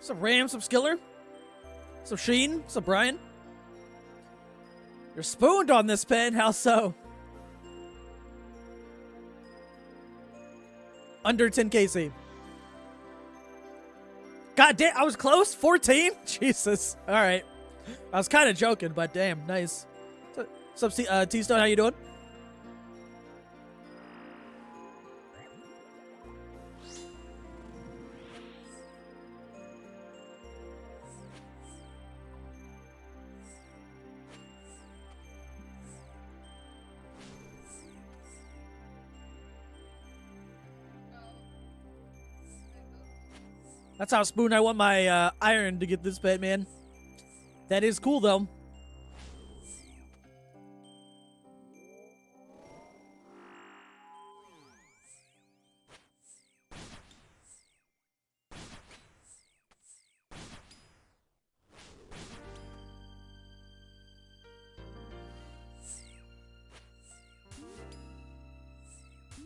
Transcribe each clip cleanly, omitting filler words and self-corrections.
What's up, Ram? What's up, Skiller? What's up, Sheen? What's up, Brian? You're spooned on this pen. How so? Under 10 KC. God damn, I was close. 14? Jesus. All right. I was kind of joking, but damn, nice. What's up, T-Stone? How you doing? That's how spoon I want my iron to get this pet, man. That is cool, though.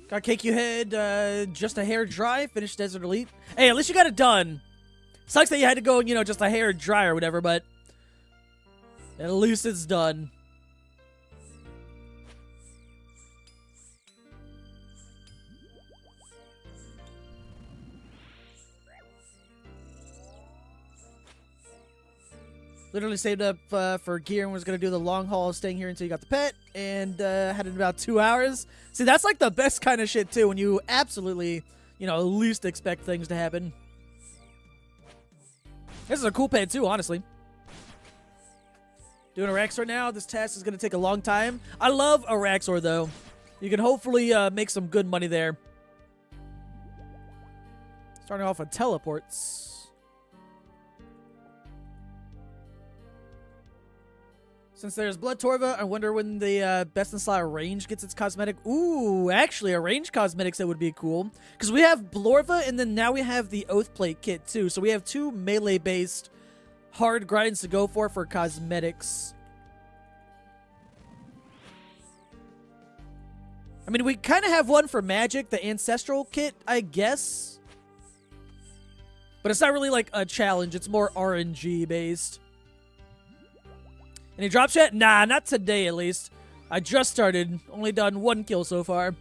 Got cake you had just a hair dry, finished Desert Elite. Hey, at least you got it done. Sucks that you had to go, you know, just a hair dry or whatever, but at least it's done. Literally saved up for gear and was going to do the long haul, staying here until you got the pet, and had it in about 2 hours. See, that's like the best kind of shit, too, when you absolutely, you know, least expect things to happen. This is a cool pet, too, honestly. Doing Araxor now. This task is going to take a long time. I love Araxor, though. You can hopefully make some good money there. Starting off with teleports. Since there's Blood Torva, I wonder when the Best in Slot range gets its cosmetic. Ooh, actually, a range cosmetics that would be cool. Because we have Blorva, and then now we have the Oathplate kit, too. So we have 2 melee-based hard grinds to go for cosmetics. I mean, we kind of have one for magic, the Ancestral kit, I guess. But it's not really like a challenge. It's more RNG-based. Any drops yet? Nah, not today at least. I just started. Only done 1 kill so far.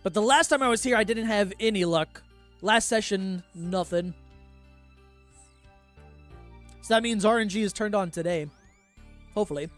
But the last time I was here, I didn't have any luck. Last session, nothing. So that means RNG is turned on today. Hopefully.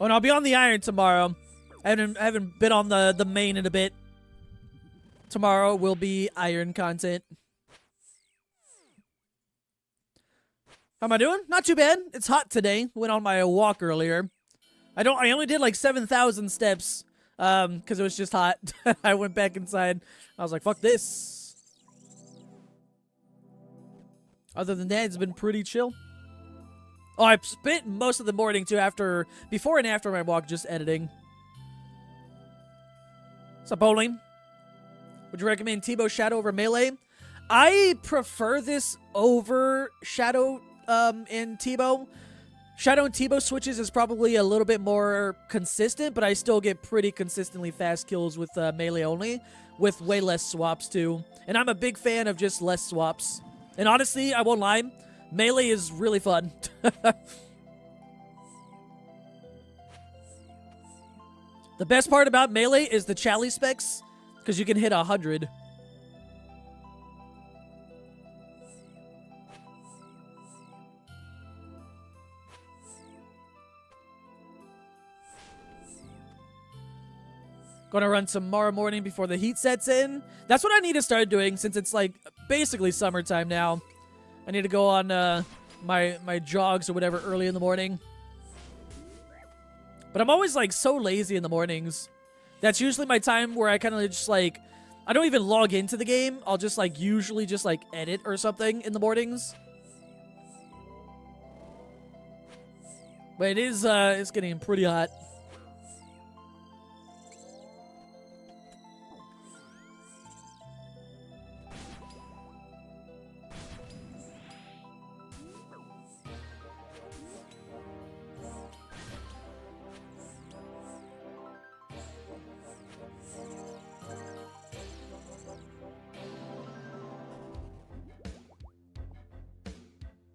Oh, and I'll be on the iron tomorrow. I haven't been on the main in a bit. Tomorrow will be iron content. How am I doing? Not too bad. It's hot today. Went on my walk earlier. I only did like 7,000 steps because it was just hot. I went back inside. I was like, fuck this. Other than that, it's been pretty chill. Oh, I spent most of the morning, too, before and after my walk, just editing. What's up, Bowling? Would you recommend Tebow Shadow over Melee? I prefer this over Shadow and Tebow. Shadow and Tebow switches is probably a little bit more consistent, but I still get pretty consistently fast kills with Melee only, with way less swaps, too. And I'm a big fan of just less swaps. And honestly, I won't lie, Melee is really fun. The best part about Melee is the Chally specs, because you can hit 100. Gonna run tomorrow morning before the heat sets in. That's what I need to start doing, since it's like basically summertime now. I need to go on my jogs or whatever early in the morning. But I'm always like so lazy in the mornings. That's usually my time where I kind of just like, I don't even log into the game. I'll just like usually just like edit or something in the mornings. But it is, it's getting pretty hot.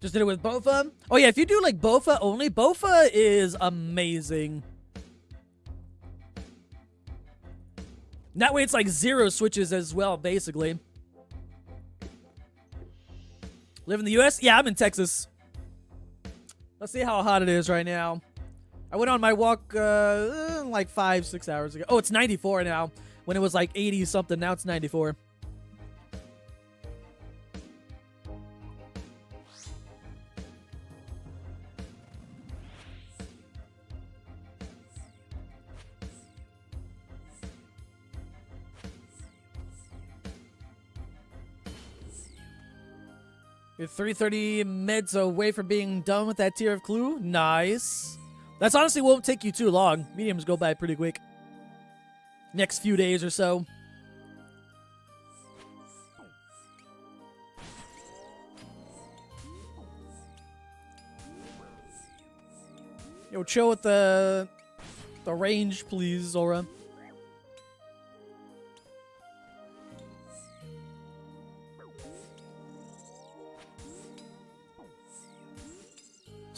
Just did it with Bofa. Oh yeah, if you do like Bofa only, Bofa is amazing. That way it's like 0 switches as well, basically. Live in the US? Yeah, I'm in Texas. Let's see how hot it is right now. I went on my walk like 5-6 hours ago. Oh, it's 94 now. When it was like 80 something, now it's 94. You're 330 meds away from being done with that tier of clue. Nice. That's honestly won't take you too long. Mediums go by pretty quick. Next few days or so. Yo, chill with the range, please, Zora.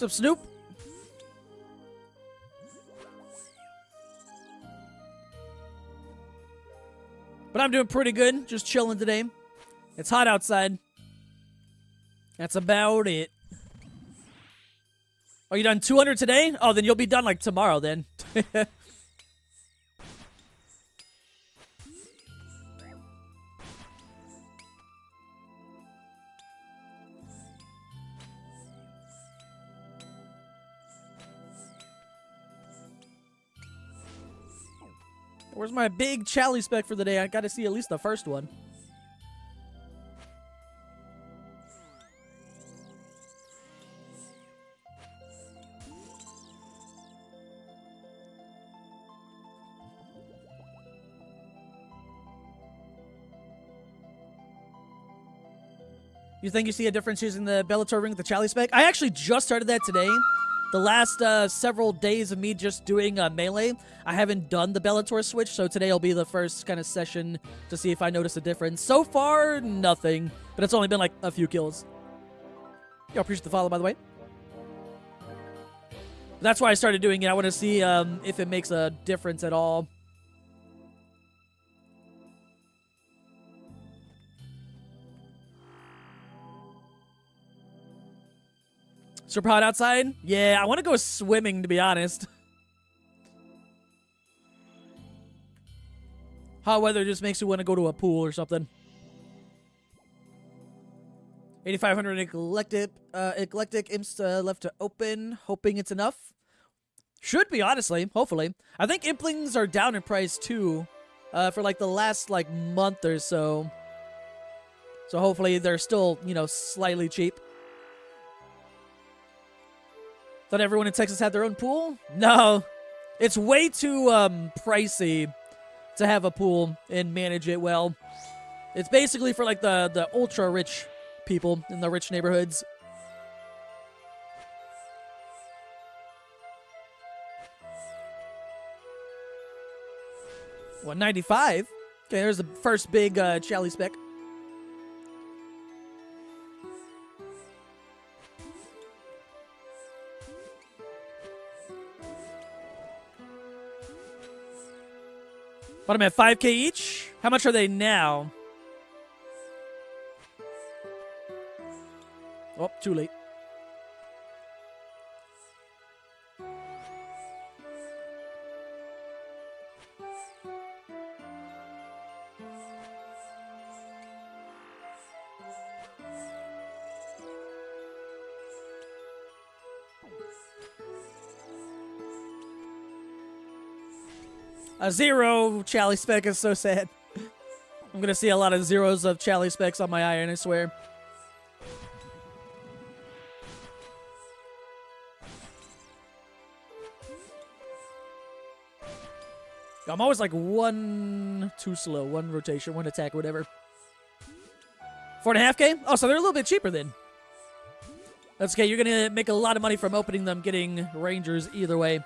What's up, Snoop? But I'm doing pretty good. Just chilling today. It's hot outside. That's about it. Are you done 200 today? Oh, then you'll be done like tomorrow then. Where's my big Chally spec for the day? I gotta see at least the first one. You think you see a difference using the Bellator ring with the Chally spec? I actually just started that today. The last several days of me just doing Melee, I haven't done the Bellator switch, so today will be the first kind of session to see if I notice a difference. So far, nothing, but it's only been like a few kills. Yo, appreciate the follow, by the way. That's why I started doing it. I want to see if it makes a difference at all. Super hot outside? Yeah, I want to go swimming, to be honest. Hot weather just makes you want to go to a pool or something. 8,500 eclectic imps left to open. Hoping it's enough. Should be, honestly. Hopefully. I think implings are down in price, too. For, like, the last, like, month or so. So hopefully they're still, you know, slightly cheap. Thought everyone in Texas had their own pool? No. It's way too pricey to have a pool and manage it well. It's basically for like the ultra rich people in the rich neighborhoods. What, 95? Okay, there's the first big Chally spec. But I'm at 5K each. How much are they now? Oh, too late. A 0 Chally spec is so sad. I'm gonna see a lot of zeros of Chally specs on my iron, I swear. I'm always like one too slow, one rotation, one attack, whatever. 4.5K? Oh, so they're a little bit cheaper then. That's okay. You're going to make a lot of money from opening them, getting Rangers either way.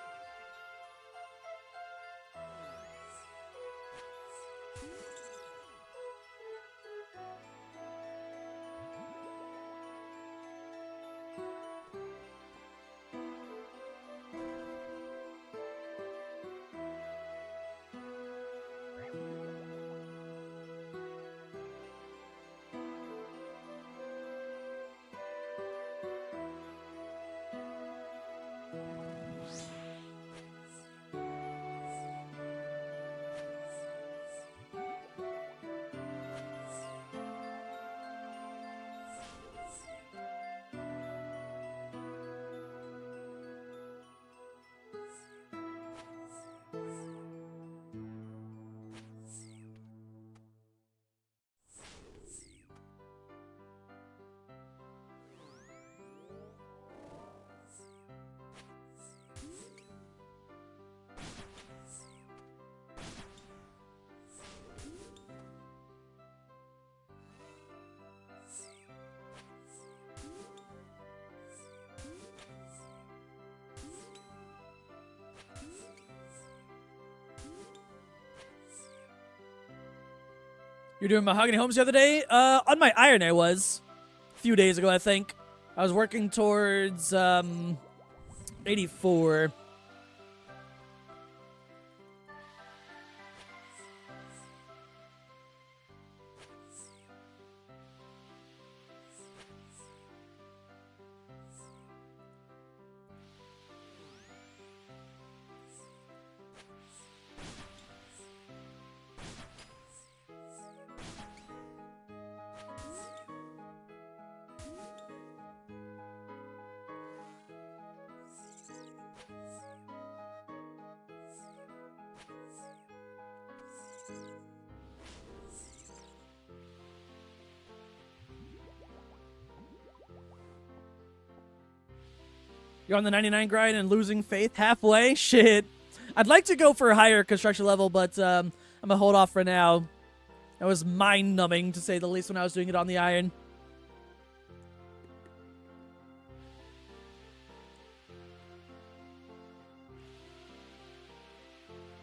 You're doing mahogany homes the other day? On my iron I was. A few days ago, I think. I was working towards, 84. You're on the 99 grind and losing faith halfway? Shit. I'd like to go for a higher construction level, but I'm going to hold off for now. That was mind-numbing, to say the least, when I was doing it on the iron.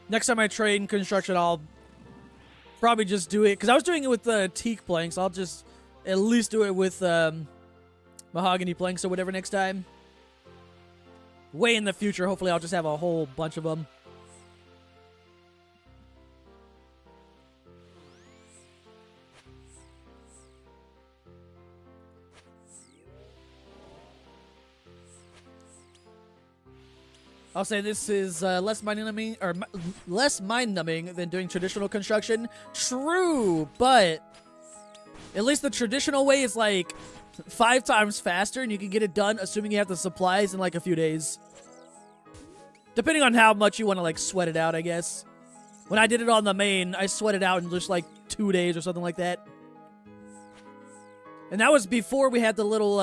Next time I train construction, I'll probably just do it. Because I was doing it with teak planks. I'll just at least do it with mahogany planks or whatever next time. Way in the future, hopefully I'll just have a whole bunch of them. I'll say this is less mind-numbing than doing traditional construction. True, but at least the traditional way is like 5 times faster, and you can get it done, assuming you have the supplies, in like a few days. Depending on how much you want to like sweat it out, I guess. When I did it on the main, I sweat it out in just like 2 days or something like that. And that was before we had the little,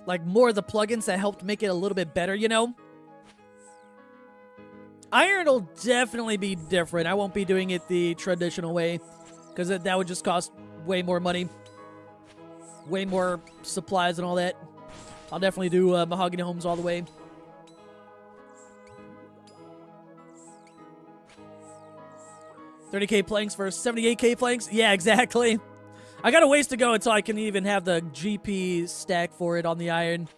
like more of the plugins that helped make it a little bit better, you know? Iron will definitely be different. I won't be doing it the traditional way, because that would just cost way more money. Way more supplies and all that. I'll definitely do mahogany homes all the way. $30K planks for 78K planks? Yeah, exactly. I got a ways to go until I can even have the GP stack for it on the iron.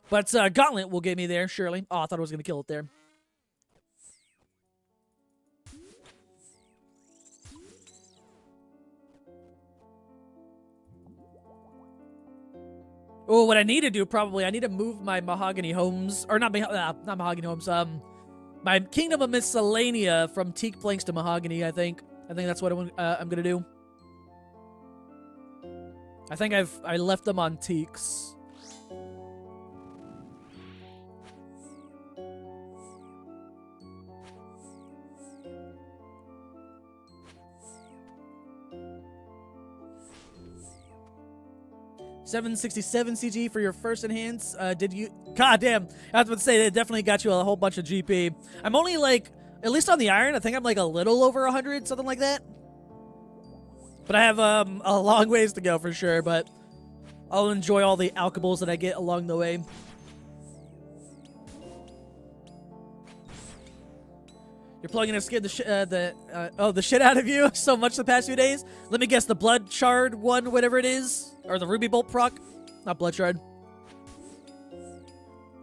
But Gauntlet will get me there, surely. Oh, I thought I was going to kill it there. Oh, what I need to do, probably, I need to move my mahogany homes, or not mahogany homes, my Kingdom of Miscellanea from teak planks to mahogany, I think. I think that's what I'm going to do. I think I left them on teaks. 767 CG for your first enhance. Did you? God damn. I was about to say, it definitely got you a whole bunch of GP. I'm only like, at least on the iron, I think I'm like a little over 100, something like that. But I have a long ways to go for sure, but I'll enjoy all the alchables that I get along the way. You're plugging to scare the shit out of you so much the past few days. Let me guess, the blood shard one, whatever it is, or the ruby bolt proc, not blood shard.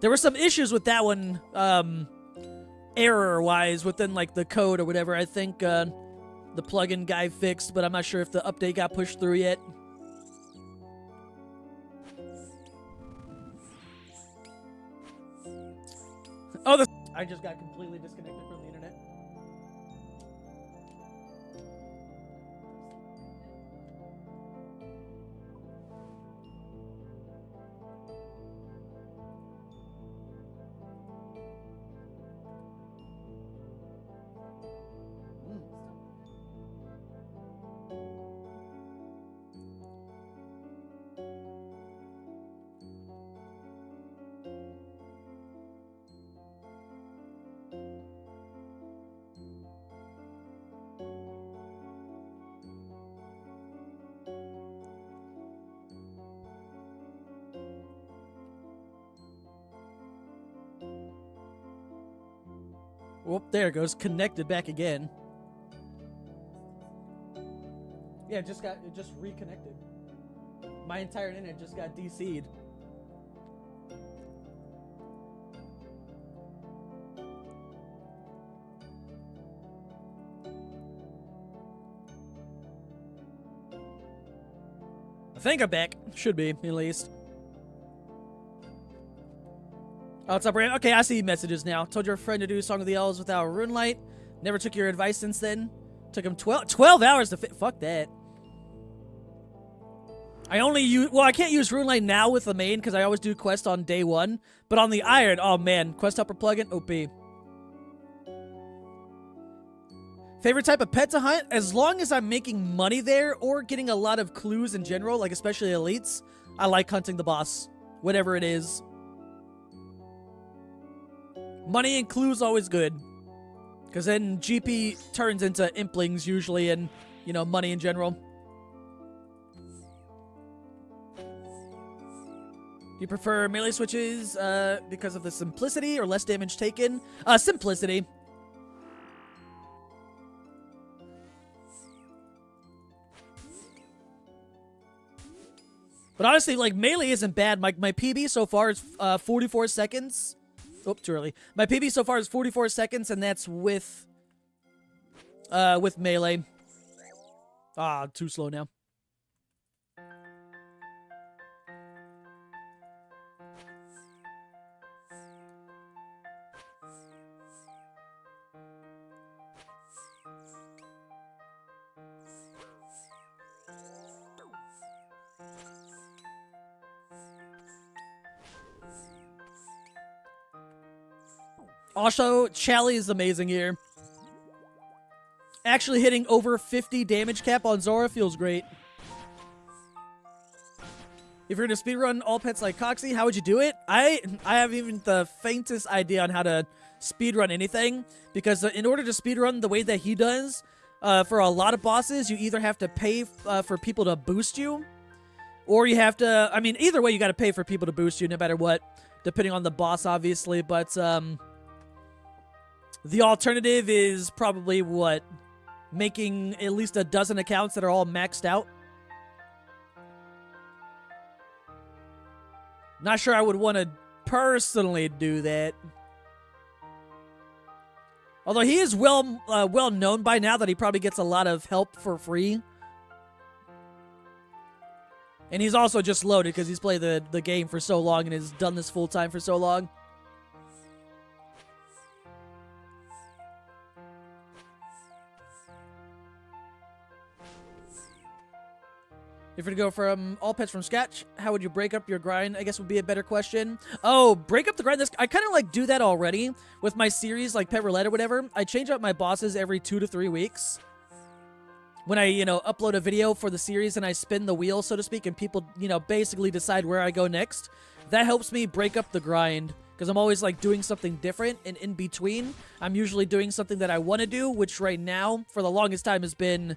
There were some issues with that one, error-wise, within like the code or whatever. I think the plugin guy fixed, but I'm not sure if the update got pushed through yet. Oh, I just got completely disconnected from the internet. Whoop, there it goes. Connected back again. Yeah, it just reconnected. My entire internet just got DC'd. I think I'm back. Should be, at least. Oh, what's up, Ram? Okay, I see messages now. Told your friend to do Song of the Elves without Runelight. Never took your advice since then. Took him 12 hours to fit. Fuck that. I only use... Well, I can't use Runelight now with the main because I always do quest on day one. But on the iron, oh man. Quest upper plugin, OP. Favorite type of pet to hunt? As long as I'm making money there or getting a lot of clues in general, like especially elites, I like hunting the boss. Whatever it is. Money and clues always good. Because then GP turns into implings usually and, you know, money in general. Do you prefer melee switches because of the simplicity or less damage taken? Simplicity. But honestly, like, melee isn't bad. My PB so far is 44 seconds. Oh, too early. My PB so far is 44 seconds, and that's with melee. Ah, too slow now. Also, Chally is amazing here. Actually hitting over 50 damage cap on Zora feels great. If you're going to speedrun all pets like Coxie, how would you do it? I have even the faintest idea on how to speedrun anything. Because in order to speedrun the way that he does, for a lot of bosses, you either have to pay for people to boost you. Or you have to... I mean, either way, you got to pay for people to boost you, no matter what. Depending on the boss, obviously. But, the alternative is probably, what, making at least a dozen accounts that are all maxed out. Not sure I would want to personally do that. Although he is well known by now that he probably gets a lot of help for free. And he's also just loaded because he's played the game for so long and has done this full time for so long. If you're to go from all pets from scratch, how would you break up your grind? I guess would be a better question. Oh, break up the grind. I kind of like do that already with my series like Pet Roulette or whatever. I change up my bosses every 2 to 3 weeks. when I, upload a video for the series and I spin the wheel, so to speak, and people, basically decide where I go next, that helps me break up the grind. Because I'm always, like, doing something different, and in between, I'm usually doing something that I want to do, which right now, for the longest time, has been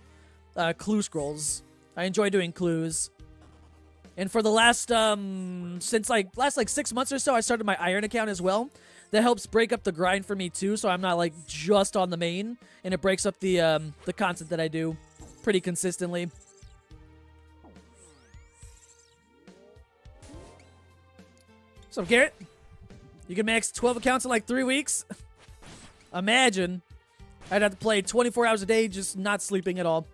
clue scrolls. I enjoy doing clues. And for the last 6 months or so, I started my Iron account as well. That helps break up the grind for me, too, so I'm not, like, just on the main, and it breaks up the content that I do pretty consistently. What's up, Garrett? You can max 12 accounts in like 3 weeks? Imagine. I'd have to play 24 hours a day, just not sleeping at all.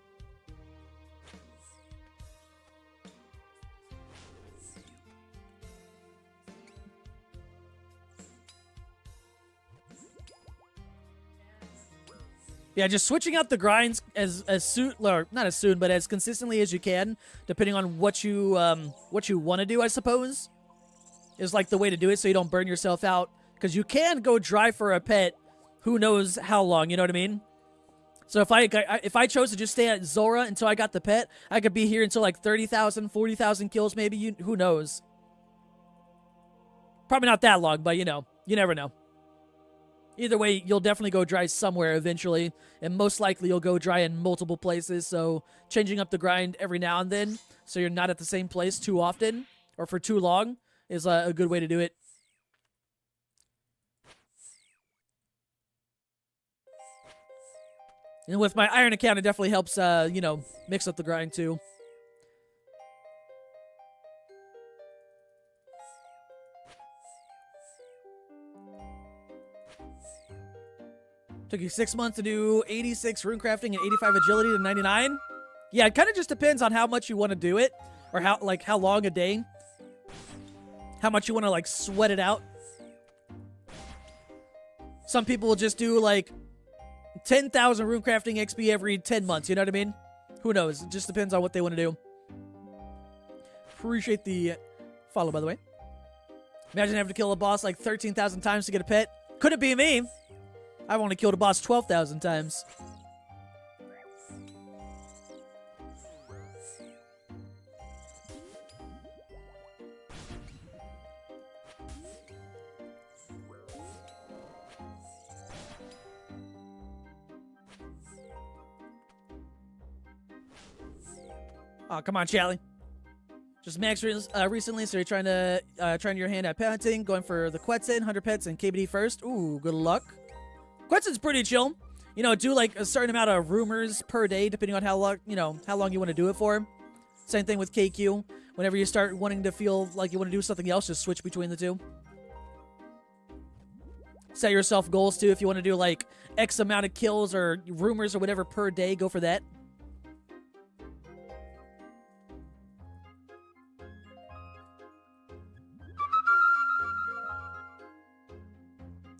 Yeah, just switching out the grinds as soon, or not as soon, but as consistently as you can, depending on what you want to do, I suppose, is like the way to do it, so you don't burn yourself out. Because you can go dry for a pet, who knows how long, you know what I mean? So if I chose to just stay at Zora until I got the pet, I could be here until like 30,000, 40,000 kills maybe, who knows? Probably not that long, but you never know. Either way, you'll definitely go dry somewhere eventually, and most likely you'll go dry in multiple places, so changing up the grind every now and then, so you're not at the same place too often, or for too long, is a good way to do it. And with my Iron account, it definitely helps, mix up the grind too. Took you 6 months to do 86 runecrafting and 85 agility to 99? Yeah, it kind of just depends on how much you want to do it, or how long a day. How much you want to, like, sweat it out. Some people will just do, like, 10,000 runecrafting XP every 10 months, you know what I mean? Who knows? It just depends on what they want to do. Appreciate the follow, by the way. Imagine having to kill a boss like 13,000 times to get a pet. Couldn't be me. I've only killed a boss 12,000 times. Oh, come on, Charlie. Just max recently, so you're trying your hand at pet hunting, going for the Quetzin, 100 pets, and KBD first. Ooh, good luck. Quetzon's pretty chill. Do like a certain amount of rumors per day, depending on how long you want to do it for. Same thing with KQ. Whenever you start wanting to feel like you want to do something else, just switch between the two. Set yourself goals too. If you want to do like X amount of kills or rumors or whatever per day, go for that.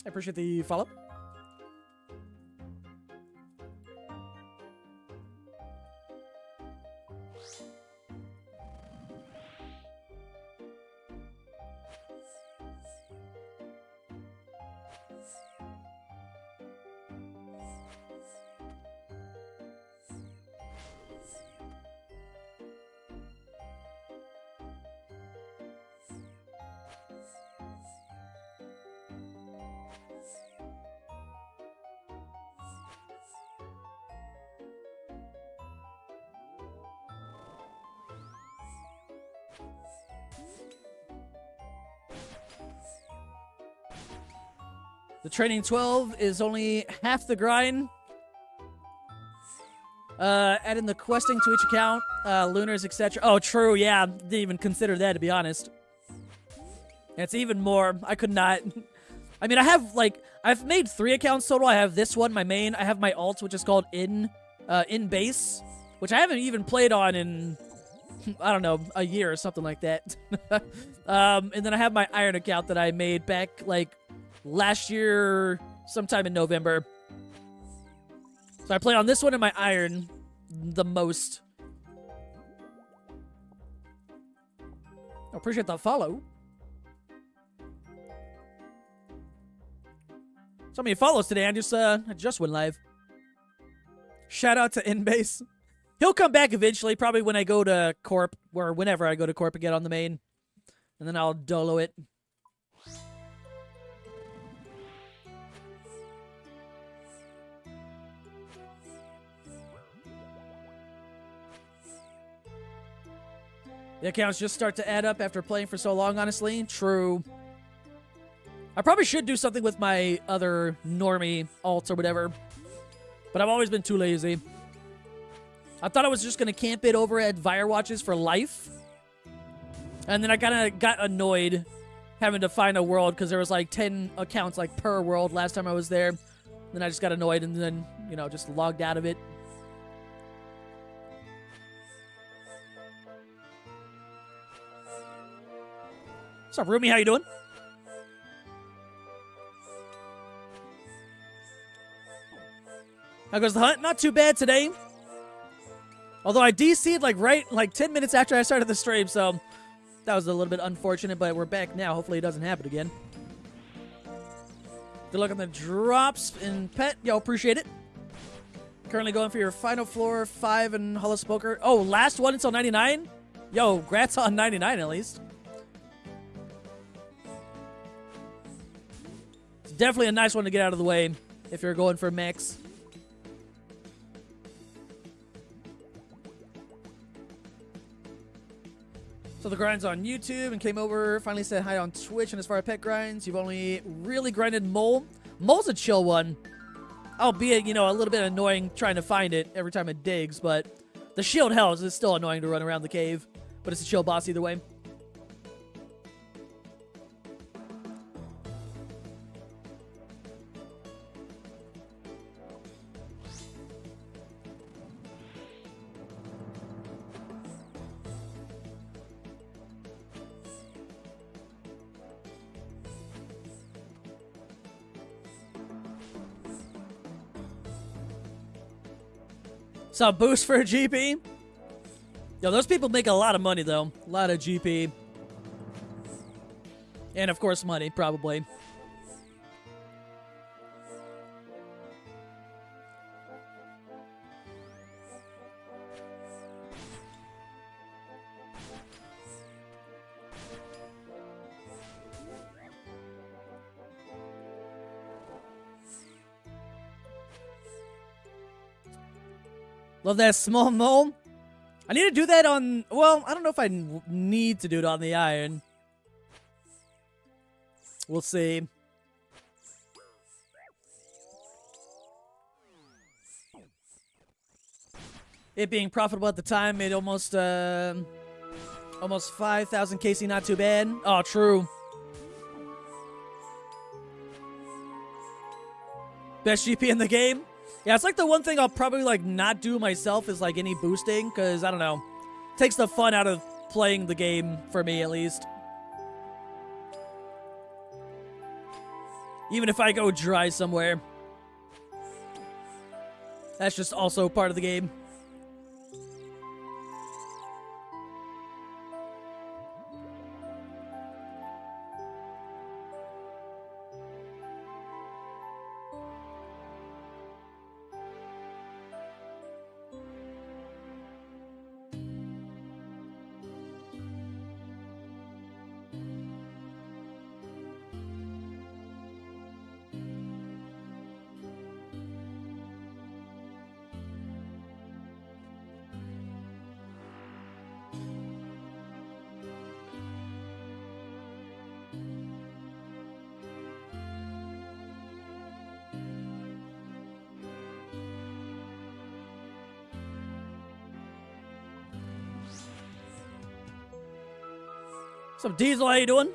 I appreciate the follow. The training 12 is only half the grind. Adding the questing to each account, lunars, etc. Oh, true, yeah. Didn't even consider that, to be honest. And it's even more. I could not. I mean, I've made 3 accounts total. I have this one, my main. I have my alt, which is called in base, which I haven't even played on in, I don't know, a year or something like that. And then I have my Iron account that I made back, like, last year, sometime in November. So I play on this one and my Iron the most. I appreciate that follow. So many follows today. I just went live. Shout out to Inbase. He'll come back eventually, probably when I go to Corp, or whenever I go to Corp and get on the main. And then I'll dolo it. The accounts just start to add up after playing for so long, honestly. True. I probably should do something with my other normie alts or whatever. But I've always been too lazy. I thought I was just going to camp it over at Firewatches for life. And then I kind of got annoyed having to find a world because there was like 10 accounts like per world last time I was there. Then I just got annoyed and then, you know, just logged out of it. What's up, Rumi? How you doing? How goes the hunt? Not too bad today. Although I DC'd like 10 minutes after I started the stream, so that was a little bit unfortunate, but we're back now. Hopefully it doesn't happen again. Good luck on the drops in pet. Yo, appreciate it. Currently going for your final floor 5 and Hollow Smoker. Oh, last one until 99? Yo, grats on 99 at least. It's definitely a nice one to get out of the way if you're going for max. So the grind's on YouTube and came over, finally said hi on Twitch. And as far as pet grinds, you've only really grinded Mole. Mole's a chill one. Albeit, you know, a little bit annoying trying to find it every time it digs, but the shield hells is still annoying to run around the cave. But it's a chill boss either way. So boost for a GP. Yo, those people make a lot of money, though. A lot of GP. And, of course, money, probably. Love that small mole. I need to do that on... Well, I don't know if I need to do it on the iron. We'll see. It being profitable at the time made almost 5,000 KC not too bad. Oh, true. Best GP in the game? Yeah, it's like the one thing I'll probably like not do myself is like any boosting, because I don't know. Takes the fun out of playing the game for me at least. Even if I go dry somewhere. That's just also part of the game. What's up, Diesel? How you doing?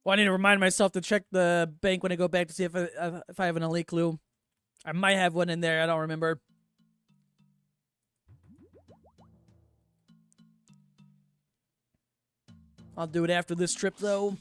Well, I need to remind myself to check the bank when I go back to see if I have an elite clue. I might have one in there. I don't remember. I'll do it after this trip, though.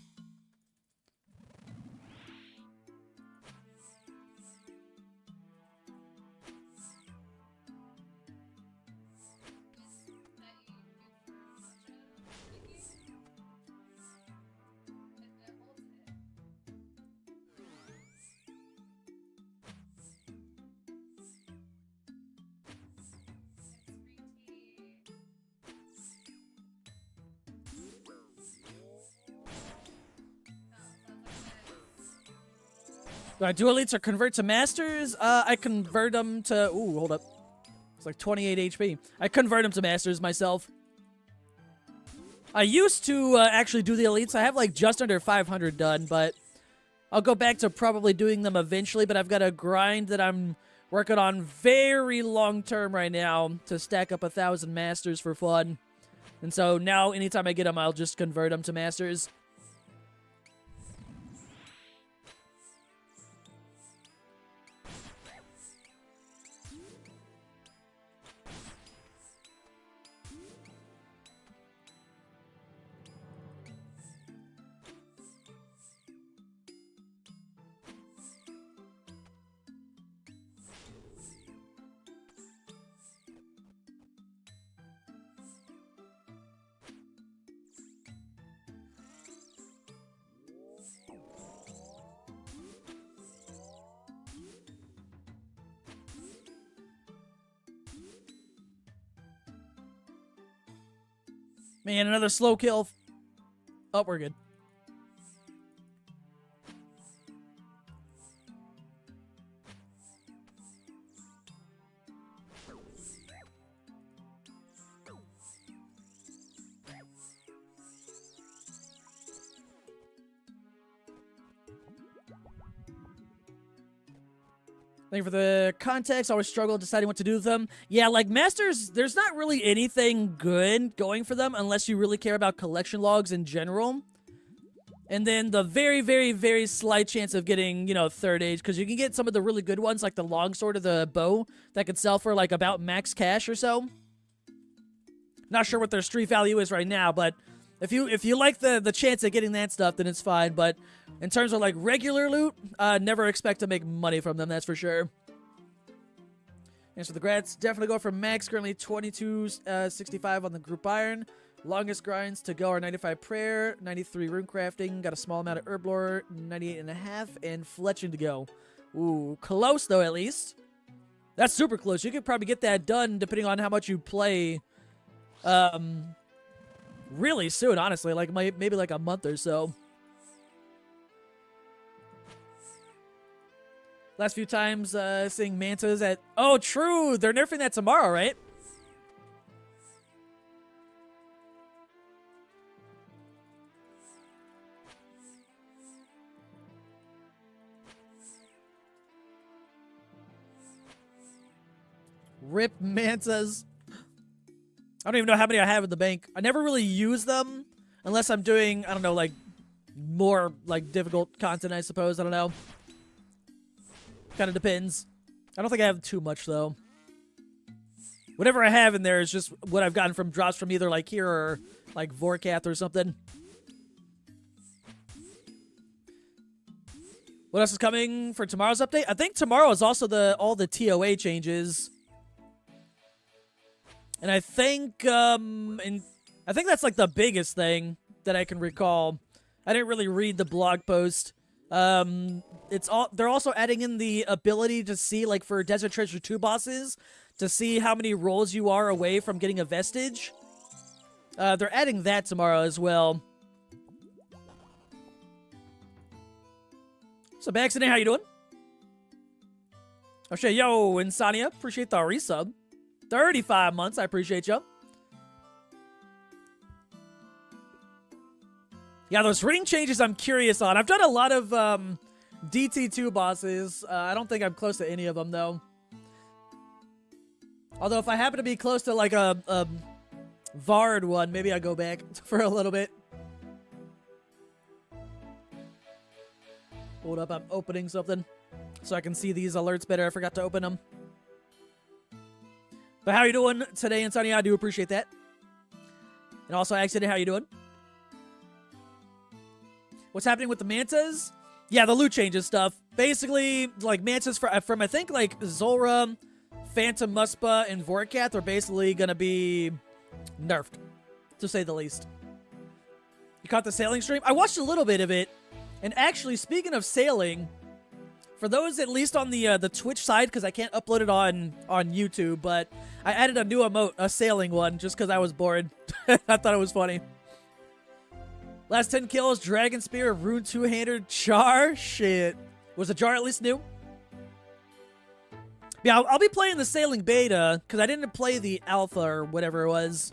Do I do elites or convert to masters? I convert them to... Ooh, hold up. It's like 28 HP. I convert them to masters myself. I used to actually do the elites. I have like just under 500 done, but I'll go back to probably doing them eventually, but I've got a grind that I'm working on very long term right now to stack up 1,000 masters for fun. And so now anytime I get them, I'll just convert them to masters. Man, another slow kill. Oh, we're good. Thank you for the context. I always struggle deciding what to do with them. Yeah, like Masters, there's not really anything good going for them unless you really care about collection logs in general. And then the very, very, very slight chance of getting, you know, third age, because you can get some of the really good ones, like the longsword or the bow, that could sell for like about max cash or so. Not sure what their street value is right now, but if you like the chance of getting that stuff, then it's fine. But in terms of like regular loot, never expect to make money from them, that's for sure. And so the grats definitely go for max, currently 22.65 on the group iron. Longest grinds to go are 95 prayer, 93 rune crafting, got a small amount of herb lore, 98.5, and fletching to go. Ooh, close though at least. That's super close. You could probably get that done depending on how much you play. Really soon, honestly, like maybe like a month or so. Last few times seeing mantas at... Oh, true! They're nerfing that tomorrow, right? Rip mantas. I don't even know how many I have in the bank. I never really use them unless I'm doing, I don't know, like more like difficult content, I suppose. I don't know. Kind of depends. I don't think I have too much though. Whatever I have in there is just what I've gotten from drops from either like here or like Vorkath or something. What else is coming for tomorrow's update? I think tomorrow is also all the TOA changes. And I think I think that's like the biggest thing that I can recall. I didn't really read the blog post. They're also adding in the ability to see, like for Desert Treasure 2 bosses, to see how many rolls you are away from getting a vestige. They're adding that tomorrow as well. So, Baxton, how you doing? Oh shit, yo, Insania, appreciate the resub. 35 months, I appreciate you. Yeah, those ring changes I'm curious on. I've done a lot of DT2 bosses. I don't think I'm close to any of them, though. Although, if I happen to be close to, like, a Vard one, maybe I'll go back for a little bit. Hold up, I'm opening something so I can see these alerts better. I forgot to open them. But how you doing today, Antonio? I do appreciate that. And also, Accident, how you doing? What's happening with the mantas? Yeah, the loot changes stuff. Basically, like, mantas from I think, like, Zora, Phantom Muspa, and Vorkath are basically gonna be nerfed, to say the least. You caught the sailing stream? I watched a little bit of it. And actually, speaking of sailing, for those at least on the Twitch side, because I can't upload it on YouTube, but I added a new emote, a sailing one, just because I was bored. I thought it was funny. Last 10 kills, Dragon Spear, Rune Two-Handed, Char. Shit. Was the Jar at least new? Yeah, I'll be playing the sailing beta, because I didn't play the alpha or whatever it was.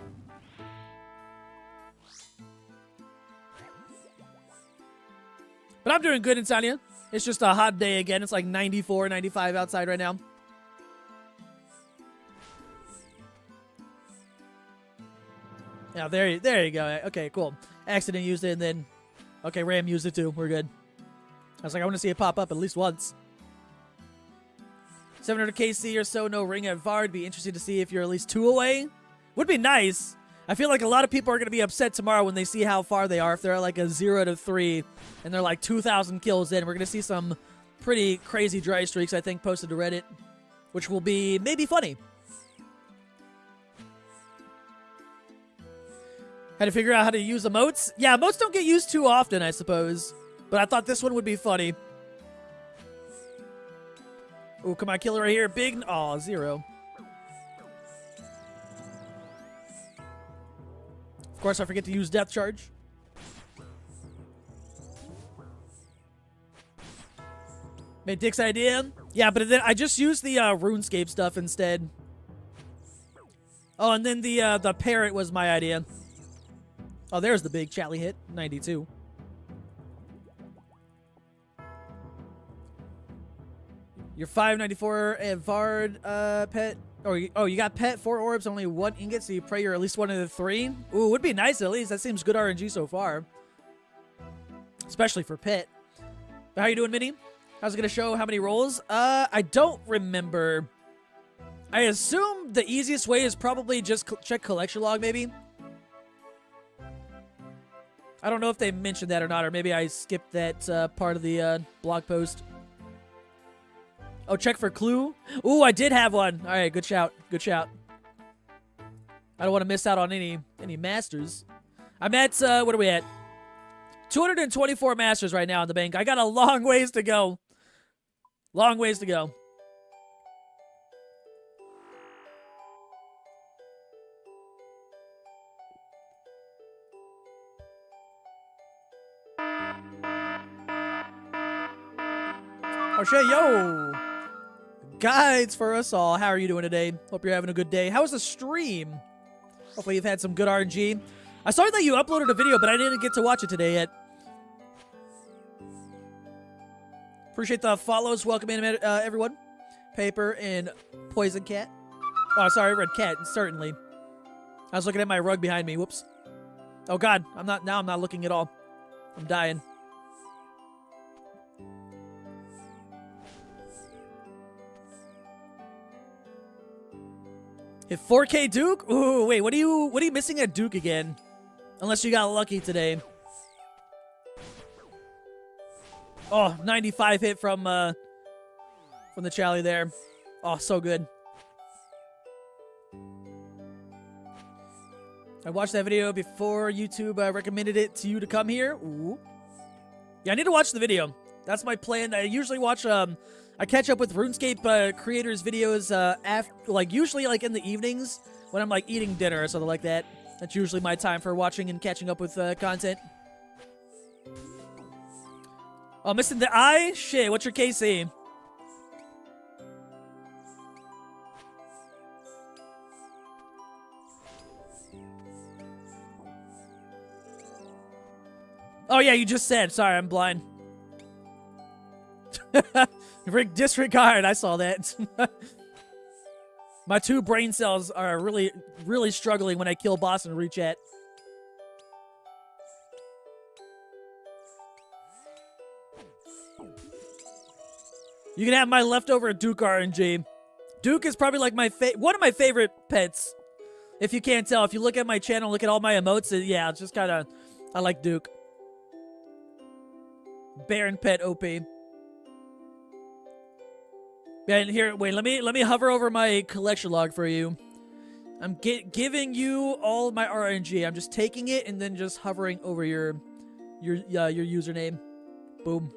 But I'm doing good, Insania. It's just a hot day again. It's like 94, 95 outside right now. Yeah, there you go. Okay, cool. Accident used it, and then... Okay, Ram used it too. We're good. I was like, I want to see it pop up at least once. 700 KC or so, no ring at Vard. Be interested to see if you're at least 2 away. Would be nice. I feel like a lot of people are going to be upset tomorrow when they see how far they are. If they're at like a 0 to 3 and they're like 2,000 kills in, we're going to see some pretty crazy dry streaks, I think, posted to Reddit, which will be maybe funny. Had to figure out how to use emotes? Yeah, emotes don't get used too often, I suppose. But I thought this one would be funny. Oh, come on, killer right here. Big. Aw, 0. Of course, I forget to use Death Charge. Made Dick's idea. Yeah, but then I just used the RuneScape stuff instead. Oh, and then the parrot was my idea. Oh, there's the big Chally hit. 92. Your 594 Vard pet. Oh, you got pet, 4 orbs, only 1 ingot, so you pray you're at least one of the 3. Ooh, would be nice at least. That seems good RNG so far. Especially for pet. But how you doing, Minnie? How's it gonna show how many rolls? I don't remember. I assume the easiest way is probably just check collection log, maybe. I don't know if they mentioned that or not, or maybe I skipped that part of the blog post. Oh, check for clue. Ooh, I did have one. All right, good shout. Good shout. I don't want to miss out on any masters. I'm at, what are we at? 224 masters right now in the bank. I got a long ways to go. Long ways to go. Oh, shit, yo. Guides for us all. How are you doing today? Hope you're having a good day. How was the stream? Hopefully you've had some good RNG. I saw that you uploaded a video, but I didn't get to watch it today yet. Appreciate the follows. Welcome in, everyone. Paper and Poison Cat. Oh, sorry, Red Cat. Certainly. I was looking at my rug behind me. Whoops. Oh, God. I'm not looking at all. I'm dying. Hit 4K Duke? Ooh, wait, what are you missing at Duke again? Unless you got lucky today. Oh, 95 hit from the Chally there. Oh, so good. I watched that video before YouTube recommended it to you to come here. Ooh. Yeah, I need to watch the video. That's my plan. I usually watch I catch up with RuneScape creators' videos usually in the evenings when I'm like eating dinner or something like that. That's usually my time for watching and catching up with content. Oh, missing the eye? Shit, what's your KC? Oh yeah, you just said. Sorry, I'm blind. Rick, disregard. I saw that. My 2 brain cells are really, really struggling when I kill boss and rechat. You can have my leftover Duke RNG. Duke is probably like one of my favorite pets. If you can't tell, if you look at my channel, look at all my emotes, yeah, it's just kind of, I like Duke. Baron pet OP. Yeah, and here, wait, let me hover over my collection log for you. I'm giving you all my RNG. I'm just taking it and then just hovering over your username. Boom.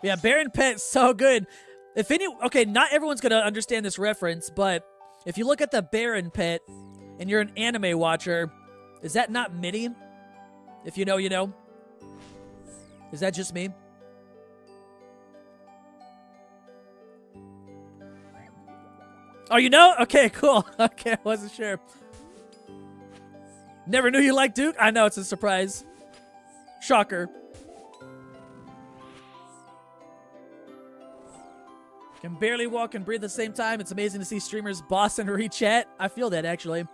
Yeah, Baron Pet, so good. Okay, not everyone's gonna understand this reference, but if you look at the Baron Pet and you're an anime watcher, is that not Minnie? If you know, you know. Is that just me? Oh, you know? Okay, cool. Okay, I wasn't sure. Never knew you liked Duke? I know, it's a surprise. Shocker. Can barely walk and breathe at the same time. It's amazing to see streamers boss and re-chat. I feel that, actually.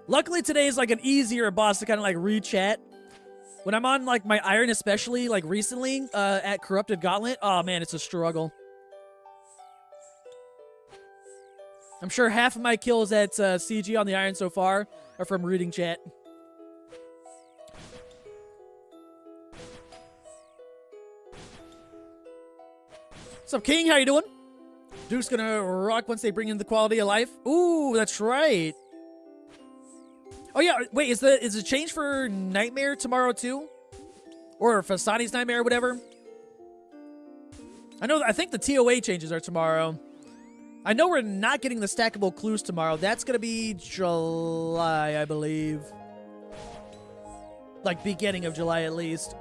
Luckily, today is like an easier boss to kind of like re-chat. When I'm on like my Iron, especially like recently at Corrupted Gauntlet, oh man, it's a struggle. I'm sure half of my kills at CG on the Iron so far are from reading chat. What's up, King? How you doing? Duke's gonna rock once they bring in the quality of life. Ooh, that's right. Oh yeah, wait, is the change for Nightmare tomorrow too? Or Fasani's Nightmare or whatever? I think the TOA changes are tomorrow. I know we're not getting the stackable clues tomorrow. That's gonna be July, I believe. Like beginning of July at least.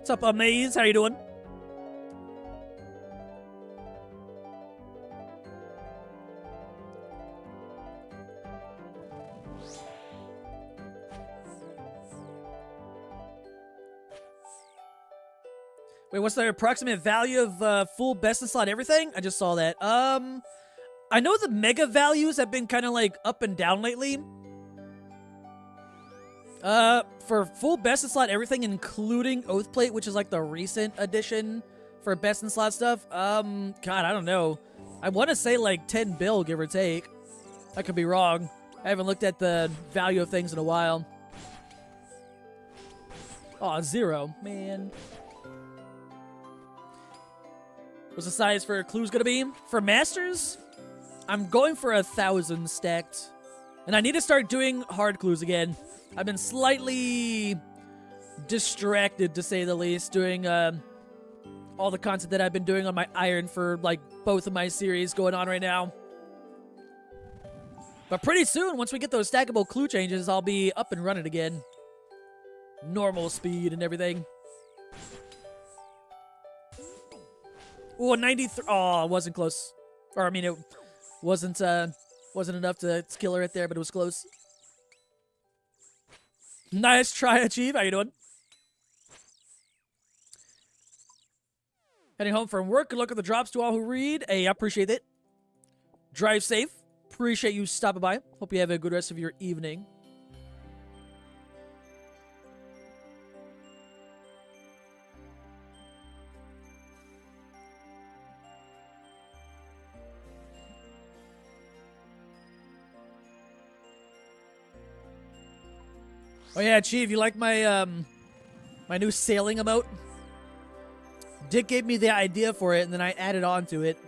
What's up, Amaze? How you doing? Wait, what's the approximate value of full best in slot everything? I just saw that. I know the mega values have been kind of like up and down lately. For full best in slot everything, including Oathplate, which is like the recent addition for best in slot stuff. God, I don't know. I want to say like 10 bill, give or take. I could be wrong. I haven't looked at the value of things in a while. Aw, 0, man. What's the size for clues gonna be? For masters, I'm going for 1,000 stacked. And I need to start doing hard clues again. I've been slightly distracted, to say the least, doing all the content that I've been doing on my Iron for like both of my series going on right now. But pretty soon, once we get those stackable clue changes, I'll be up and running again. Normal speed and everything. Ooh, 93. Oh, it wasn't close. Or, I mean, it wasn't enough to kill her right there, but it was close. Nice try, Achieve. How you doing? Heading home from work. Good luck with the drops to all who read. Hey, I appreciate it. Drive safe. Appreciate you stopping by. Hope you have a good rest of your evening. Oh yeah, Chief, you like my my new sailing emote? Dick gave me the idea for it, and then I added on to it.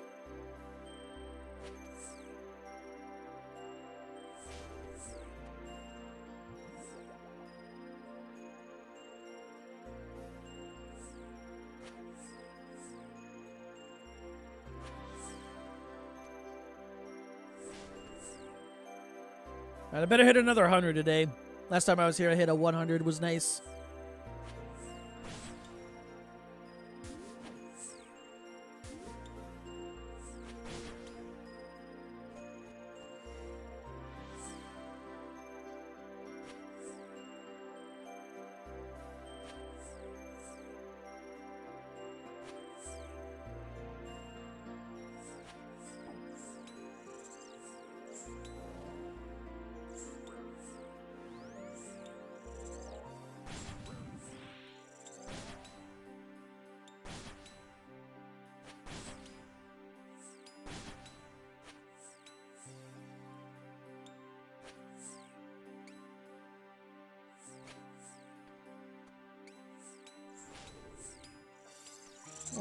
Alright, I better hit another 100 today. Last time I was here, I hit a 100. Was nice.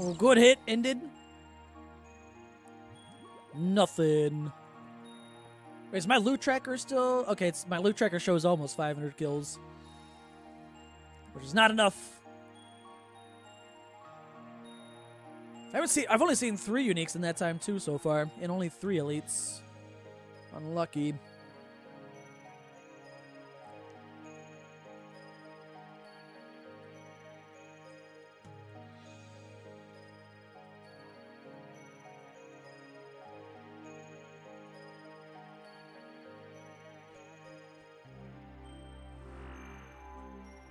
Oh, good hit. Ended. Nothing. Wait, is my loot tracker still? Okay, it's my loot tracker shows almost 500 kills. Which is not enough. I've only seen 3 uniques in that time too so far, and only 3 elites. Unlucky.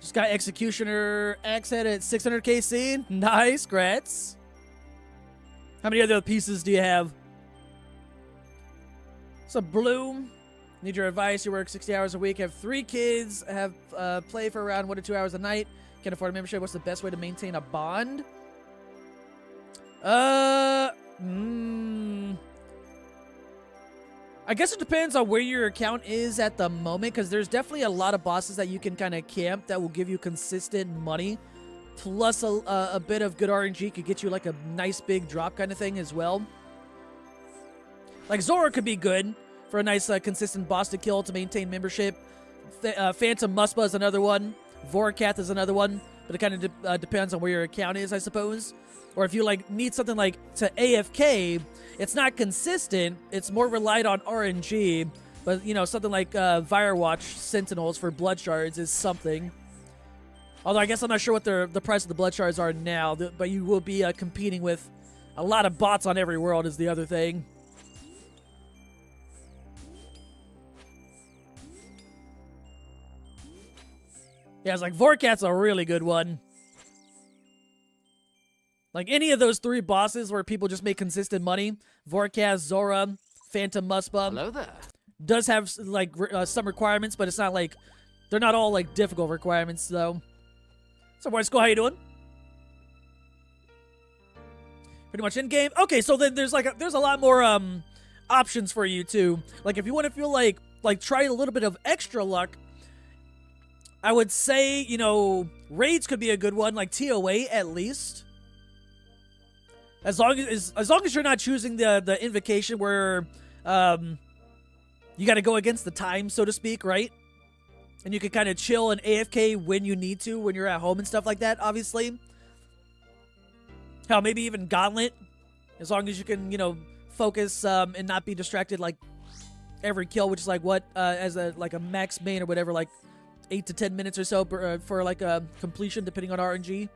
Just got Executioner Axe Head at 600 KC. Nice, grats. How many other pieces do you have? So Bloom, need your advice. You work 60 hours a week, have 3 kids, have play for around 1 to 2 hours a night, can't afford a membership. What's the best way to maintain a bond? I guess it depends on where your account is at the moment, because there's definitely a lot of bosses that you can kind of camp that will give you consistent money, plus a bit of good RNG could get you like a nice big drop kind of thing as well. Like Zora could be good for a nice consistent boss to kill to maintain membership. Phantom Muspa is another one. Vorkath is another one, but it kind of depends on where your account is, I suppose. Or if you like need something like to AFK, it's not consistent. It's more relied on RNG. But you know, something like Firewatch Sentinels for blood shards is something. Although I guess I'm not sure what the price of the blood shards are now. But you will be competing with a lot of bots on every world is the other thing. Yeah, it's like Vorkath's a really good one. Like any of those 3 bosses where people just make consistent money, Vorkath, Zora, Phantom Muspa. Hello there. Does have like some requirements, but it's not like they're not all like difficult requirements though. So, boys, how you doing? Pretty much in game. Okay, so then there's a lot more options for you too. Like if you want to feel like try a little bit of extra luck, I would say, you know, raids could be a good one, like TOA at least. As long as you're not choosing the invocation where you got to go against the time, so to speak, right? And you can kind of chill and AFK when you need to, when you're at home and stuff like that, obviously. Hell, maybe even Gauntlet, as long as you can, you know, focus and not be distracted like every kill, which is like what as a max main or whatever, like 8 to 10 minutes or so for like a completion, depending on RNG.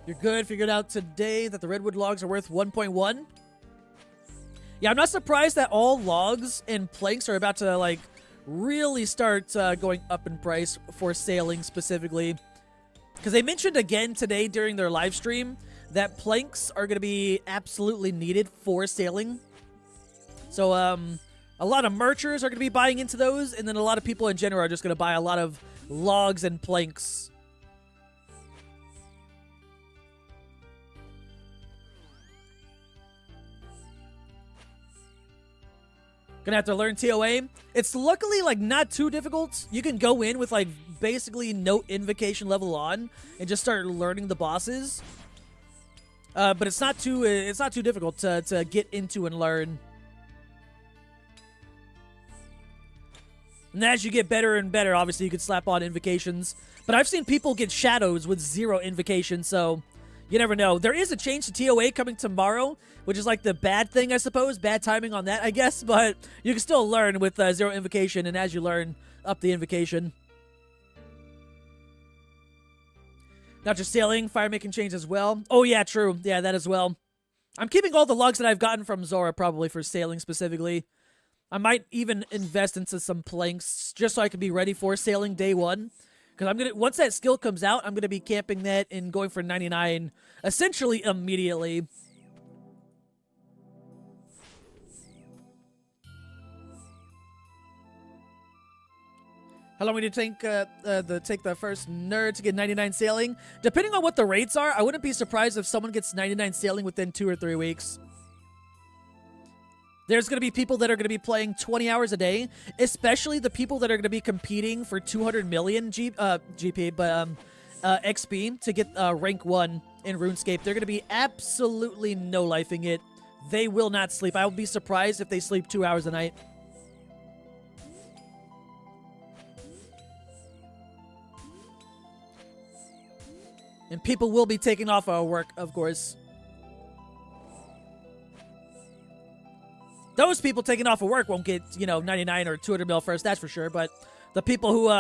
You're good. Figured out today that the redwood logs are worth 1.1. Yeah, I'm not surprised that all logs and planks are about to like really start going up in price for sailing specifically. Because they mentioned again today during their live stream that planks are going to be absolutely needed for sailing. So a lot of merchers are going to be buying into those, and then a lot of people in general are just going to buy a lot of logs and planks. Gonna have to learn TOA. It's luckily like not too difficult. You can go in with like basically no invocation level on and just start learning the bosses. But it's not too difficult to get into and learn. And as you get better and better, obviously you could slap on invocations. But I've seen people get shadows with 0 invocations, so you never know. There is a change to TOA coming tomorrow, which is like the bad thing, I suppose. Bad timing on that, I guess. But you can still learn with 0 invocation, and as you learn, up the invocation. Not just sailing, fire making change as well. Oh yeah, true. Yeah, that as well. I'm keeping all the logs that I've gotten from Zora probably for sailing specifically. I might even invest into some planks just so I can be ready for sailing day 1. Because once that skill comes out, I'm gonna be camping that and going for 99 essentially immediately. How long would it take take the first nerd to get 99 sailing? Depending on what the rates are, I wouldn't be surprised if someone gets 99 sailing within 2 or 3 weeks. There's going to be people that are going to be playing 20 hours a day, especially the people that are going to be competing for 200 million XP to get rank 1 in RuneScape. They're going to be absolutely no-lifing it. They will not sleep. I would be surprised if they sleep 2 hours a night. And people will be taking off work, of course. Those people taking off of work won't get, 99 or 200 mil first, that's for sure. But the people who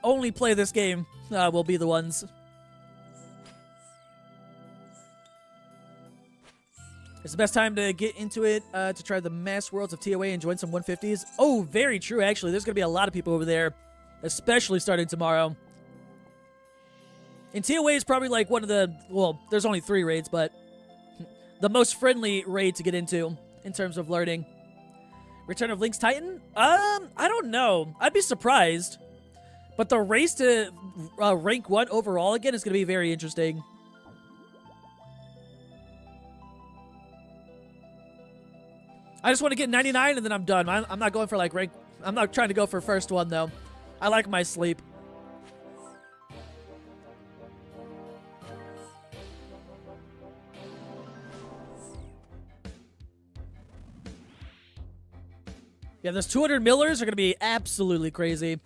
only play this game will be the ones. It's the best time to get into it to try the mass worlds of TOA and join some 150s. Oh, very true, actually. There's going to be a lot of people over there, especially starting tomorrow. And TOA is probably like one of the, well, there's only 3 raids, but the most friendly raid to get into in terms of learning. Return of Link's Titan? I don't know. I'd be surprised. But the race to rank 1 overall again is going to be very interesting. I just want to get 99 and then I'm done. I'm not going for like rank. I'm not trying to go for first one though. I like my sleep. Yeah, those 200 millers are going to be absolutely crazy.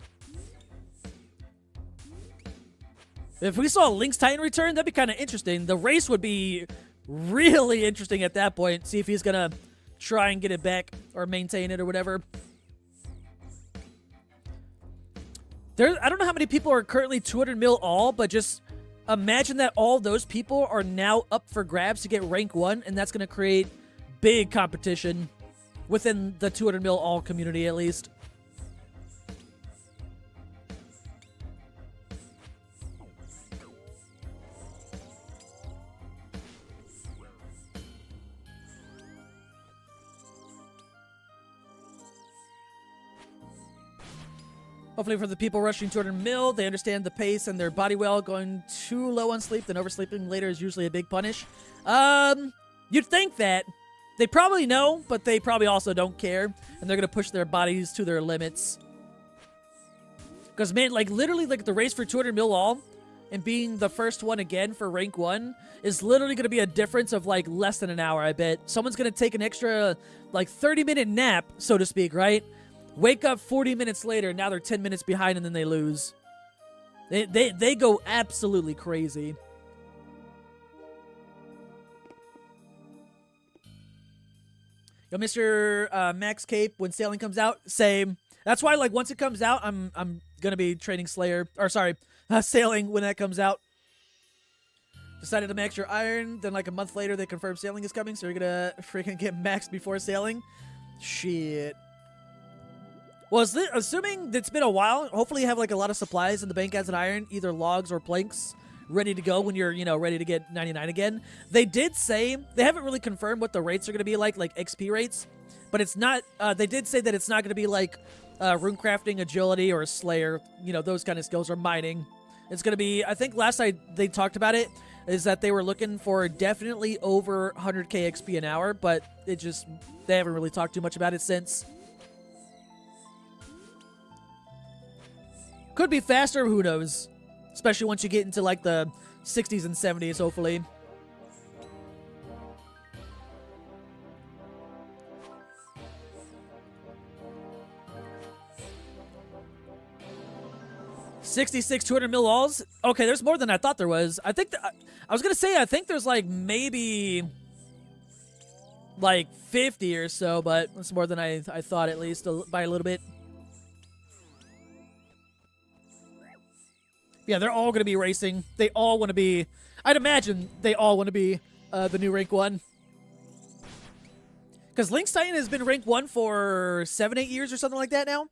If we saw Link's Titan return, that'd be kind of interesting. The race would be really interesting at that point. See if he's going to try and get it back or maintain it or whatever. I don't know how many people are currently 200 mil all, but just imagine that all those people are now up for grabs to get rank 1, and that's going to create big competition within the 200 mil all community, at least. Hopefully for the people rushing 200 mil, they understand the pace and their body well. Going too low on sleep, then oversleeping later is usually a big punish. You'd think that. They probably know, but they probably also don't care. And they're going to push their bodies to their limits. Because, man, like, literally, like, the race for 200 mil all and being the first one again for rank 1 is literally going to be a difference of, like, less than an hour, I bet. Someone's going to take an extra, like, 30-minute nap, so to speak, right? Wake up 40 minutes later, now they're 10 minutes behind, and then they lose. They go absolutely crazy. Yo, Mr. Max Cape, when sailing comes out, same. That's why, like, once it comes out, I'm gonna be training Slayer, or sorry, sailing when that comes out. Decided to max your iron, then like a month later they confirm sailing is coming, so you're gonna freaking get maxed before sailing. Shit. Well, assuming it's been a while, hopefully you have like a lot of supplies in the bank as an iron, either logs or planks, ready to go when you're, ready to get 99 again. They did say, they haven't really confirmed what the rates are going to be like XP rates, but it's not, they did say that it's not going to be like rune crafting, agility, or Slayer, those kind of skills, or mining. It's going to be, I think last they talked about it, is that they were looking for definitely over 100k XP an hour, but they haven't really talked too much about it since. Could be faster, who knows? Especially once you get into like the 60s and 70s, hopefully. 66 200 mil walls. Okay, there's more than I thought there was. I think I was gonna say I think there's like maybe like 50 or so, but it's more than I thought, at least by a little bit. Yeah, they're all gonna be racing. They all want to be. I'd imagine they all want to be the new rank 1. Because Link's Titan has been rank 1 for 7-8 years or something like that now.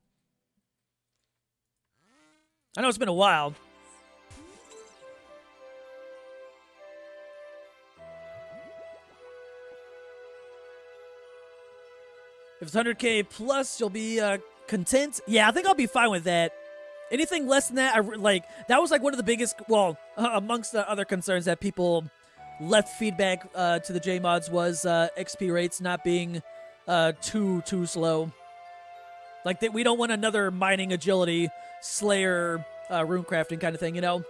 I know it's been a while. If it's 100K plus, you'll be content. Yeah, I think I'll be fine with that. Anything less than that, that was like one of the biggest, well, amongst the other concerns that people left feedback to the JMods was XP rates not being too slow. Like that, we don't want another mining agility Slayer rune crafting kind of thing, you know.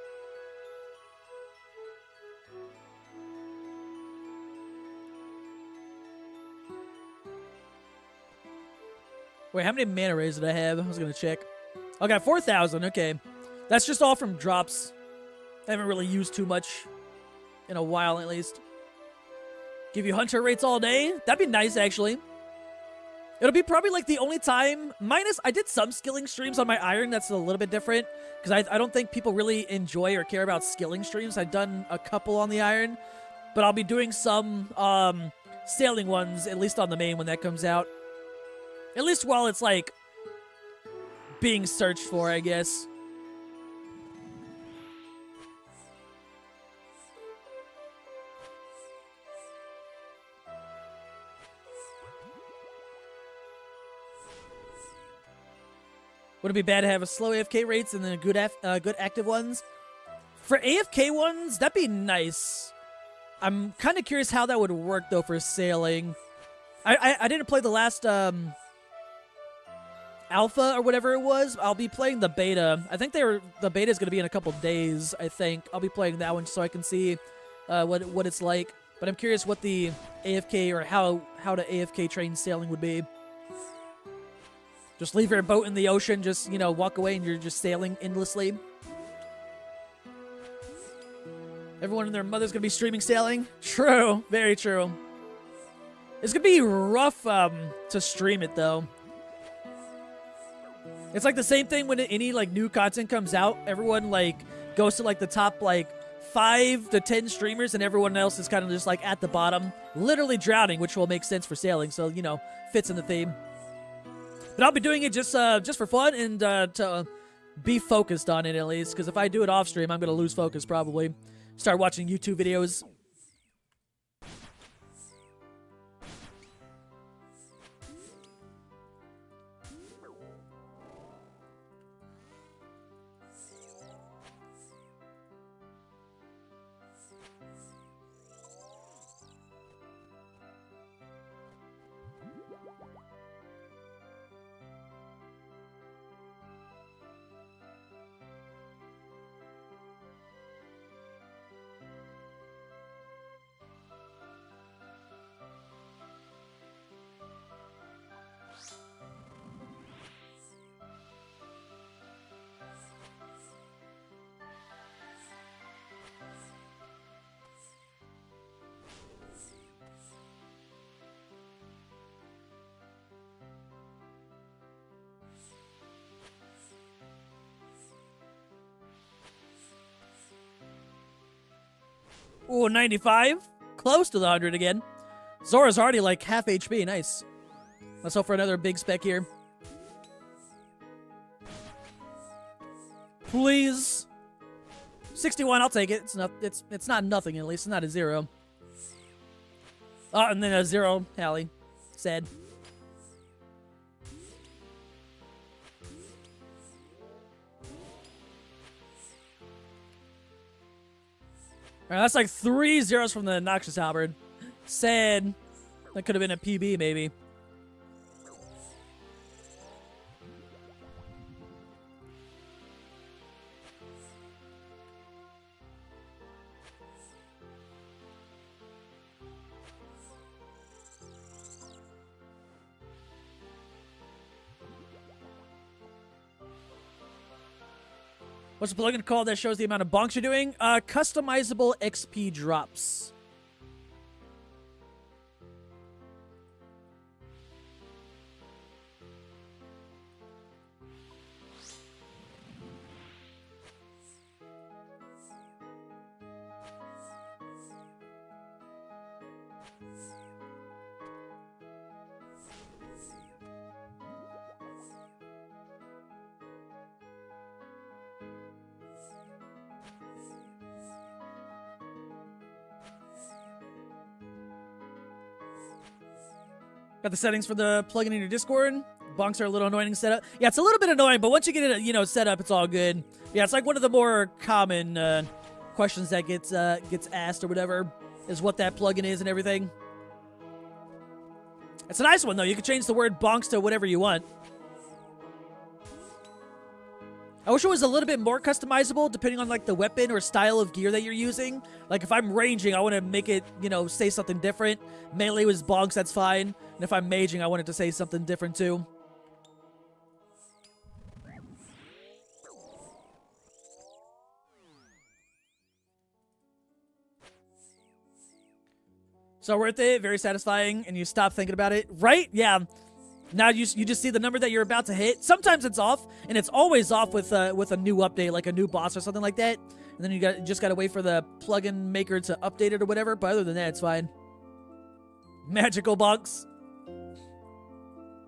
Wait, how many mana rays did I have? I was gonna check. I got 4,000. Okay, that's just all from drops. I haven't really used too much in a while, at least. Give you hunter rates all day? That'd be nice, actually. It'll be probably like the only time, minus I did some skilling streams on my iron. That's a little bit different because I don't think people really enjoy or care about skilling streams. I've done a couple on the iron, but I'll be doing some sailing ones, at least on the main when that comes out. At least while it's like being searched for, I guess. Would it be bad to have a slow AFK rates and then a good active ones? For AFK ones, that'd be nice. I'm kind of curious how that would work, though, for sailing. I didn't play the last alpha or whatever it was. I'll be playing the beta. I think the beta is going to be in a couple days, I think. I'll be playing that one so I can see what it's like. But I'm curious what the AFK or how to AFK train sailing would be. Just leave your boat in the ocean, just, you know, walk away and you're just sailing endlessly. Everyone and their mother's gonna be streaming sailing. True, very true. It's gonna be rough to stream it, though. It's like the same thing when any, like, new content comes out. Everyone, like, goes to, like, the top, like, 5 to 10 streamers and everyone else is kind of just, like, at the bottom. Literally drowning, which will make sense for sailing, so, you know, fits in the theme. But I'll be doing it just for fun and to be focused on it, at least. Because if I do it off stream, I'm going to lose focus, probably. Start watching YouTube videos. Ooh, 95. Close to the 100 again. Zora's already like half HP. Nice. Let's hope for another big spec here. Please. 61, I'll take it. It's not nothing, at least. It's not a 0. Oh, and then a 0, Hallie. Sad. Alright, that's like 3 zeros from the Noxious Halberd. Sad. That could have been a PB, maybe. What's the plugin called that shows the amount of bonks you're doing? Customizable XP drops. Got the settings for the plugin in your Discord. Bonks are a little annoying to set up. Yeah, it's a little bit annoying, but once you get it, set up, it's all good. Yeah, it's like one of the more common questions that gets asked or whatever, is what that plugin is and everything. It's a nice one though. You can change the word bonks to whatever you want. I wish it was a little bit more customizable depending on like the weapon or style of gear that you're using. Like if I'm ranging, I want to make it, say something different. Melee was bonks, that's fine. And if I'm maging, I want it to say something different too. So worth it, very satisfying, and you stop thinking about it. Right? Yeah. Now you just see the number that you're about to hit. Sometimes it's off, and it's always off with a new update, like a new boss or something like that. And then you just gotta wait for the plugin maker to update it or whatever. But other than that, it's fine. Magical bonks.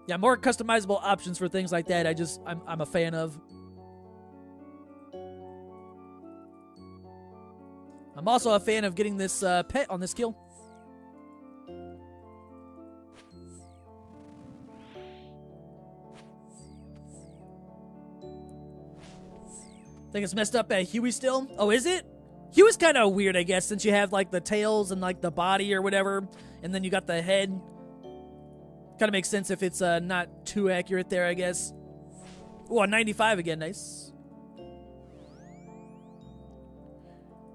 Yeah, more customizable options for things like that. I'm a fan of. I'm also a fan of getting this pet on this kill. Think it's messed up at Huey still? Oh, is it? Huey's kind of weird, I guess, since you have like the tails and like the body or whatever, and then you got the head. Kind of makes sense if it's not too accurate there, I guess. Oh, 95 again, nice.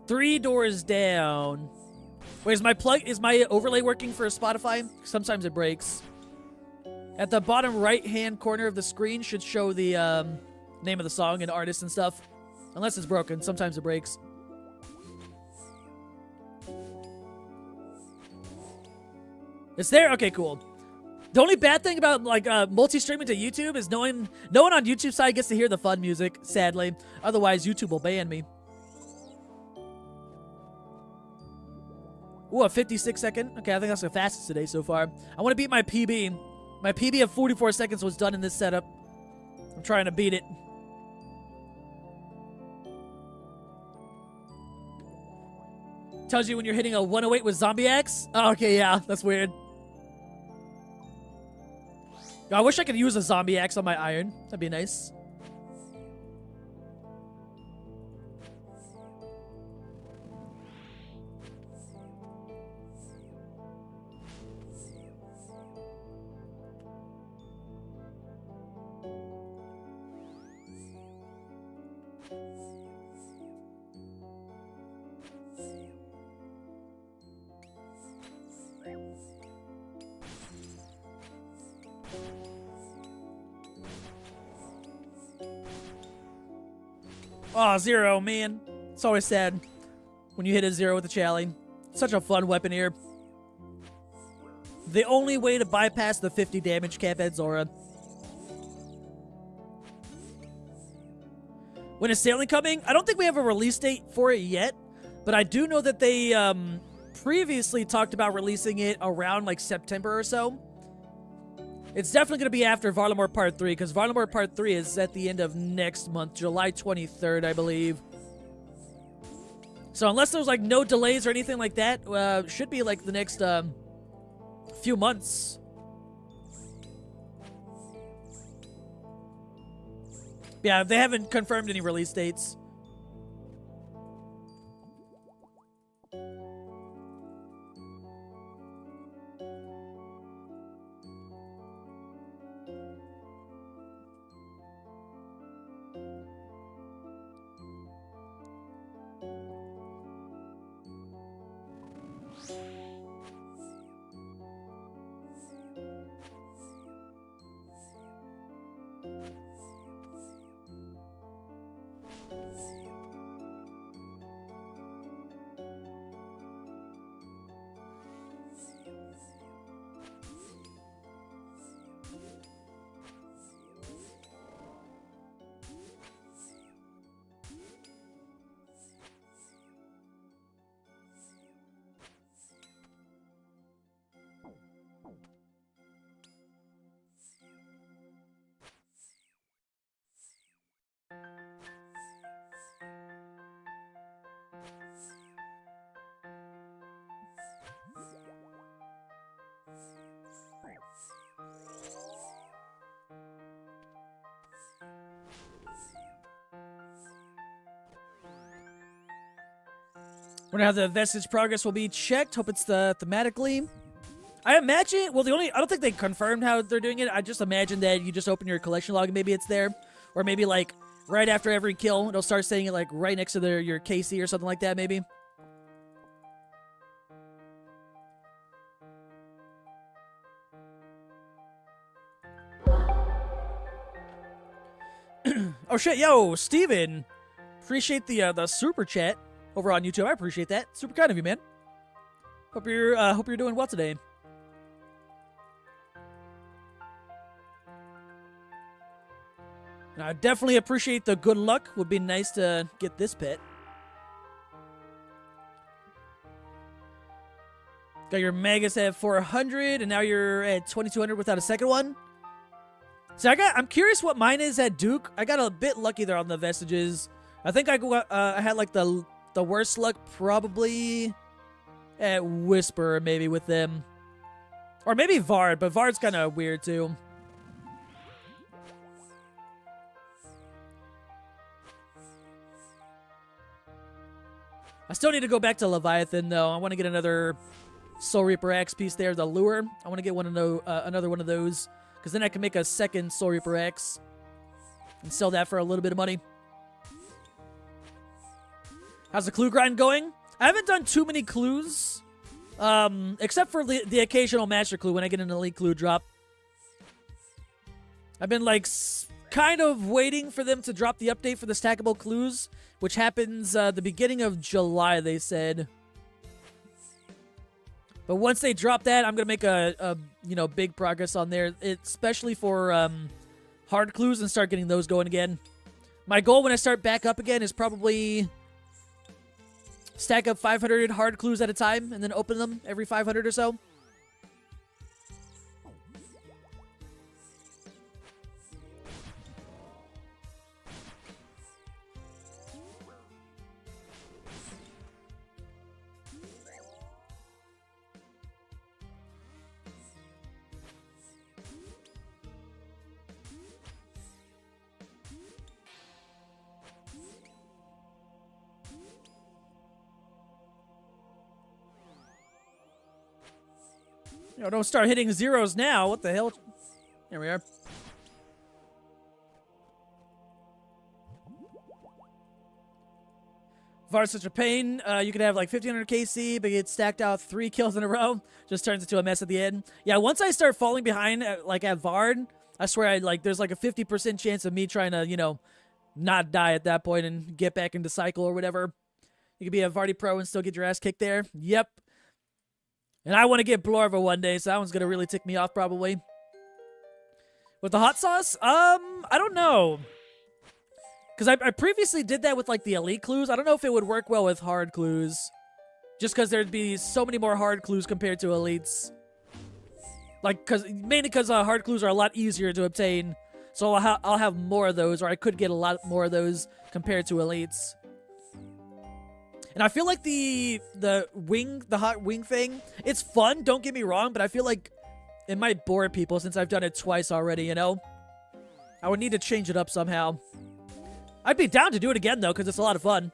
3 doors down. Wait, is my overlay working for Spotify? Sometimes it breaks. At the bottom right-hand corner of the screen should show the name of the song and artist and stuff. Unless it's broken. Sometimes it breaks. It's there? Okay, cool. The only bad thing about like multi-streaming to YouTube is no one on YouTube side gets to hear the fun music, sadly. Otherwise, YouTube will ban me. Ooh, a 56-second. Okay, I think that's the fastest today so far. I want to beat my PB. My PB of 44 seconds was done in this setup. I'm trying to beat it. Tells you when you're hitting a 108 with zombie axe. Oh, okay, yeah, that's weird. I wish I could use a zombie axe on my iron. That'd be nice. Oh, 0, man. It's always sad when you hit a 0 with a Chally. Such a fun weapon here. The only way to bypass the 50 damage cap at Zora. When is Sailing coming? I don't think we have a release date for it yet, but I do know that they previously talked about releasing it around like September or so. It's definitely going to be after Varlamore Part 3, because Varlamore Part 3 is at the end of next month, July 23rd, I believe. So unless there's like no delays or anything like that, should be like the next few months. Yeah, they haven't confirmed any release dates. Wonder how the vestige progress will be checked. Hope it's thematically. I imagine, well, I don't think they confirmed how they're doing it. I just imagine that you just open your collection log and maybe it's there. Or maybe, like, right after every kill, it'll start saying it, like, right next to your KC or something like that, maybe. Oh, shit, yo, Steven. Appreciate the super chat over on YouTube. I appreciate that. Super kind of you, man. Hope you're doing well today. I definitely appreciate the good luck. Would be nice to get this pet. Got your Magus at 400, and now you're at 2200 without a second one. So I'm curious what mine is at Duke. I got a bit lucky there on the vestiges. I think I had like the worst luck probably at Whisper, maybe with them, or maybe Vard, but Vard's kind of weird too. I still need to go back to Leviathan, though. I want to get another Soul Reaper Axe piece there, the lure. I want to get another one of those, because then I can make a second Soul Reaper Axe and sell that for a little bit of money. How's the clue grind going? I haven't done too many clues, except for the occasional master clue when I get an elite clue drop. I've been, like, kind of waiting for them to drop the update for the stackable clues, which happens the beginning of July, they said. But once they drop that, I'm gonna make a big progress on there, especially for hard clues, and start getting those going again. My goal when I start back up again is probably stack up 500 hard clues at a time and then open them every 500 or so. Don't start hitting zeros now. What the hell? Here we are. Vard's such a pain. You could have like 1500 KC, but get stacked out 3 kills in a row. Just turns into a mess at the end. Yeah, once I start falling behind, at Vard, I swear there's like a 50% chance of me trying to, not die at that point and get back into cycle or whatever. You could be a Vardy Pro and still get your ass kicked there. Yep. And I want to get Blorva one day, so that one's going to really tick me off probably. With the hot sauce? I don't know. Because I previously did that with, like, the elite clues. I don't know if it would work well with hard clues. Just because there'd be so many more hard clues compared to elites. Like, mainly because hard clues are a lot easier to obtain. So I'll have more of those, or I could get a lot more of those compared to elites. And I feel like the hot wing thing, it's fun, don't get me wrong, but I feel like it might bore people since I've done it twice already, I would need to change it up somehow. I'd be down to do it again, though, because it's a lot of fun.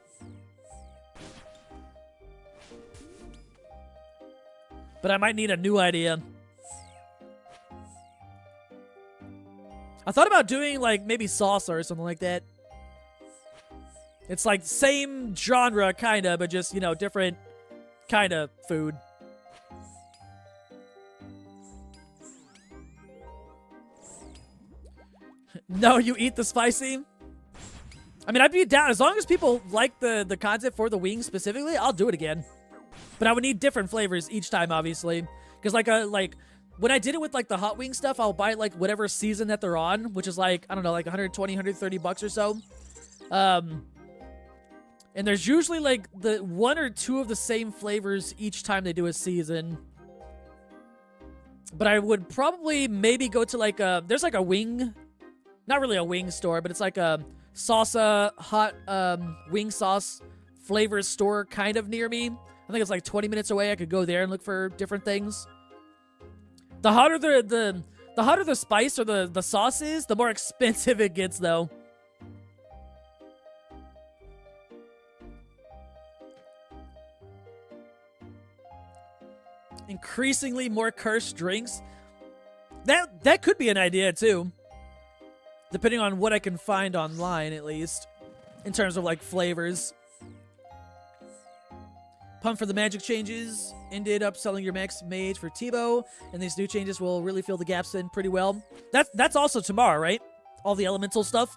But I might need a new idea. I thought about doing, like, maybe salsa or something like that. It's like same genre, kind of, but just, different kind of food. No, you eat the spicy? I mean, I'd be down. As long as people like the concept for the wings specifically, I'll do it again. But I would need different flavors each time, obviously. Because, like, when I did it with, like, the hot wing stuff, I'll buy, like, whatever season that they're on, which is, like, I don't know, like 120, 130 bucks or so. And there's usually, like, the 1 or 2 of the same flavors each time they do a season. But I would probably maybe go to, like, there's, like, a wing, not really a wing store, but it's, like, a salsa, hot, wing sauce flavor store kind of near me. I think it's, like, 20 minutes away. I could go there and look for different things. The hotter the hotter the spice or the sauce is, the more expensive it gets, though. increasingly more cursed drinks. That could be an idea too. Depending on what I can find online, at least. In terms of, like, flavors. Pumped for the magic changes. Ended up selling your max mage for Tebow. And these new changes will really fill the gaps in pretty well. That's also tomorrow, right? All the elemental stuff.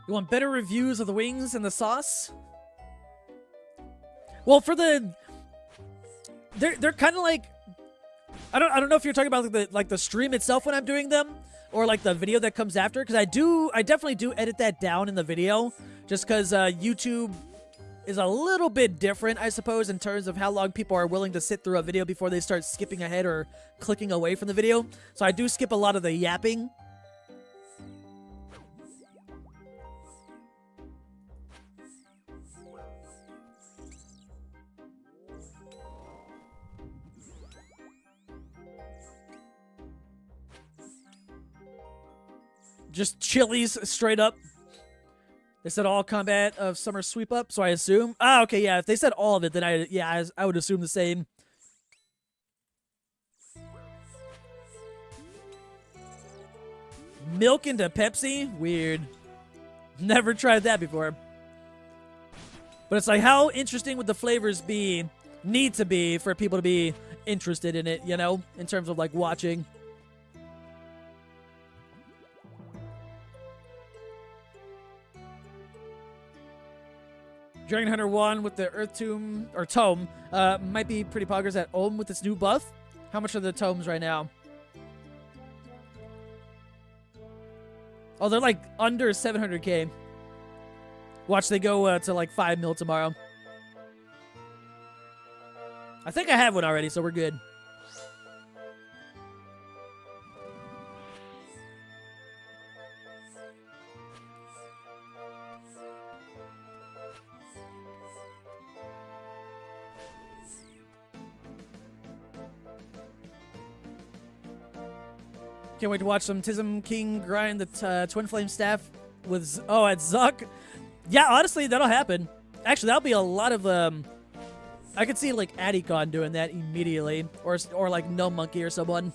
You want better reviews of the wings and the sauce? Well, for the... They're kind of like... I don't know if you're talking about the stream itself when I'm doing them, or like the video that comes after, because I definitely do edit that down in the video, just because YouTube is a little bit different, I suppose, in terms of how long people are willing to sit through a video before they start skipping ahead or clicking away from the video. So I do skip a lot of the yapping. Just chilies straight up. They said all combat of summer sweep up, so I assume. Ah, okay, yeah. If they said all of it, then I would assume the same. Milk into Pepsi? Weird. Never tried that before. But it's like, how interesting would the flavors need to be for people to be interested in it, you know? In terms of, like, watching. Dragon Hunter 1 with the Earth Tomb, or Tome, might be pretty poggers at Ohm with its new buff. How much are the tomes right now? Oh, they're like under 700k. Watch, they go to like 5 mil tomorrow. I think I have one already, so we're good. Can't wait to watch some Tism King grind the Twin Flame Staff with... Oh, at Zuck? Yeah, honestly, that'll happen. Actually, that'll be a lot of... I could see, like, Adicon doing that immediately. Or like, No Monkey or someone.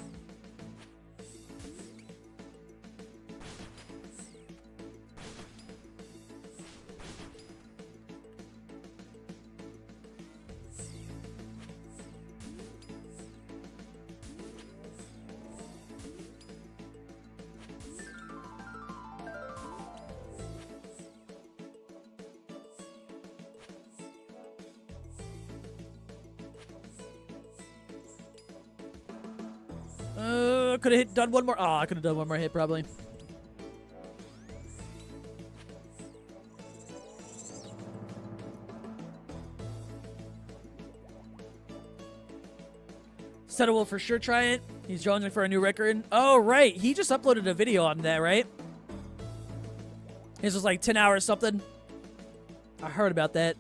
Could have done one more. Oh, I could have done one more hit probably. Sutter will for sure try it. He's jonesing for a new record. Oh, right. He just uploaded a video on that, right? His was like 10 hours something. I heard about that.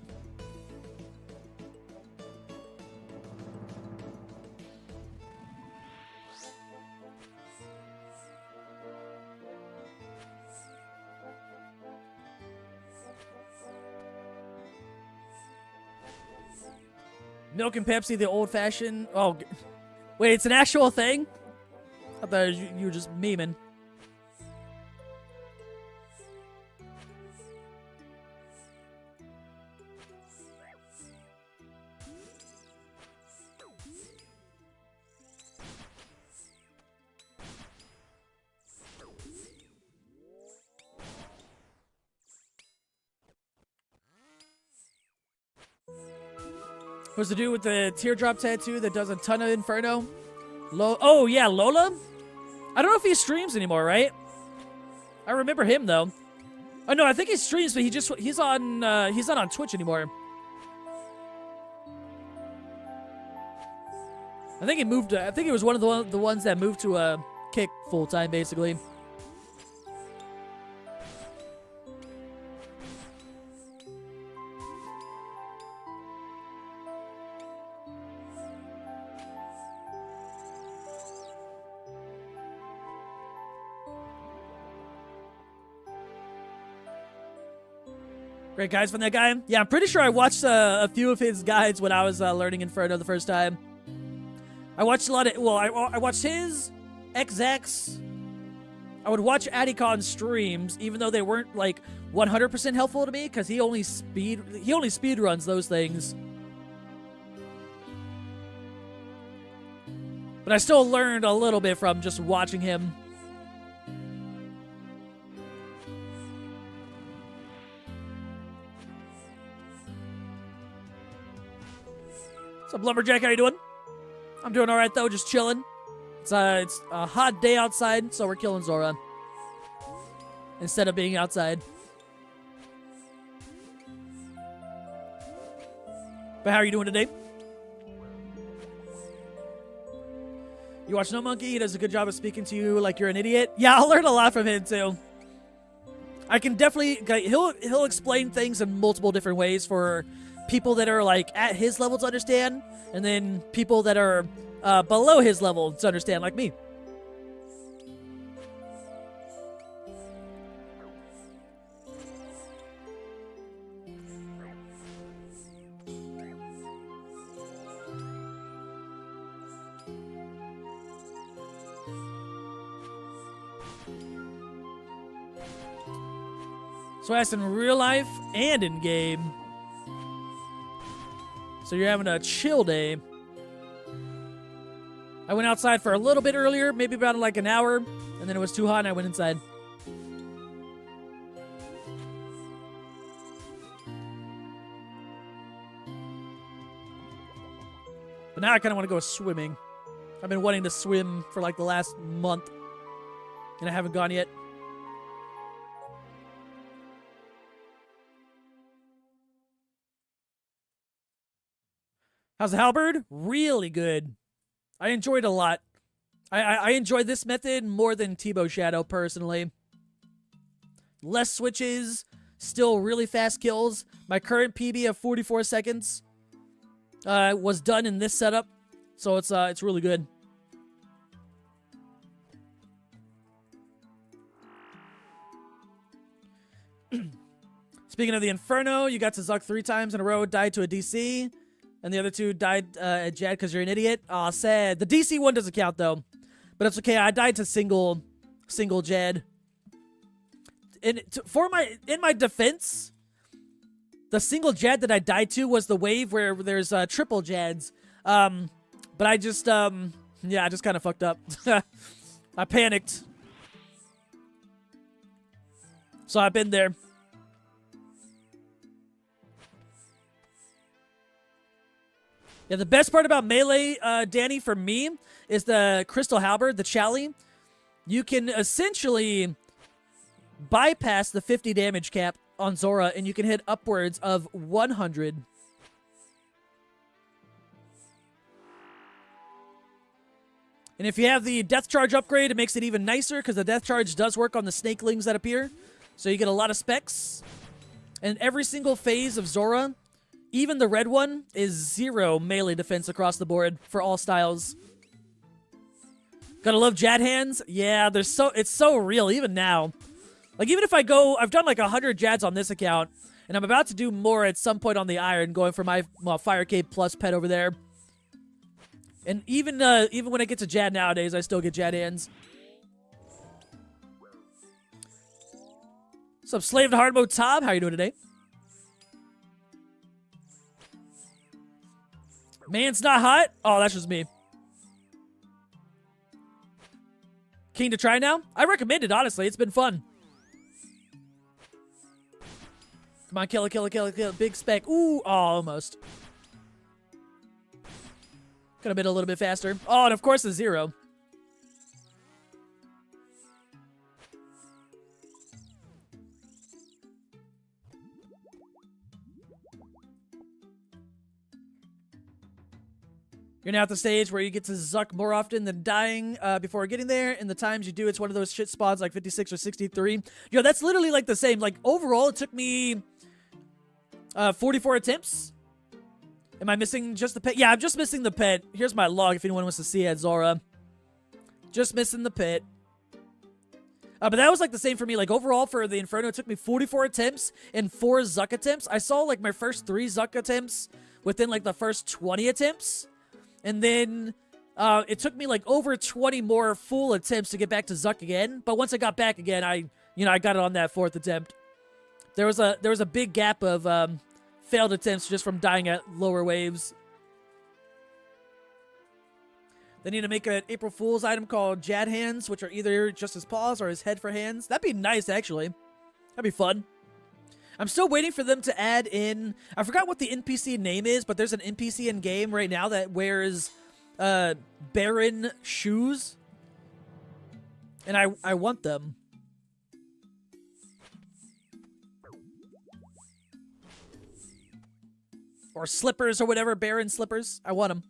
Milk and Pepsi, the old-fashioned... Oh, wait, it's an actual thing? I thought you were just memeing. What's to do with the teardrop tattoo that does a ton of Inferno? Oh, yeah, Lola? I don't know if he streams anymore, right? I remember him, though. Oh, no, I think he streams, but he's not on Twitch anymore. I think he moved, I think he was one of the ones that moved to Kick full-time, basically. Great guides from that guy. Yeah, I'm pretty sure I watched a few of his guides when I was learning Inferno the first time. I watched a lot of... Well, I watched his, XX. I would watch Adicon's streams, even though they weren't, like, 100% helpful to me, because he only speed runs those things. But I still learned a little bit from just watching him. What's up, Lumberjack? How you doing? I'm doing all right, though. Just chilling. It's a hot day outside, so we're killing Zora. Instead of being outside. But how are you doing today? You watch No Monkey? He does a good job of speaking to you like you're an idiot. Yeah, I'll learn a lot from him, too. I can definitely... He'll explain things in multiple different ways for people that are, like, at his level to understand, and then people that are below his level to understand, like me. So that's in real life and in game. So you're having a chill day. I went outside for a little bit earlier, maybe about like an hour, and then it was too hot and I went inside. But now I kind of want to go swimming. I've been wanting to swim for like the last month, and I haven't gone yet. How's the halberd? Really good. I enjoyed it a lot. I enjoyed this method more than T-Bow Shadow, personally. Less switches, still really fast kills. My current PB of 44 seconds was done in this setup, so it's really good. Speaking of the Inferno, you got to Zuck 3 times in a row, died to a DC. And the other 2 died at Jad because you're an idiot. Aw, sad. The DC one doesn't count, though. But it's okay. I died to single Jad. And in my defense, the single Jad that I died to was the wave where there's triple Jads. But I just, yeah, I just kind of fucked up. I panicked. So I've been there. Yeah, the best part about Melee, Danny, for me, is the Crystal Halberd, the Chally. You can essentially bypass the 50 damage cap on Zora, and you can hit upwards of 100. And if you have the Death Charge upgrade, it makes it even nicer, because the Death Charge does work on the snakelings that appear. So you get a lot of specs. And every single phase of Zora... Even the red one is 0 melee defense across the board for all styles. Gotta love Jad hands. Yeah, it's so real even now. Like even if I've done like 100 Jads on this account, and I'm about to do more at some point on the Iron, going for my Fire Cape Plus pet over there. And even when I get to Jad nowadays, I still get Jad hands. What's up, Slave to Hard Mode Tom? How you doing today? Man's not hot? Oh, that's just me. Keen to try now? I recommend it, honestly. It's been fun. Come on, kill it. Big spec. Ooh, oh, almost. Could have been a little bit faster. Oh, and of course the 0. You're now at the stage where you get to Zuck more often than dying before getting there, and the times you do, it's one of those shit spawns like 56 or 63. Yo, that's literally like the same. Like, overall, it took me 44 attempts. Am I missing just the pet? Yeah, I'm just missing the pet. Here's my log if anyone wants to see it, Zora. Just missing the pet. But that was like the same for me. Like overall for the Inferno, it took me 44 attempts and 4 Zuck attempts. I saw like my first 3 Zuck attempts within like the first 20 attempts. And then it took me like over 20 more full attempts to get back to Zuck again. But once I got back again, I got it on that 4th attempt. There was a big gap of failed attempts just from dying at lower waves. They need to make an April Fool's item called Jad Hands, which are either just his paws or his head for hands. That'd be nice, actually. That'd be fun. I'm still waiting for them to add in... I forgot what the NPC name is, but there's an NPC in game right now that wears Baron shoes. And I want them. Or slippers or whatever, Baron slippers. I want them.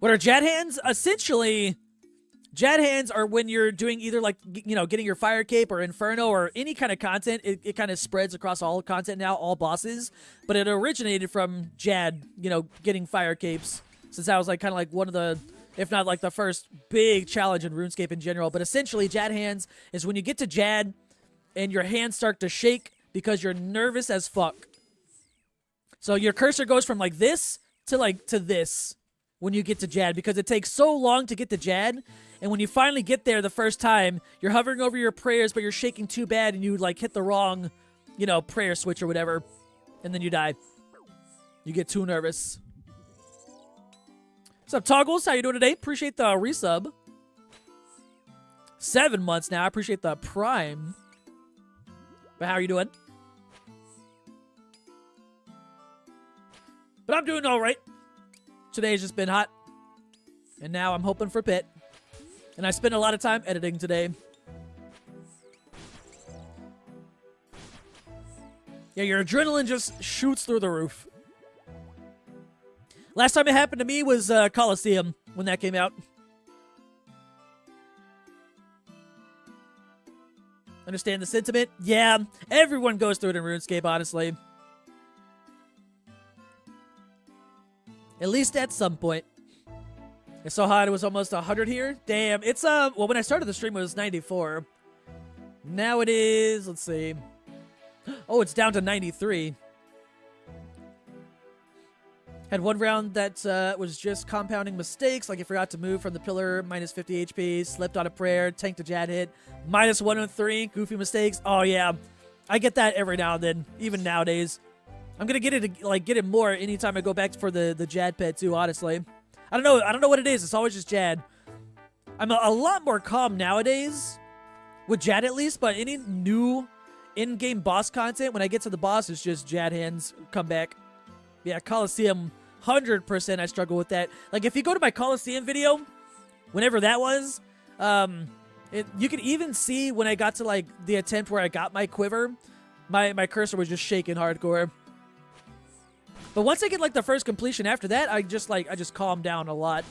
What are Jad Hands? Essentially, Jad Hands are when you're doing either like, getting your Fire Cape or Inferno or any kind of content. It kind of spreads across all content now, all bosses. But it originated from Jad, getting Fire Capes. Since that was like kind of like one of the, if not like the first big challenge in RuneScape in general. But essentially, Jad Hands is when you get to Jad and your hands start to shake because you're nervous as fuck. So your cursor goes from like this to this. When you get to Jad, because it takes so long to get to Jad, and when you finally get there the first time, you're hovering over your prayers, but you're shaking too bad, and you like hit the wrong, prayer switch or whatever, and then you die. You get too nervous. What's up, Toggles? How you doing today? Appreciate the resub. 7 months now. I appreciate the prime. But how are you doing? But I'm doing all right. Today's just been hot. And now I'm hoping for Pit. And I spent a lot of time editing today. Yeah, your adrenaline just shoots through the roof. Last time it happened to me was Coliseum, when that came out. Understand the sentiment? Yeah, everyone goes through it in RuneScape, honestly. At least at some point. I saw hot, it was almost 100 here. Damn, it's, well, when I started the stream, it was 94. Now it is, let's see. Oh, it's down to 93. Had one round that was just compounding mistakes, like you forgot to move from the pillar, minus 50 HP, slipped on a prayer, tanked a Jad hit, minus 103, goofy mistakes. Oh, yeah. I get that every now and then, even nowadays. I'm gonna get it more anytime I go back for the Jad pet too, honestly. I don't know what it is. It's always just Jad. I'm a lot more calm nowadays, with Jad at least, but any new in-game boss content, when I get to the boss, it's just Jad hands come back. Yeah, Coliseum, 100% I struggle with that. Like, if you go to my Coliseum video, whenever that was, you can even see when I got to, like, the attempt where I got my quiver, my cursor was just shaking hardcore. But once I get, like, the first completion after that, I just calm down a lot.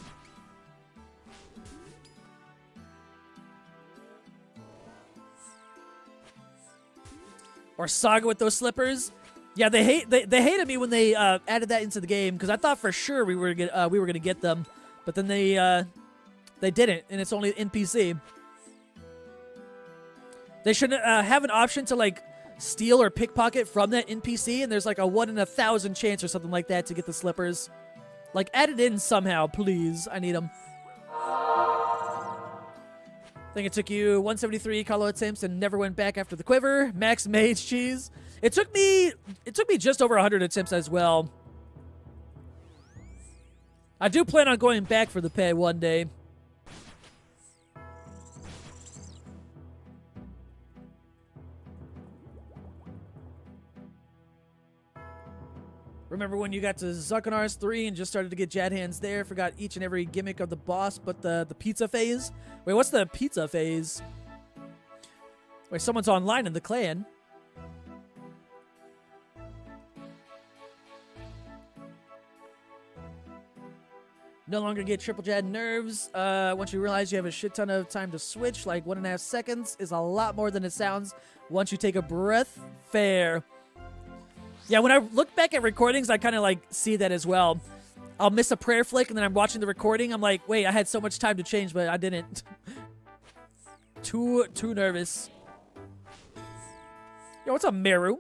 Or Saga with those slippers. Yeah, they hated me when they added that into the game, because I thought for sure we were gonna get them, but then they didn't, and it's only NPC. They should have an option to, like, steal or pickpocket from that NPC, and there's like a 1 in 1,000 chance or something like that to get the slippers. Like, add it in somehow, please. I need them. I think it took you 173 Colo attempts and never went back after the quiver. Max Mage Cheese. It took me just over 100 attempts as well. I do plan on going back for the pet one day. Remember when you got to Zuckanars 3 and just started to get Jad hands there? Forgot each and every gimmick of the boss, but the pizza phase? Wait, what's the pizza phase? Wait, someone's online in the clan. No longer get triple Jad nerves. Once you realize you have a shit ton of time to switch, like 1.5 seconds is a lot more than it sounds once you take a breath. Fair. Yeah, when I look back at recordings, I kind of, like, see that as well. I'll miss a prayer flick, and then I'm watching the recording. I'm like, wait, I had so much time to change, but I didn't. Too nervous. Yo, what's up, Meru?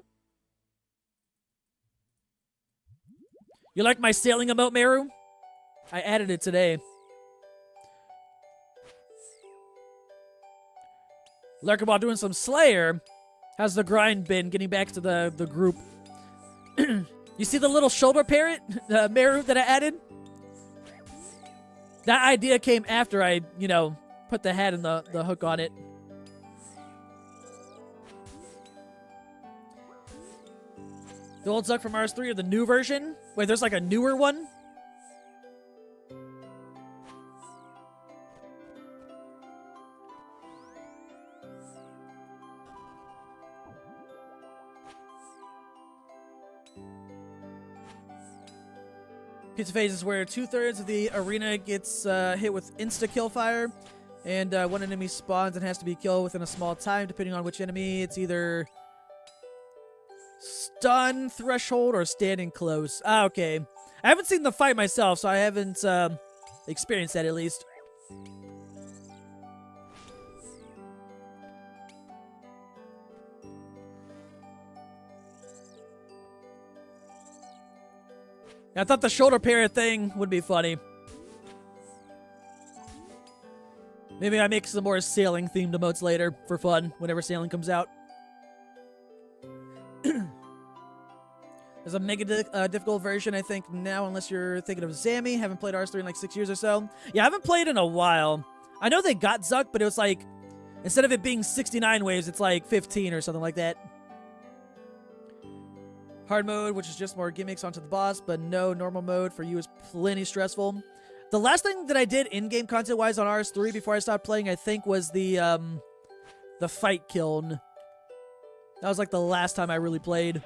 You like my sailing emote, Meru? I added it today. Lurking while doing some Slayer. How's the grind been getting back to the group? You see the little shoulder parrot, Meru, that I added? That idea came after I, you know, put the hat and the hook on it. The old Zuck from RS3 or the new version? Wait, there's like a newer one? Pizza phase is where 2/3 of the arena gets hit with insta-kill fire, and one enemy spawns and has to be killed within a small time, depending on which enemy. It's either stun threshold or standing close. Ah, okay. I haven't seen the fight myself, so I haven't experienced that at least. I thought the shoulder parrot thing would be funny. Maybe I make some more sailing themed emotes later for fun whenever sailing comes out. There's a mega difficult version, I think, now, unless you're thinking of Zammy. Haven't played RS3 in like 6 years or so. Yeah, I haven't played in a while. I know they got Zuck, but it was like, instead of it being 69 waves, it's like 15 or something like that. Hard mode, which is just more gimmicks onto the boss, but no, normal mode for you is plenty stressful. The last thing that I did in-game content-wise on RS3 before I stopped playing, I think, was the fight kiln. That was like the last time I really played.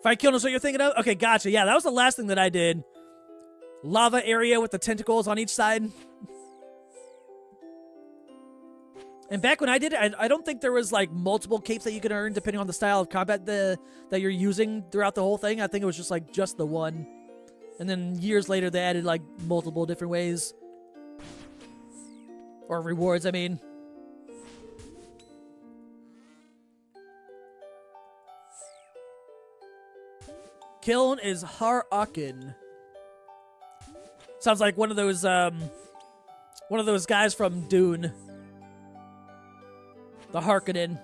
Fight kiln is what you're thinking of? Okay, gotcha. Yeah, that was the last thing that I did. Lava area with the tentacles on each side. And back when I did it, I don't think there was like multiple capes that you could earn depending on the style of combat that you're using throughout the whole thing. I think it was just like just the one. And then years later, they added like multiple different ways. Or rewards, I mean. Kiln is Harakin. Sounds like one of those guys from Dune. The Harkonnen.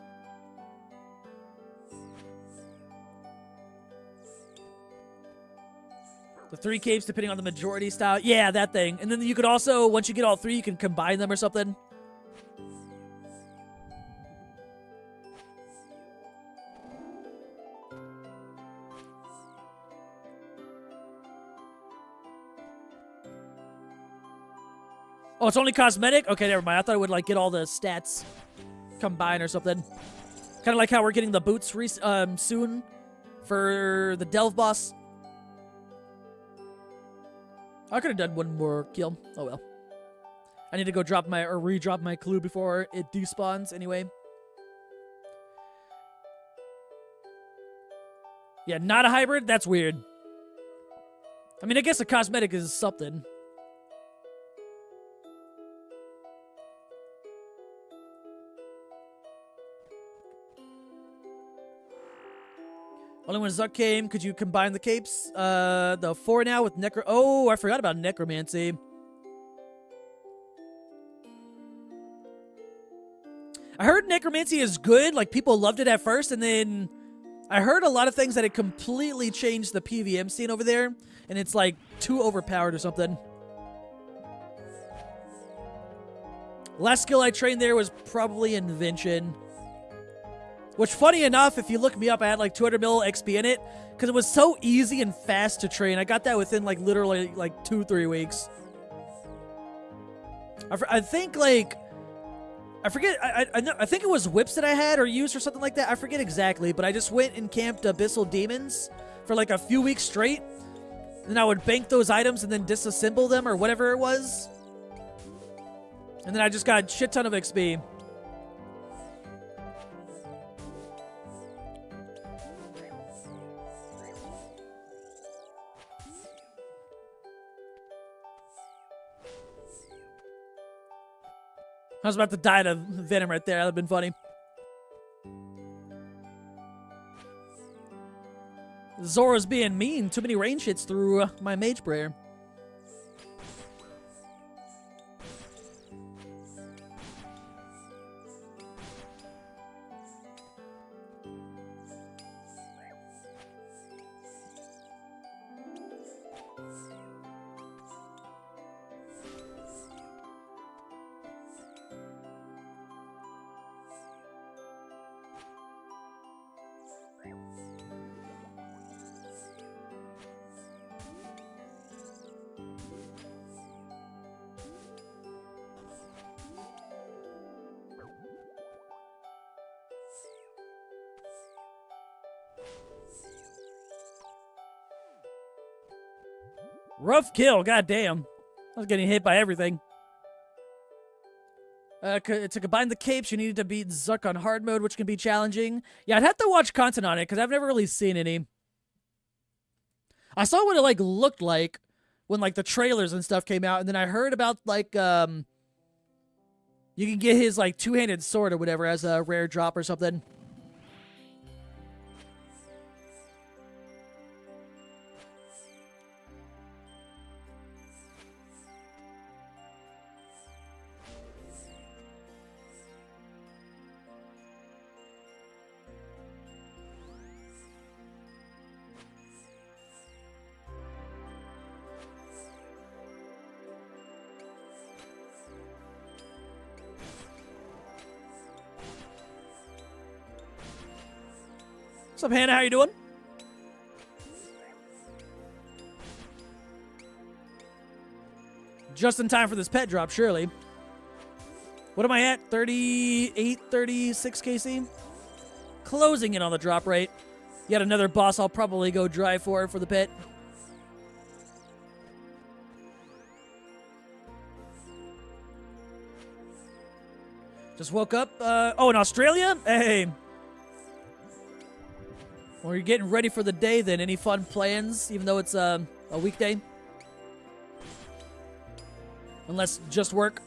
The 3 capes depending on the majority style. Yeah, that thing. And then you could also, once you get all 3, you can combine them or something. Oh, it's only cosmetic? Okay, never mind. I thought it would like get all the stats combined or something. Kind of like how we're getting the boots soon for the Delve boss. I could have done one more kill. Oh well. I need to go drop my, or re-drop my clue before it despawns anyway. Yeah, not a hybrid? That's weird. I mean, I guess a cosmetic is something. Only when Zuck came, could you combine the capes? The 4 now with Oh, I forgot about necromancy. I heard necromancy is good. Like, people loved it at first, and then I heard a lot of things that it completely changed the PVM scene over there, and it's, like, too overpowered or something. Last skill I trained there was probably Invention. Which, funny enough, if you look me up, I had like 200 mil XP in it because it was so easy and fast to train. I got that within like literally like 2-3 weeks. I think like I forget. I think it was whips that I had or used or something like that. I forget exactly, but I just went and camped Abyssal Demons for like a few weeks straight. And I would bank those items and then disassemble them or whatever it was. And then I just got a shit ton of XP. I was about to die to Venom right there. That would have been funny. Zora's being mean. Too many range hits through my Mage Prayer. Rough kill, goddamn. I was getting hit by everything. To combine the capes, you needed to beat Zuck on hard mode, which can be challenging. Yeah, I'd have to watch content on it, because I've never really seen any. I saw what it, like, looked like when, like, the trailers and stuff came out, and then I heard about, like, you can get his, like, two-handed sword or whatever as a rare drop or something. What's up, Hannah? How you doing? Just in time for this pet drop, surely. What am I at? 38, 36 KC? Closing in on the drop rate. Yet another boss I'll probably go drive for the pet. Just woke up. Oh, in Australia? Hey. Well, you're getting ready for the day then. Any fun plans, even though it's a weekday? Unless just work.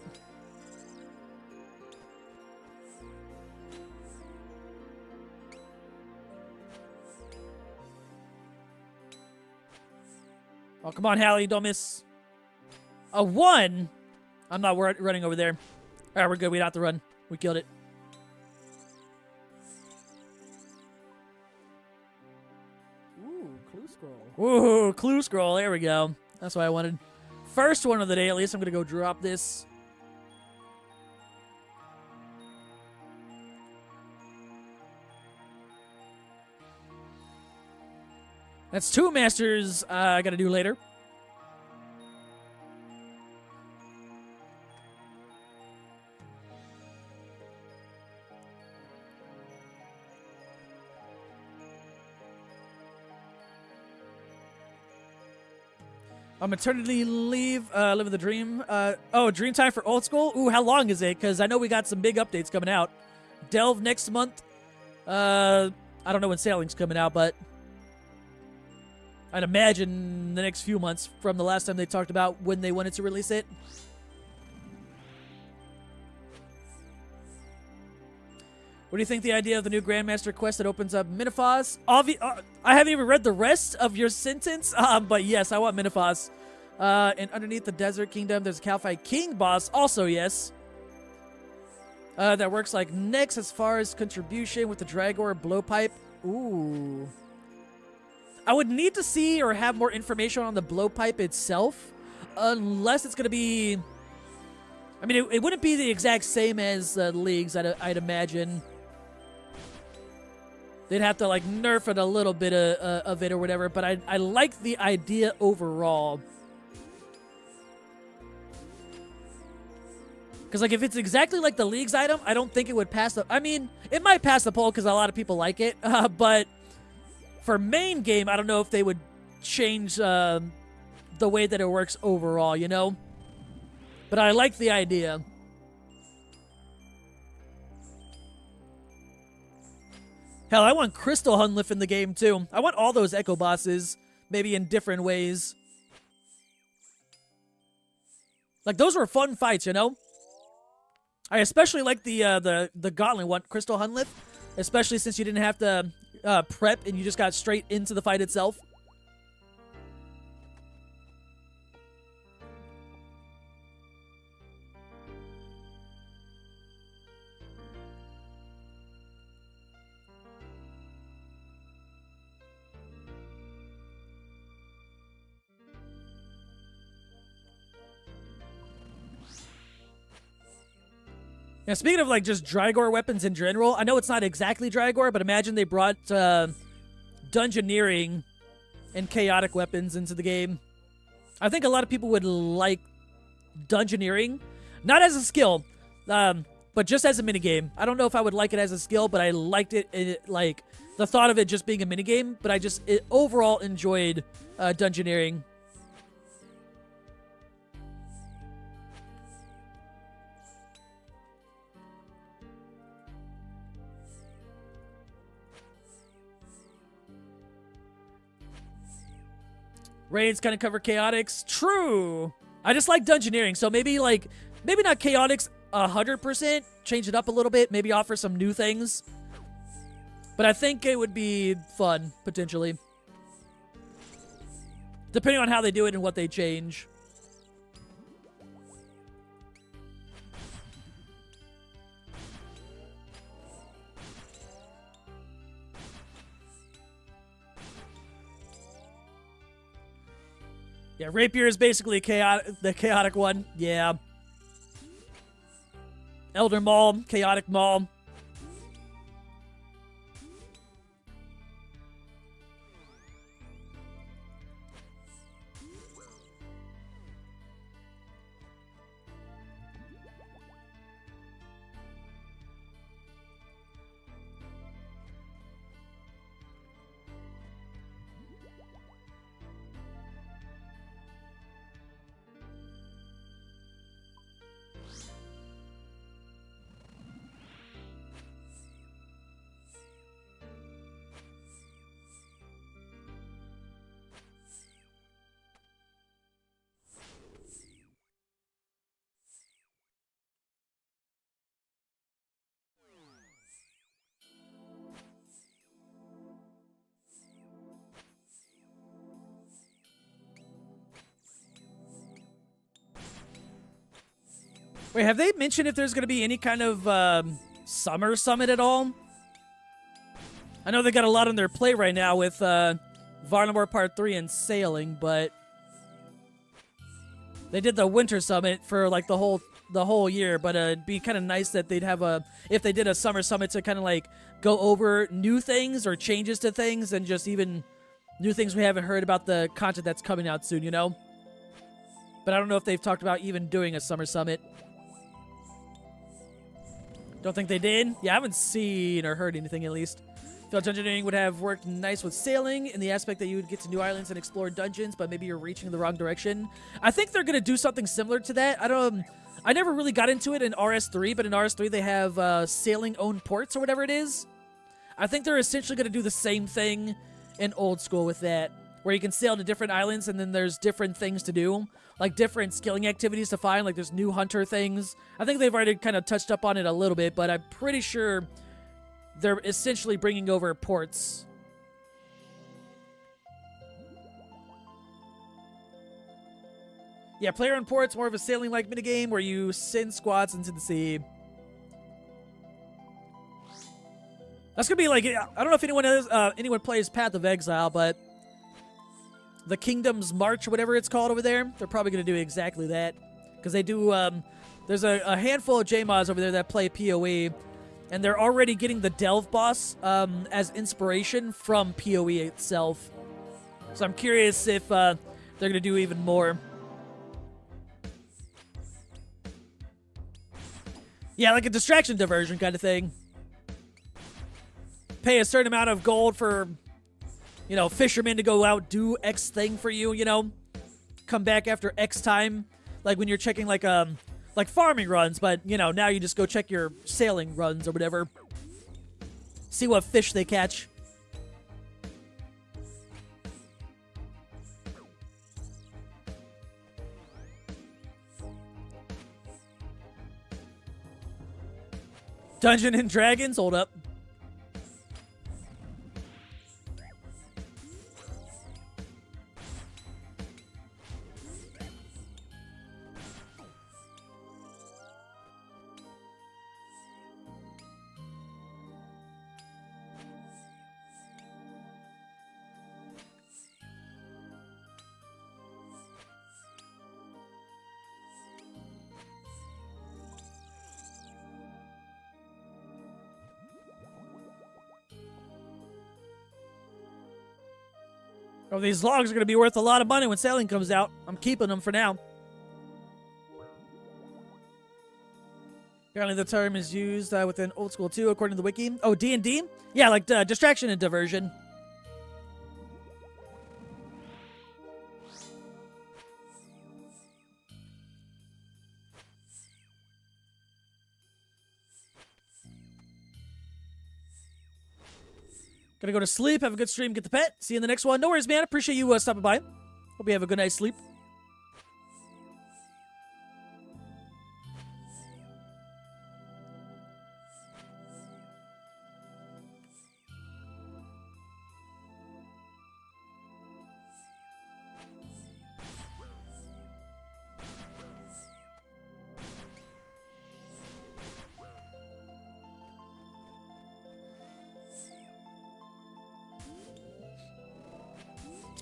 Oh, come on, Hallie. Don't miss. A 1? I'm not running over there. All right, we're good. We don't have to run. We killed it. Ooh, clue scroll. There we go. That's what I wanted. First one of the day, at least. I'm going to go drop this. That's 2 masters I got to do later. Maternity leave, living the dream. Oh, dream time for old school? Ooh, how long is it? Because I know we got some big updates coming out. Delve next month. I don't know when Sailing's coming out, but I'd imagine the next few months from the last time they talked about when they wanted to release it. What do you think the idea of the new Grandmaster quest that opens up Minifos? I haven't even read the rest of your sentence, but yes, I want Minifos. And underneath the Desert Kingdom, there's a Calphi King boss, also yes. That works like next as far as contribution with the Dragor Blowpipe. Ooh. I would need to see or have more information on the Blowpipe itself, unless it's going to be... I mean, it wouldn't be the exact same as Leagues, I'd imagine. They'd have to, like, nerf it a little bit of it or whatever, but I like the idea overall. Because, like, if it's exactly like the Leagues item, I don't think it would pass the... I mean, it might pass the poll because a lot of people like it, but for main game, I don't know if they would change the way that it works overall, you know? But I like the idea. Hell, I want Crystal Hunliff in the game, too. I want all those Echo bosses, maybe in different ways. Like, those were fun fights, you know? I especially like the Gauntlet one, Crystal Hunlift, especially since you didn't have to prep and you just got straight into the fight itself. Now, speaking of like just Drygore weapons in general, I know it's not exactly Drygore, but imagine they brought Dungeoneering and Chaotic weapons into the game. I think a lot of people would like Dungeoneering, not as a skill, but just as a minigame. I don't know if I would like it as a skill, but I liked it, like the thought of it just being a minigame, but I just overall enjoyed Dungeoneering. Raids kind of cover Chaotix. True. I just like Dungeoneering, so maybe not Chaotix 100%. Change it up a little bit. Maybe offer some new things. But I think it would be fun, potentially. Depending on how they do it and what they change. Yeah, Rapier is basically the chaotic one. Yeah. Elder Maul, Chaotic Maul. Wait, have they mentioned if there's going to be any kind of summer summit at all? I know they got a lot on their plate right now with Varnamore Part 3 and sailing, but they did the winter summit for like the whole year, but it'd be kind of nice that they'd have if they did a summer summit to kind of like go over new things or changes to things and just even new things we haven't heard about the content that's coming out soon, you know? But I don't know if they've talked about even doing a summer summit. Don't think they did? Yeah, I haven't seen or heard anything at least. Feel Dungeoneering would have worked nice with sailing in the aspect that you would get to new islands and explore dungeons, but maybe you're reaching the wrong direction. I think they're going to do something similar to that. I never really got into it in RS3, but in RS3 they have sailing-owned ports or whatever it is. I think they're essentially going to do the same thing in Old School with that, where you can sail to different islands and then there's different things to do, like different skilling activities to find, like there's new hunter things. I think they've already kind of touched up on it a little bit, but I'm pretty sure they're essentially bringing over ports. Yeah, player on ports, more of a sailing-like minigame where you send squads into the sea. That's gonna be like, I don't know if anyone plays Path of Exile, but the Kingdom's March or whatever it's called over there, they're probably gonna do exactly that. Because they do, there's a handful of JMods over there that play PoE, and they're already getting the Delve boss as inspiration from PoE itself. So I'm curious if they're gonna do even more. Yeah, like a distraction diversion kind of thing. Pay a certain amount of gold for, you know, fishermen to go out, do X thing for you, you know? Come back after X time. Like when you're checking like farming runs, but, you know, now you just go check your sailing runs or whatever. See what fish they catch. Dungeon and Dragons, hold up. Oh, these logs are going to be worth a lot of money when sailing comes out. I'm keeping them for now. Apparently the term is used within Old School 2, according to the wiki. Oh, D&D? Yeah, like distraction and diversion. Gonna go to sleep, have a good stream, get the pet. See you in the next one. No worries, man. Appreciate you stopping by. Hope you have a good night's sleep.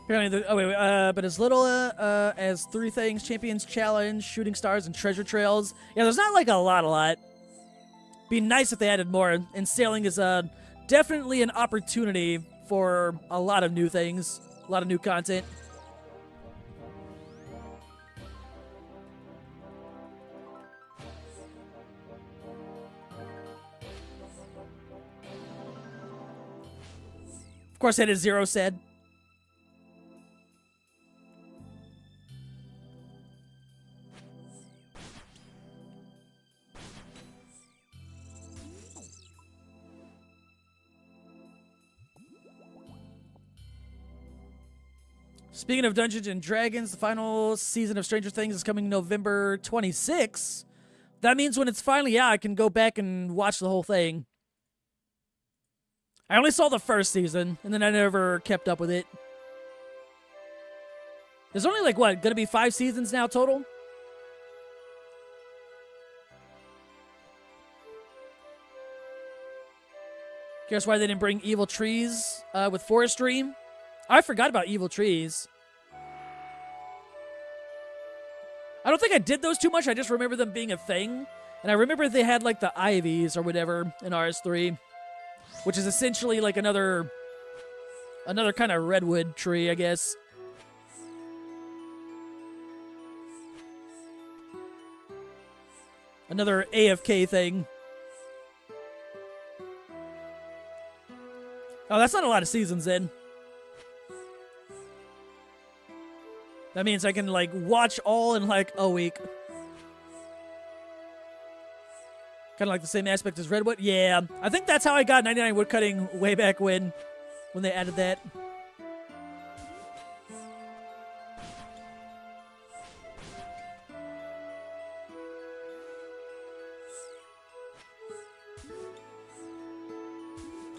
Apparently, but as little as 3 things: Champions Challenge, Shooting Stars, and Treasure Trails. Yeah, there's not like a lot. Be nice if they added more. And sailing is definitely an opportunity for a lot of new things, a lot of new content. Of course, that is Zero said. Speaking of Dungeons and Dragons, the final season of Stranger Things is coming November 26th. That means when it's finally out, I can go back and watch the whole thing. I only saw the first season, and then I never kept up with it. There's only like, what, gonna be 5 seasons now total? Guess why they didn't bring Evil Trees with Forestry? I forgot about Evil Trees. I don't think I did those too much. I just remember them being a thing. And I remember they had like the Ivies or whatever in RS3, which is essentially like another kind of redwood tree, I guess. Another AFK thing. Oh, that's not a lot of seasons then. That means I can, like, watch all in, like, a week. Kind of like the same aspect as Redwood. Yeah, I think that's how I got 99 woodcutting way back when they added that.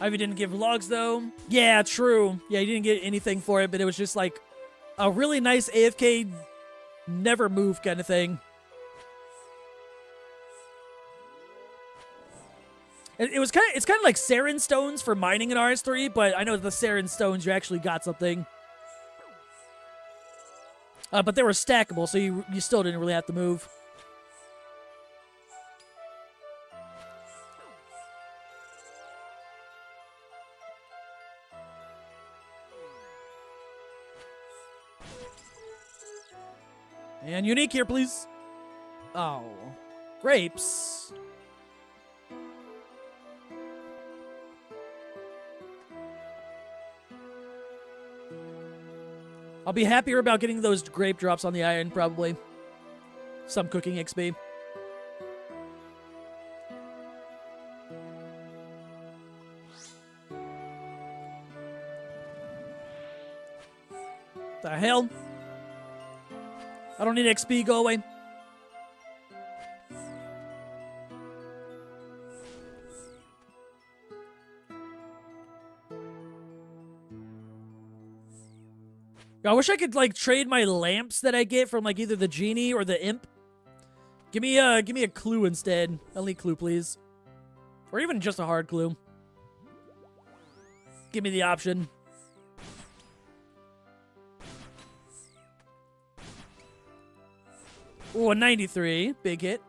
Ivy didn't give logs, though. Yeah, true. Yeah, he didn't get anything for it, but it was just, like, a really nice AFK, never move kind of thing. It's kind of like Sarin stones for mining in RS3, but I know the Sarin stones you actually got something. But they were stackable, so you still didn't really have to move. And unique here, please. Oh. Grapes. I'll be happier about getting those grape drops on the iron, probably. Some cooking XP. The hell? I don't need XP, go away. I wish I could like trade my lamps that I get from like either the genie or the imp. Give me a clue instead. Only clue, please. Or even just a hard clue. Give me the option. Ooh, a 93. Big hit.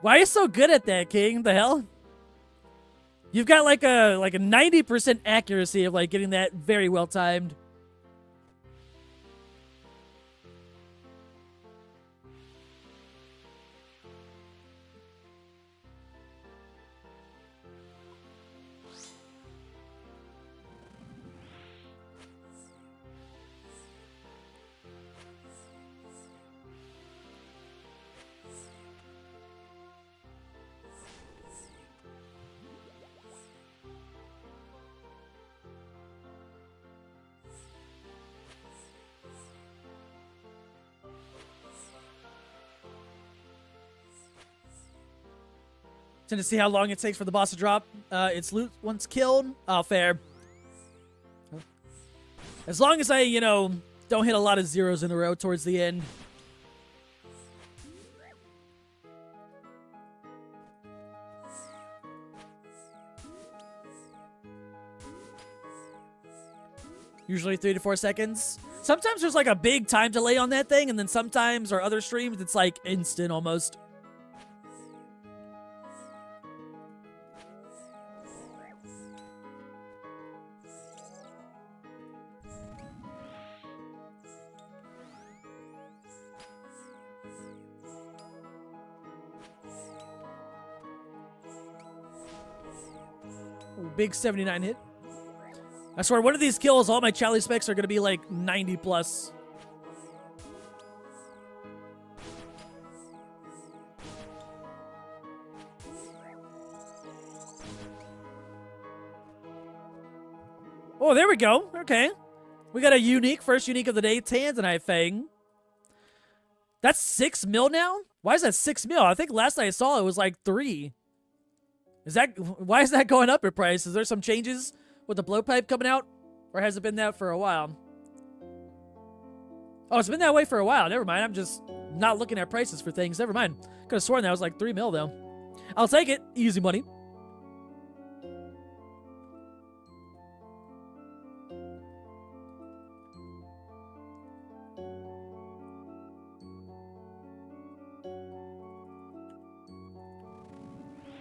Why are you so good at that, King? The hell? You've got like a 90% accuracy of like getting that very well timed. To see how long it takes for the boss to drop its loot once killed. Oh, fair. As long as I, you know, don't hit a lot of zeros in a row towards the end. Usually 3 to 4 seconds. Sometimes there's like a big time delay on that thing, and then sometimes, or other streams, it's like instant almost. Big 79 hit. I swear, one of these kills, all my Charlie specs are going to be like 90 plus. Oh, there we go. Okay. We got a unique, first unique of the day, Tanzanite Fang. That's 6 mil now? Why is that 6 mil? I think last night I saw it was like 3. Why is that going up in price? Is there some changes with the blowpipe coming out? Or has it been that for a while? Oh, it's been that way for a while. Never mind. I'm just not looking at prices for things. Never mind. Could have sworn that was like 3 mil though. I'll take it. Easy money.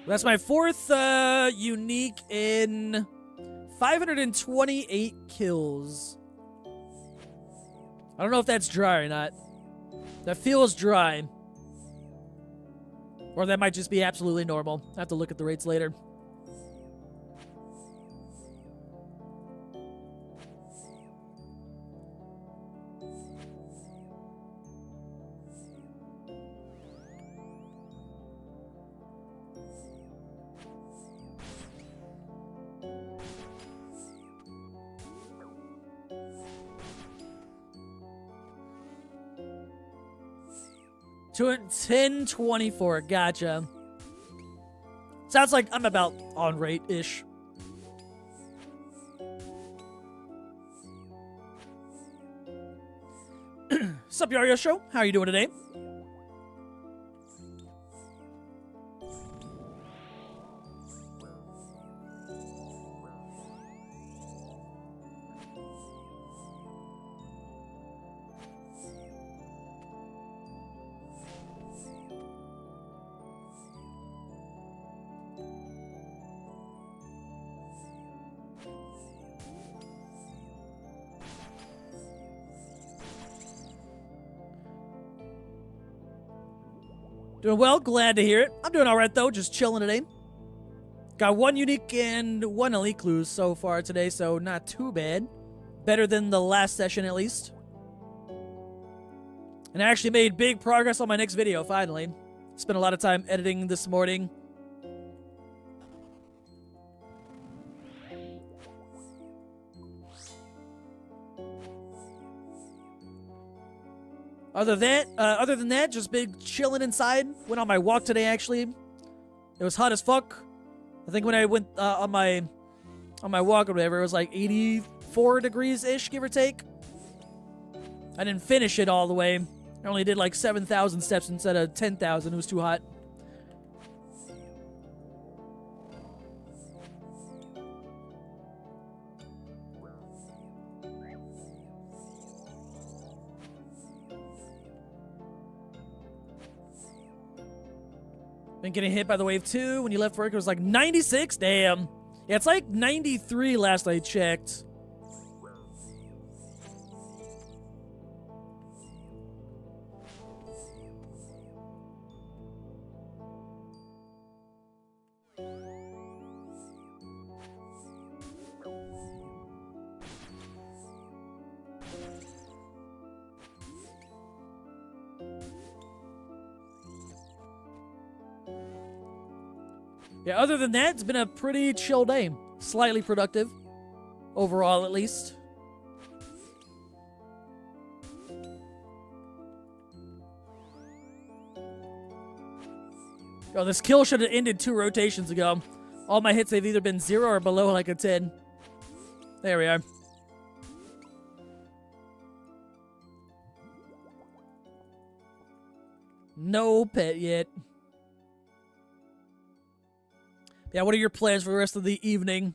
That's my 4th unique in 528 kills. I don't know if that's dry or not. That feels dry. Or that might just be absolutely normal. I have to look at the rates later. To 1024, gotcha. Sounds like I'm about on rate-ish. Sup, Yario Show? How are you doing today? Doing well, glad to hear it. I'm doing alright though, just chilling today. Got 1 unique and 1 elite clues so far today, so not too bad. Better than the last session at least. And I actually made big progress on my next video, finally. Spent a lot of time editing this morning. Other than that, just big chilling inside. Went on my walk today, actually. It was hot as fuck. I think when I went on my walk or whatever, it was like 84 degrees-ish, give or take. I didn't finish it all the way. I only did like 7,000 steps instead of 10,000. It was too hot. Been getting hit by the wave 2. When you left work, it was like 96. Damn. Yeah, it's like 93 last I checked. Yeah, other than that, it's been a pretty chill day. Slightly productive. Overall, at least. Oh, this kill should have ended 2 rotations ago. All my hits have either been 0 or below like a 10. There we are. No pet yet. Yeah, what are your plans for the rest of the evening?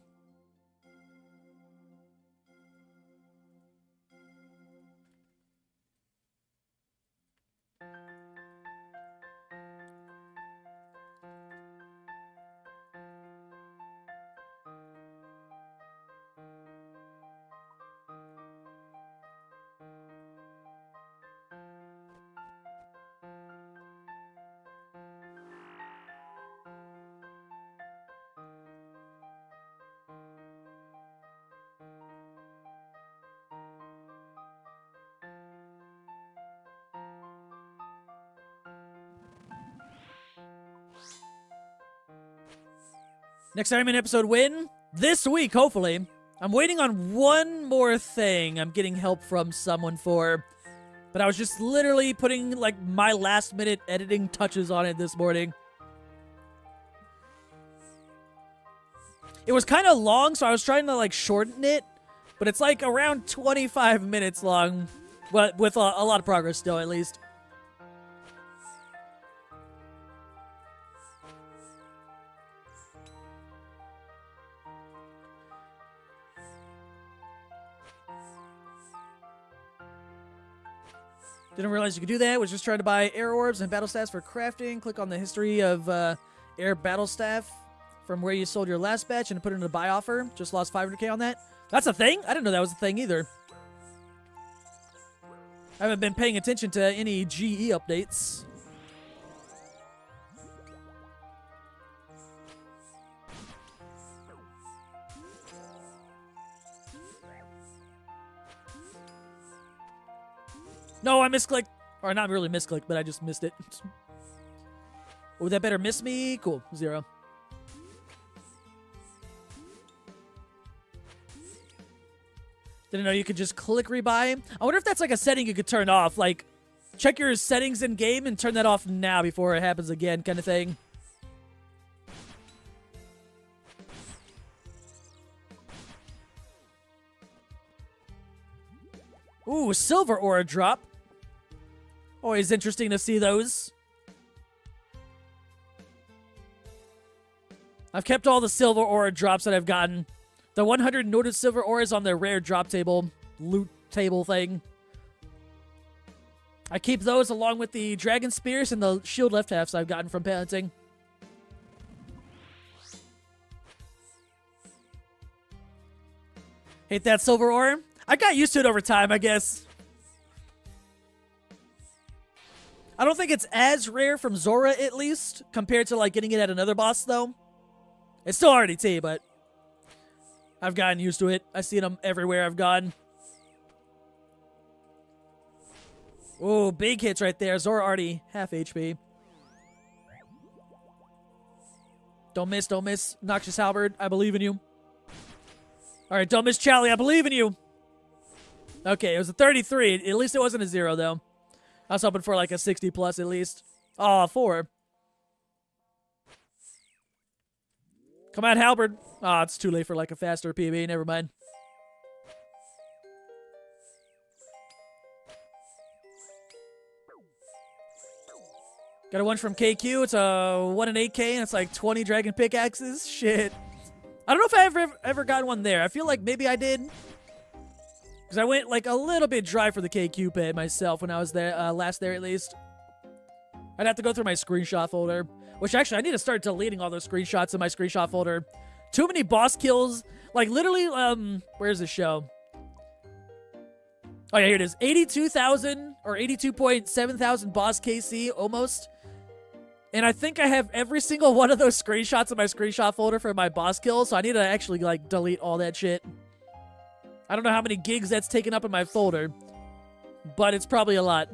Next Iron Man episode win? This week, hopefully. I'm waiting on one more thing I'm getting help from someone for. But I was just literally putting, like, my last-minute editing touches on it this morning. It was kind of long, so I was trying to, like, shorten it. But it's, like, around 25 minutes long. But with a lot of progress still, at least. Didn't realize you could do that. Was just trying to buy air orbs and battle staffs for crafting. Click on the history of air battle staff from where you sold your last batch and put it in a buy offer. Just lost 500k on that. That's a thing? I didn't know that was a thing either. I haven't been paying attention to any GE updates. No, I misclicked. Or not really misclicked, but I just missed it. Oh, that better miss me? Cool. 0. Didn't know you could just click rebuy. I wonder if that's like a setting you could turn off. Like, check your settings in game and turn that off now before it happens again, kind of thing. Ooh, silver aura drop. Always interesting to see those. I've kept all the silver aura drops that I've gotten. The 100 noted silver auras on the rare drop table, loot table thing. I keep those along with the dragon spears and the shield left halves I've gotten from pet hunting. Hate that silver ore. I got used to it over time, I guess. I don't think it's as rare from Zora, at least, compared to, like, getting it at another boss, though. It's still RDT, but I've gotten used to it. I've seen them everywhere I've gone. Ooh, big hits right there. Zora already half HP. Don't miss, don't miss. Noxious Halberd, I believe in you. Alright, don't miss Charlie, I believe in you. Okay, it was a 33. At least it wasn't a 0, though. I was hoping for like a 60 plus at least. Oh, 4. Come on, Halberd. Oh, it's too late for like a faster PB. Never mind. Got a 1 from KQ. It's a 1 in 8K, and it's like 20 dragon pickaxes. Shit. I don't know if I ever got one there. I feel like maybe I did. Because I went like a little bit dry for the KQ pit myself when I was there, last there at least. I'd have to go through my screenshot folder. Which actually, I need to start deleting all those screenshots in my screenshot folder. Too many boss kills. Like literally, where's the show? Oh yeah, here it is. 82,000 or 82.7 thousand boss KC almost. And I think I have every single one of those screenshots in my screenshot folder for my boss kills, so I need to actually, like, delete all that shit. I don't know how many gigs that's taken up in my folder, but it's probably a lot.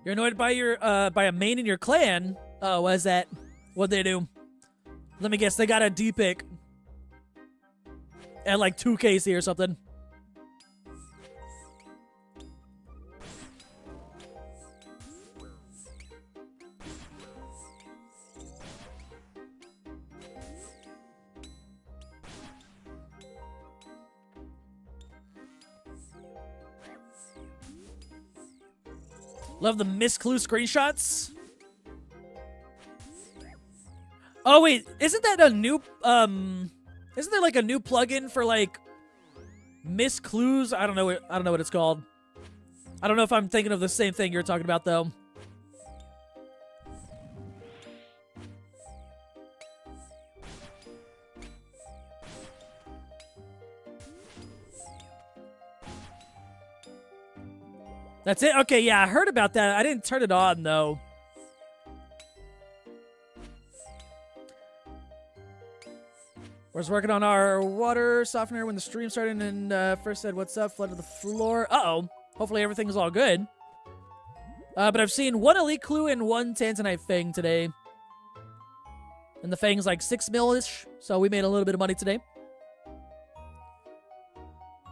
You're annoyed by your, by a main in your clan? Oh, what is that? What'd they do? Let me guess, they got a D-pick. At like 2KC or something. Love the Miss Clue screenshots. Oh wait, isn't that a new isn't there like a new plugin for like Miss Clues? I don't know what it's called. I don't know if I'm thinking of the same thing you're talking about though. That's it? Okay, yeah, I heard about that. I didn't turn it on though. Was working on our water softener when the stream started and first said, what's up, flooded the floor. Uh-oh. Hopefully everything's all good. But I've seen 1 Elite Clue and 1 Tanzanite Fang today. And the Fang's like 6 mil-ish, so we made a little bit of money today.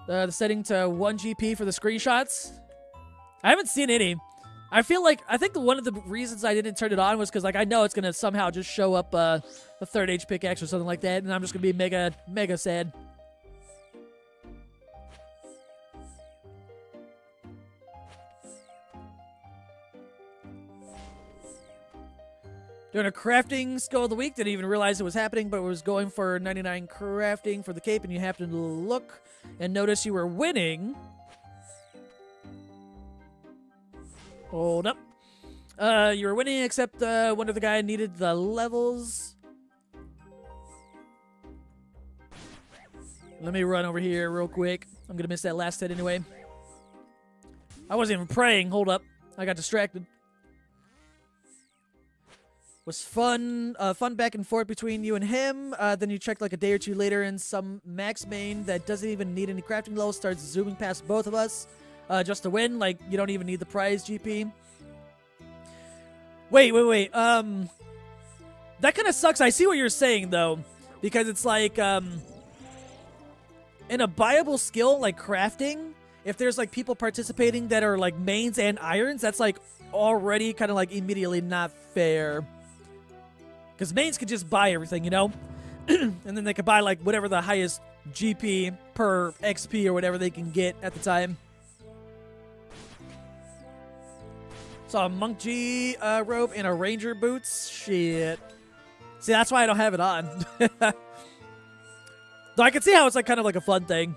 The setting to 1 GP for the screenshots. I haven't seen any. I think one of the reasons I didn't turn it on was because like I know it's gonna somehow just show up the 3rd H pickaxe or something like that, and I'm just gonna be mega sad. Doing a crafting skill of the week. Didn't even realize it was happening, but was going for 99 crafting for the cape, and you happened to look and notice you were winning. Hold up. You were winning, except one of the guy needed the levels. Let me run over here real quick. I'm gonna miss that last hit anyway. I wasn't even praying. Hold up. I got distracted. Was fun. Fun back and forth between you and him. Then you checked like a day or two later, and some max main that doesn't even need any crafting levels starts zooming past both of us. Just to win, like, you don't even need the prize GP. Wait. That kind of sucks. I see what you're saying, though. Because it's like, in a buyable skill, like crafting, if there's, like, people participating that are, like, mains and irons, that's, like, already kind of, like, immediately not fair. Because mains could just buy everything, you know? And then they could buy, like, whatever the highest GP per XP or whatever they can get at the time. Saw a Monk G robe and a Ranger boots. Shit. See, that's why I don't have it on. Though I can see how it's like kind of like a fun thing.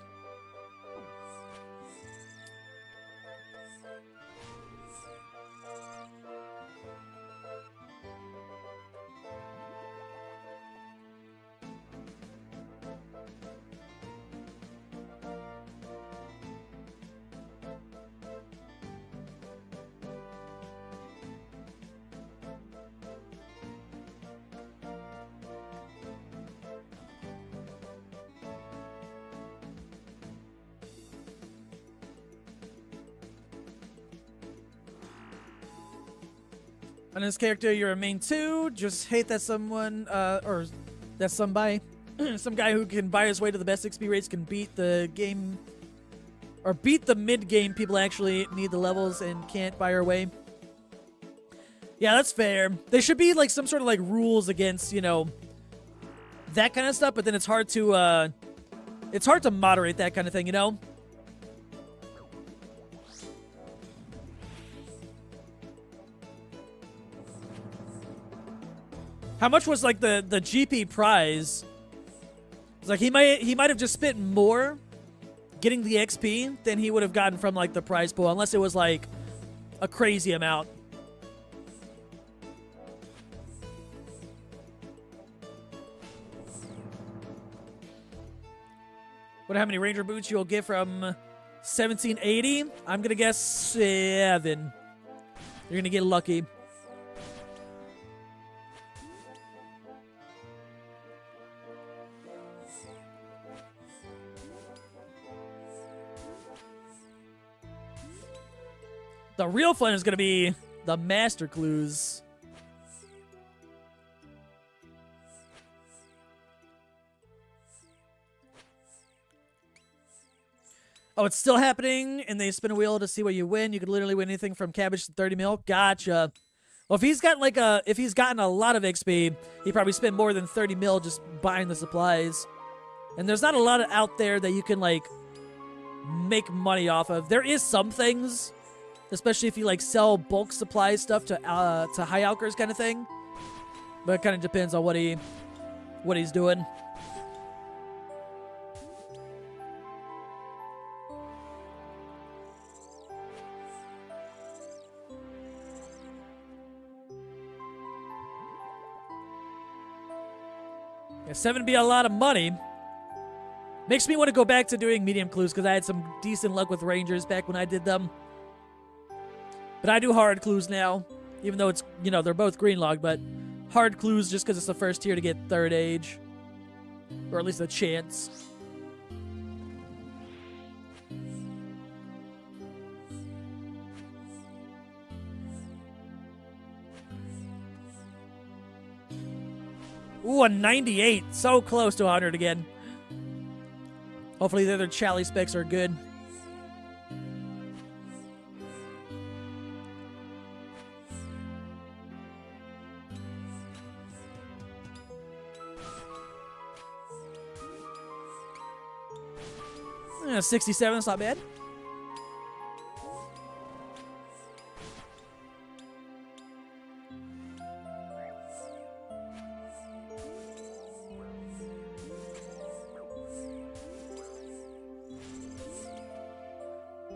On this character, you're a main 2. Just hate that someone, or that somebody, some guy who can buy his way to the best XP rates can beat the game, or beat the mid-game people actually need the levels and can't buy our way. Yeah, that's fair. There should be, like, some sort of, like, rules against, you know, that kind of stuff, but then it's hard to moderate that kind of thing, you know? How much was, like, the GP prize? It's like he might have just spent more getting the XP than he would have gotten from, like, the prize pool, unless it was, like, a crazy amount. Wonder how many Ranger boots you'll get from 1780? I'm gonna guess 7. You're gonna get lucky. The real fun is going to be the master clues. Oh, it's still happening, and they spin a wheel to see what you win. You could literally win anything from cabbage to 30 mil. Gotcha. Well, if he's got if he's gotten a lot of XP, he probably spent more than 30 mil just buying the supplies. And there's not a lot out there that you can, like, make money off of. There is some things, especially if you, like, sell bulk supply stuff to high alkers kind of thing. But it kind of depends on what he's doing. Yeah, 7 would be a lot of money. Makes me want to go back to doing medium clues because I had some decent luck with Rangers back when I did them. But I do hard clues now, even though it's, you know, they're both green log, but hard clues just because it's the first tier to get 3rd age. Or at least a chance. Ooh, a 98. So close to 100 again. Hopefully the other Chally specs are good. Yeah, 67, that's not bad.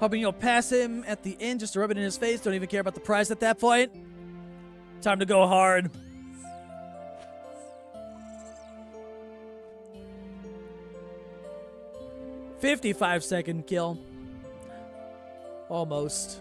Hoping you'll pass him at the end just to rub it in his face. Don't even care about the prize at that point. Time to go hard. $55-second kill. Almost.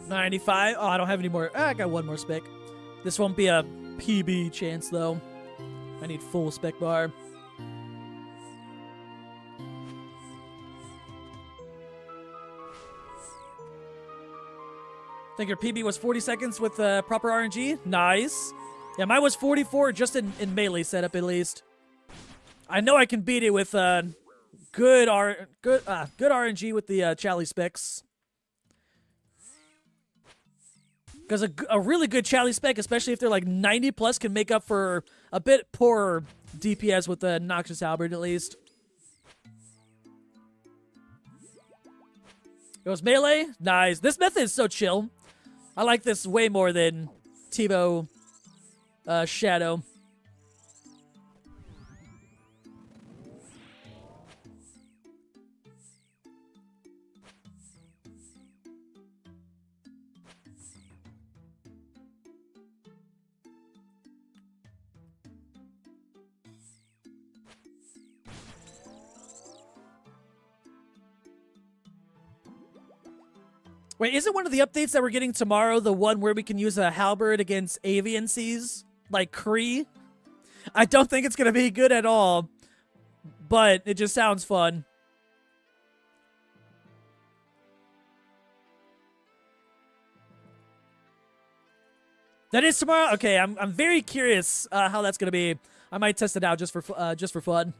$95. Oh, I don't have any more. I got one more spec. This won't be a PB chance, though. I need full spec bar. I think your PB was 40 seconds with proper RNG. Nice. Yeah, mine was 44 just in melee setup, at least. I know I can beat it with good RNG with the Chally specs. Because a really good Chally spec, especially if they're like 90 plus, can make up for a bit poorer DPS with the Noxious Halberd, at least. It was melee? Nice. This method is so chill. I like this way more than Tebow Shadow. Wait, isn't one of the updates that we're getting tomorrow the one where we can use a halberd against avian seas? Like Kree? I don't think it's going to be good at all, but it just sounds fun. That is tomorrow? Okay, I'm very curious how that's going to be. I might test it out just for fun.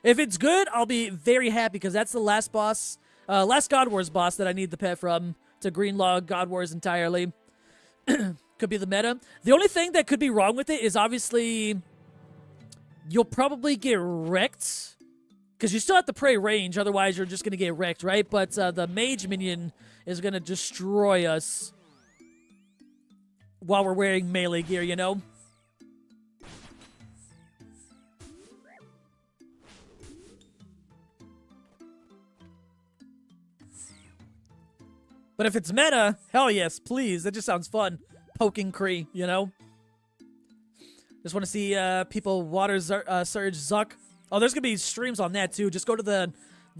If it's good, I'll be very happy because that's the last boss, last God Wars boss that I need the pet from to greenlog God Wars entirely. Could be the meta. The only thing that could be wrong with it is obviously you'll probably get wrecked because you still have to pray range. Otherwise, you're just going to get wrecked, right? But the mage minion is going to destroy us while we're wearing melee gear, you know? But if it's meta, hell yes, please. That just sounds fun. Poking Kree, you know? Just want to see people water Surge Zuck. Oh, there's going to be streams on that, too. Just go to the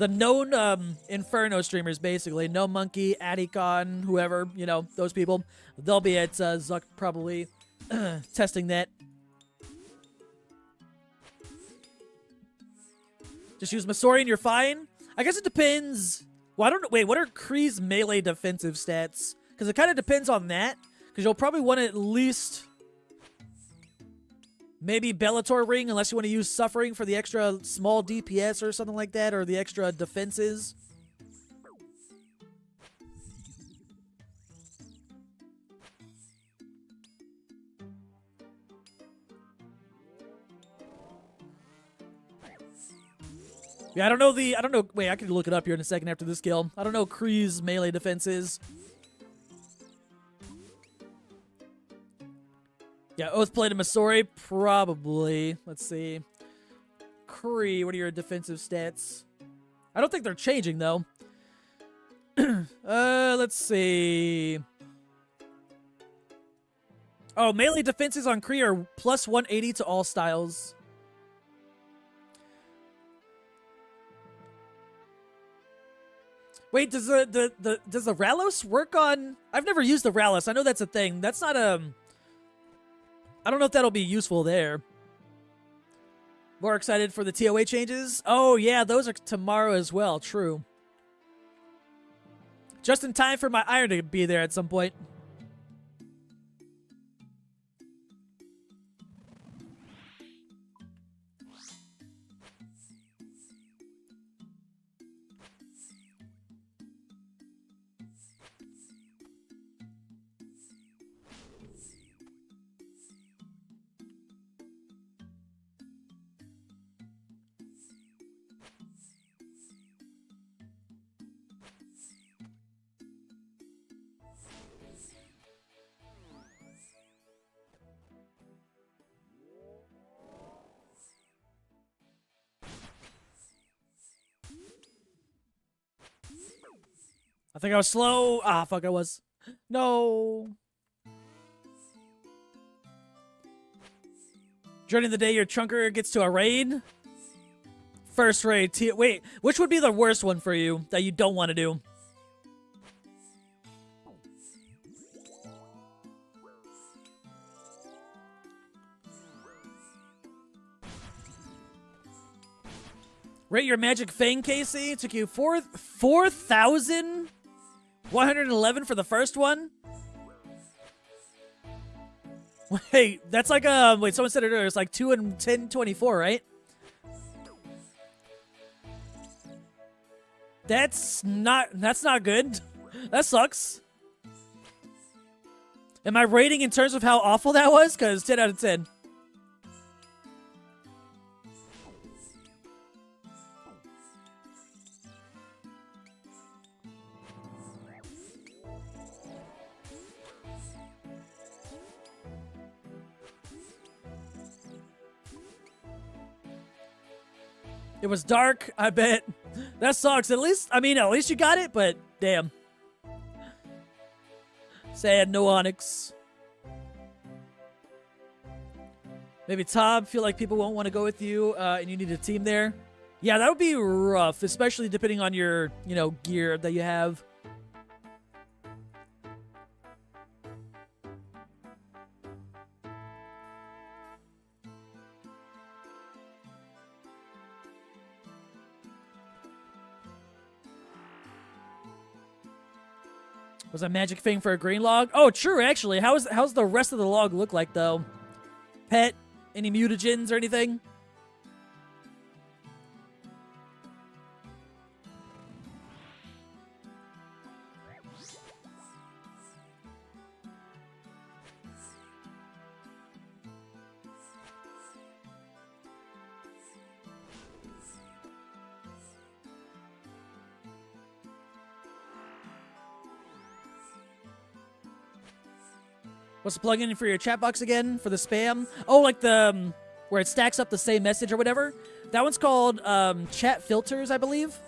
known Inferno streamers, basically. No Monkey, Adicon, whoever, you know, those people. They'll be at Zuck probably testing that. Just use Masori and you're fine? I guess it depends. Well, I don't know. Wait, what are Kree's melee defensive stats? Because it kind of depends on that. Because you'll probably want at least maybe Bellator Ring, unless you want to use Suffering for the extra small DPS or something like that, or the extra defenses. Yeah, I don't know, wait, I can look it up here in a second after this kill. I don't know Kree's melee defenses. Yeah, Oathblade and Masori, probably. Let's see. Kree, what are your defensive stats? I don't think they're changing, though. Let's see. Oh, melee defenses on Kree are plus 180 to all styles. Wait, does the Ralos work on... I've never used the Ralos. I know that's a thing. That's not a... I don't know if that'll be useful there. More excited for the TOA changes? Oh, yeah, those are tomorrow as well. True. Just in time for my iron to be there at some point. I think I was slow. Ah, fuck, I was. No. During the day, your chunker gets to a raid. First raid. Wait, which would be the worst one for you that you don't want to do? Rate your magic fang, Casey. It took you 4,111 for the first one. Wait, that's like wait, someone said it earlier. It's like 2 and 1024, right? That's not good. That sucks. Am I rating in terms of how awful that was? Because 10 out of 10. It was dark, I bet. That sucks. At least you got it, but damn. Sad, no Onyx. Maybe Tob, feel like people won't want to go with you, and you need a team there. Yeah, that would be rough, especially depending on your, gear that you have. Was a magic thing for a green log? Oh, true, actually. How's the rest of the log look like, though? Pet? Any mutagens or anything? What's the plugin for your chat box again? For the spam? Oh, like the... where it stacks up the same message or whatever? That one's called Chat Filters, I believe.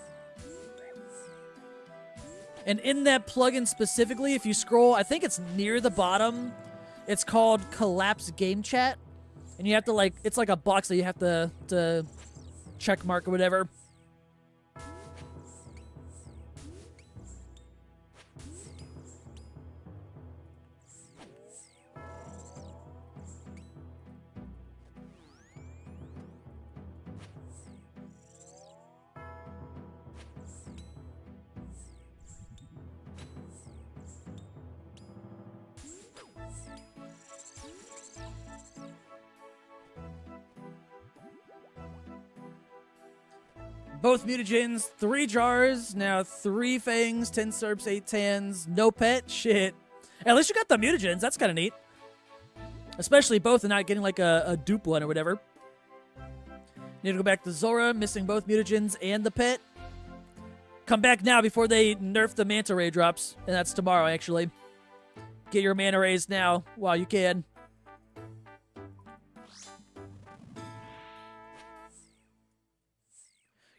And in that plugin specifically, if you scroll, I think it's near the bottom, it's called Collapse Game Chat. And you have to, like... it's like a box that you have to check mark or whatever. Both mutagens, 3 jars, now 3 fangs, 10 serps, 8 tans, no pet, shit. At least you got the mutagens, that's kind of neat. Especially both and not getting like a dupe one or whatever. Need to go back to Zora, missing both mutagens and the pet. Come back now before they nerf the manta ray drops, and that's tomorrow actually. Get your mana rays now while you can.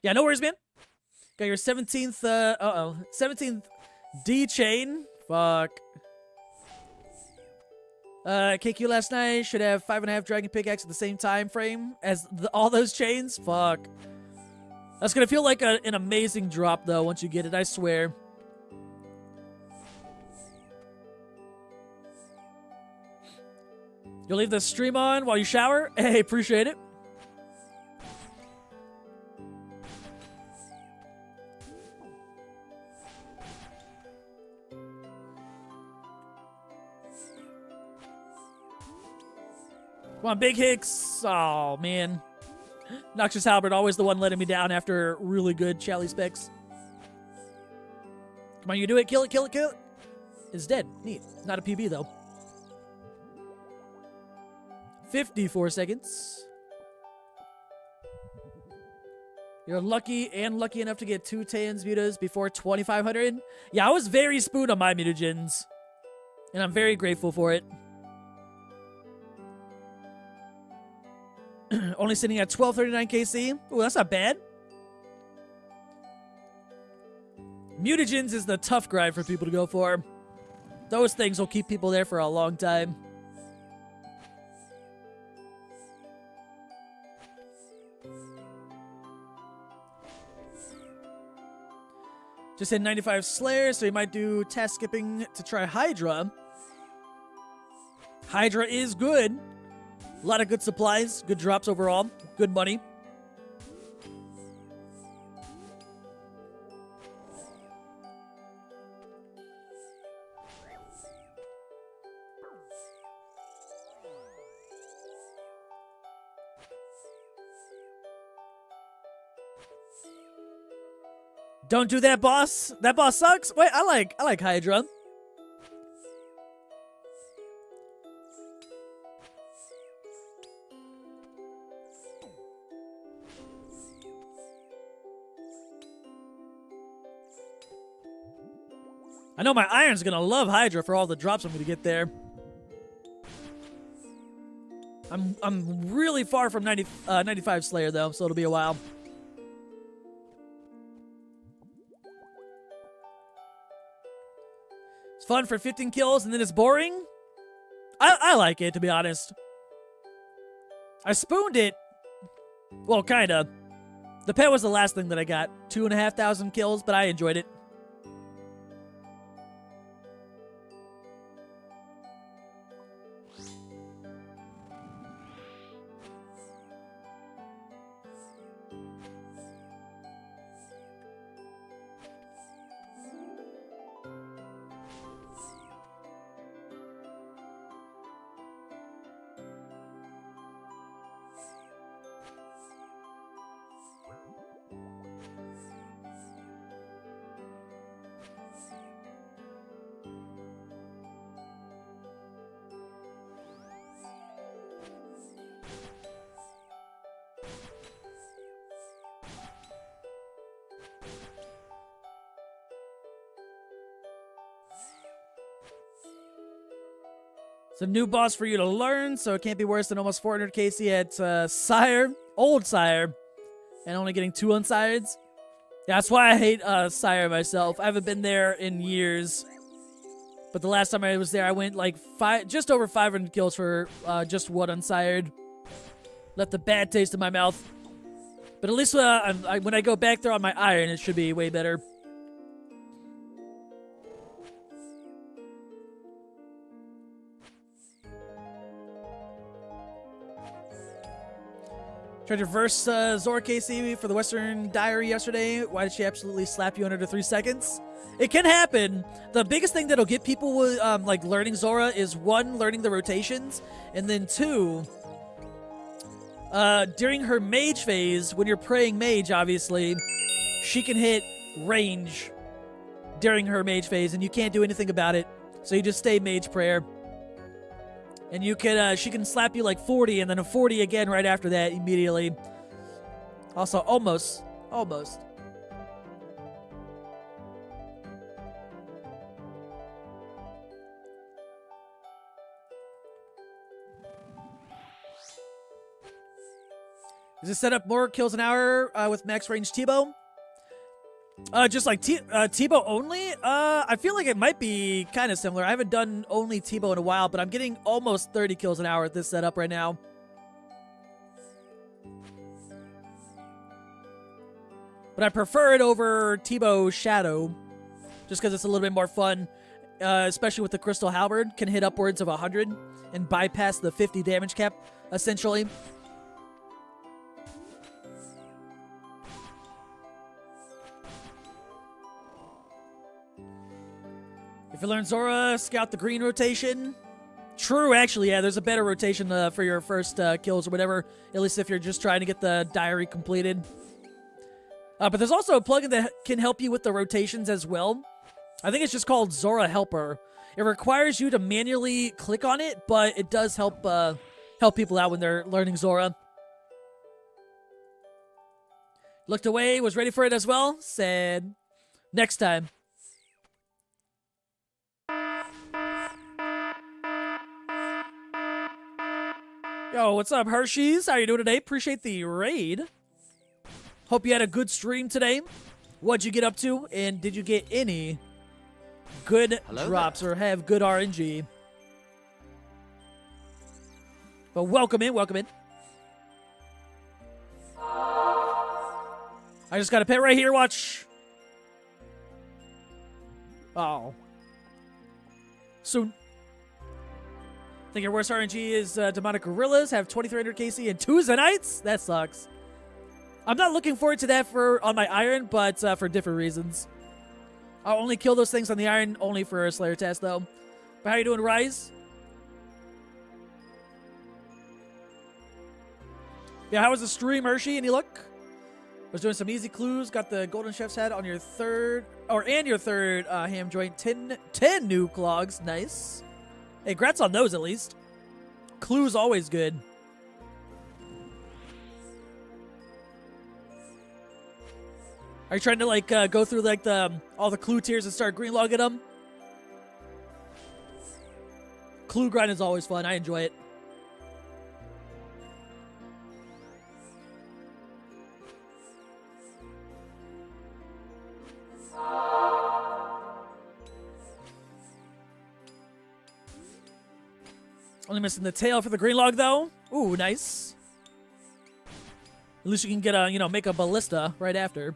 Yeah, no worries, man. Got your 17th, 17th D chain. Fuck. KQ last night should have 5.5 dragon pickaxe at the same time frame as all those chains. Fuck. That's gonna feel like an amazing drop, though, once you get it, I swear. You'll leave the stream on while you shower? Hey, appreciate it. Come on, Big Hicks. Oh, man. Noxious Halberd, always the one letting me down after really good Chally specs. Come on, you do it. Kill it, kill it, kill it. It's dead. Neat. Not a PB, though. 54 seconds. You're lucky and lucky enough to get 2 Tans mutas before 2,500. Yeah, I was very spooned on my mutagens. And I'm very grateful for it. Only sitting at 1239 KC. Ooh, that's not bad. Mutagens is the tough grind for people to go for. Those things will keep people there for a long time. Just hit 95 Slayer, so you might do task skipping to try Hydra. Hydra is good. A lot of good supplies, good drops overall, good money. Don't do that, boss. That boss sucks. Wait, I like Hydra. I know my Iron's gonna love Hydra for all the drops I'm gonna get there. I'm really far from 95 Slayer though, so it'll be a while. It's fun for 15 kills and then it's boring. I like it, to be honest. I spooned it. Well, kinda. The pet was the last thing that I got. 2,500 kills, but I enjoyed it. Some new boss for you to learn, so it can't be worse than almost 400 KC at Sire, old Sire, and only getting 2 unsireds. Yeah, that's why I hate Sire myself. I haven't been there in years. But the last time I was there, I went like just over 500 kills for just 1 unsired. Left a bad taste in my mouth. But at least when I go back there on my iron, it should be way better. Tried to reverse Zora KC for the Western Diary yesterday. Why did she absolutely slap you in under 3 seconds? It can happen. The biggest thing that'll get people with, like learning Zora is 1, learning the rotations, and then 2, during her mage phase, when you're praying mage, obviously, she can hit range during her mage phase, and you can't do anything about it. So you just stay mage prayer. And you can, she can slap you like 40, and then a 40 again right after that immediately. Also, almost. Does it set up more kills an hour with max range T-bow? Just like T-bow only? I feel like it might be kind of similar. I haven't done only T-bow in a while, but I'm getting almost 30 kills an hour at this setup right now. But I prefer it over T-bow Shadow, just because it's a little bit more fun, especially with the Crystal Halberd. Can hit upwards of 100 and bypass the 50 damage cap, essentially. If you learn Zora, scout the green rotation. True, actually, yeah, there's a better rotation for your first kills or whatever, at least if you're just trying to get the diary completed. But there's also a plugin that can help you with the rotations as well. I think it's just called Zora Helper. It requires you to manually click on it, but it does help help people out when they're learning Zora. Looked away, was ready for it as well. Said, next time. Yo, what's up, Hershey's? How you doing today? Appreciate the raid. Hope you had a good stream today. What'd you get up to? And did you get any good drops or have good RNG? But welcome in, welcome in. I just got a pet right here, watch. Oh. Soon. Think your worst RNG is Demonic Gorillas, have 2300 KC and 2 Zenites? That sucks. I'm not looking forward to that on my Iron, but for different reasons. I'll only kill those things on the Iron, only for a Slayer test, though. But how you doing, Rise? Yeah, how was the stream, Hershey? Any luck? Was doing some easy clues. Got the Golden Chef's hat on your third ham joint. 10 new clogs. Nice. Hey, congrats on those at least. Clue's always good. Are you trying to like go through like all the clue tiers and start greenlogging them? Clue grind is always fun. I enjoy it. Only missing the tail for the green log, though. Ooh, nice. At least you can get a, make a ballista right after.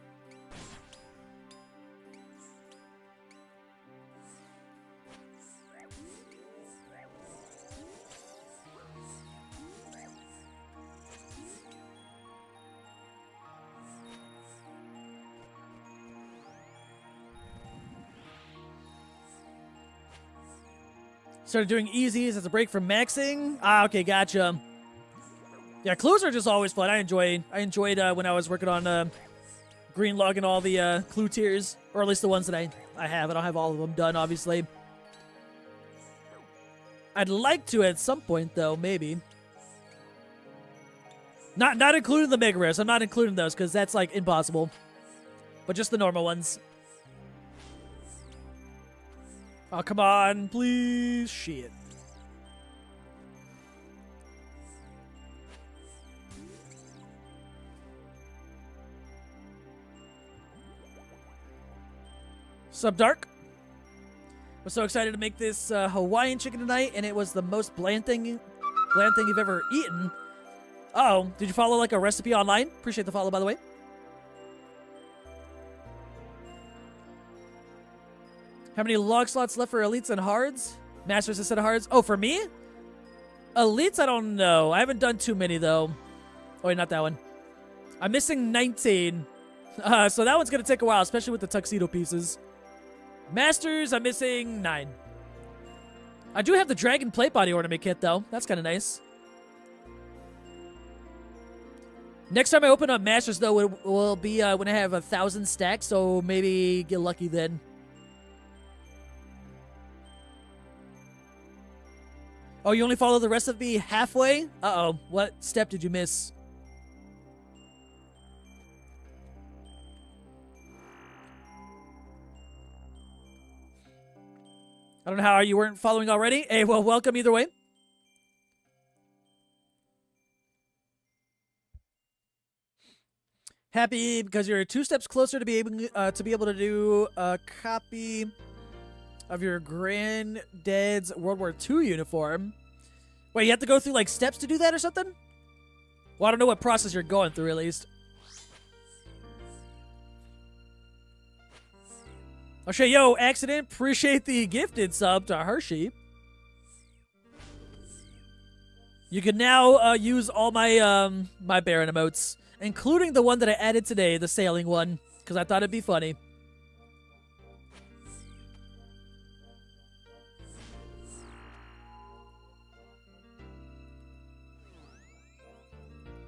Started doing easies as a break from maxing. Ah, okay, gotcha. Yeah, clues are just always fun. I enjoyed when I was working on green logging all the clue tiers, or at least the ones that I have. I don't have all of them done, obviously. I'd like to at some point, though, maybe. Not including the mega rares. I'm not including those because that's like impossible. But just the normal ones. Oh, come on, please. Shit. Sup, Dark? Was so excited to make this Hawaiian chicken tonight, and it was the most bland thing you've ever eaten. Uh-oh, did you follow like a recipe online? Appreciate the follow, by the way. How many log slots left for elites and hards? Masters instead of hards? Oh, for me? Elites, I don't know. I haven't done too many, though. Oh, wait, not that one. I'm missing 19. So that one's going to take a while, especially with the tuxedo pieces. Masters, I'm missing 9. I do have the dragon plate body ornament kit, though. That's kind of nice. Next time I open up Masters, though, it will be when I have 1,000 stacks, so maybe get lucky then. Oh, you only follow the recipe halfway? Uh-oh. What step did you miss? I don't know how you weren't following already. Hey, well, welcome either way. Happy because you're 2 steps closer to be able to do a copy of your granddad's World War II uniform. Wait, you have to go through like steps to do that or something? Well, I don't know what process you're going through at least. I'll show you, yo, accident. Appreciate the gifted sub to Hershey. You can now use all my my Baron emotes, including the one that I added today, the sailing one, because I thought it'd be funny.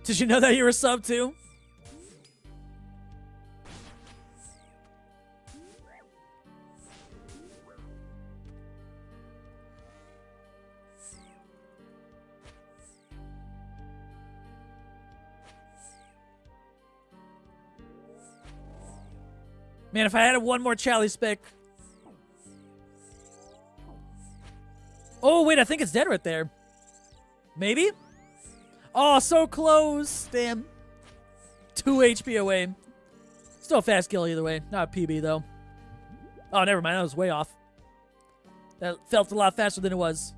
Did you know that you were sub too? Man, if I had one more Charlie spec. Oh, wait, I think it's dead right there. Maybe? Oh, so close. Damn. 2 HP away. Still a fast kill either way. Not a PB, though. Oh, never mind. That was way off. That felt a lot faster than it was.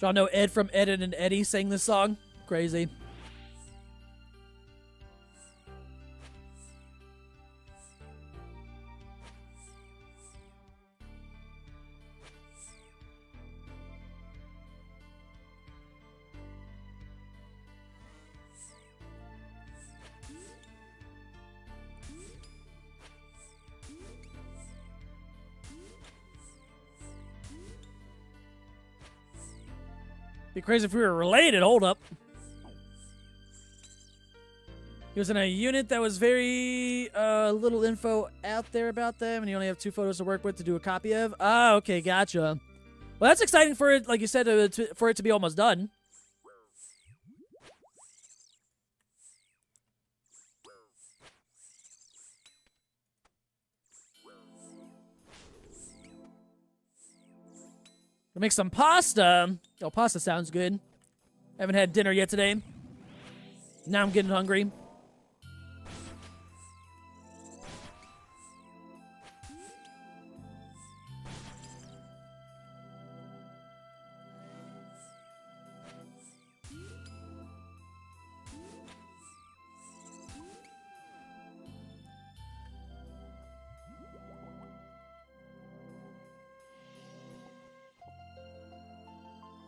Y'all know Ed from Ed and Eddie sang this song? Crazy. Be crazy if we were related. Hold up. He was in a unit that was very little info out there about them, and you only have 2 photos to work with to do a copy of. Ah, okay, gotcha. Well, that's exciting for it, like you said, for it to be almost done. We'll make some pasta. Oh, pasta sounds good. Haven't had dinner yet today. Now I'm getting hungry.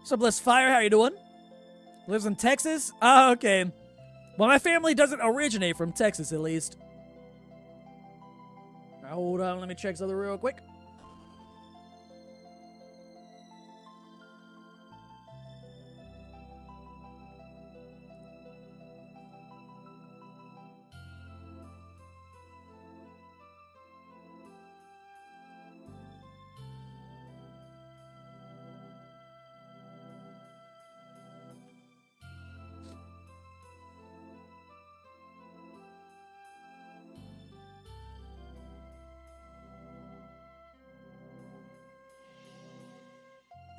What's up, Bless Fire? How you doing? Lives in Texas? Oh, okay. Well, my family doesn't originate from Texas, at least. Now, hold on, let me check something real quick.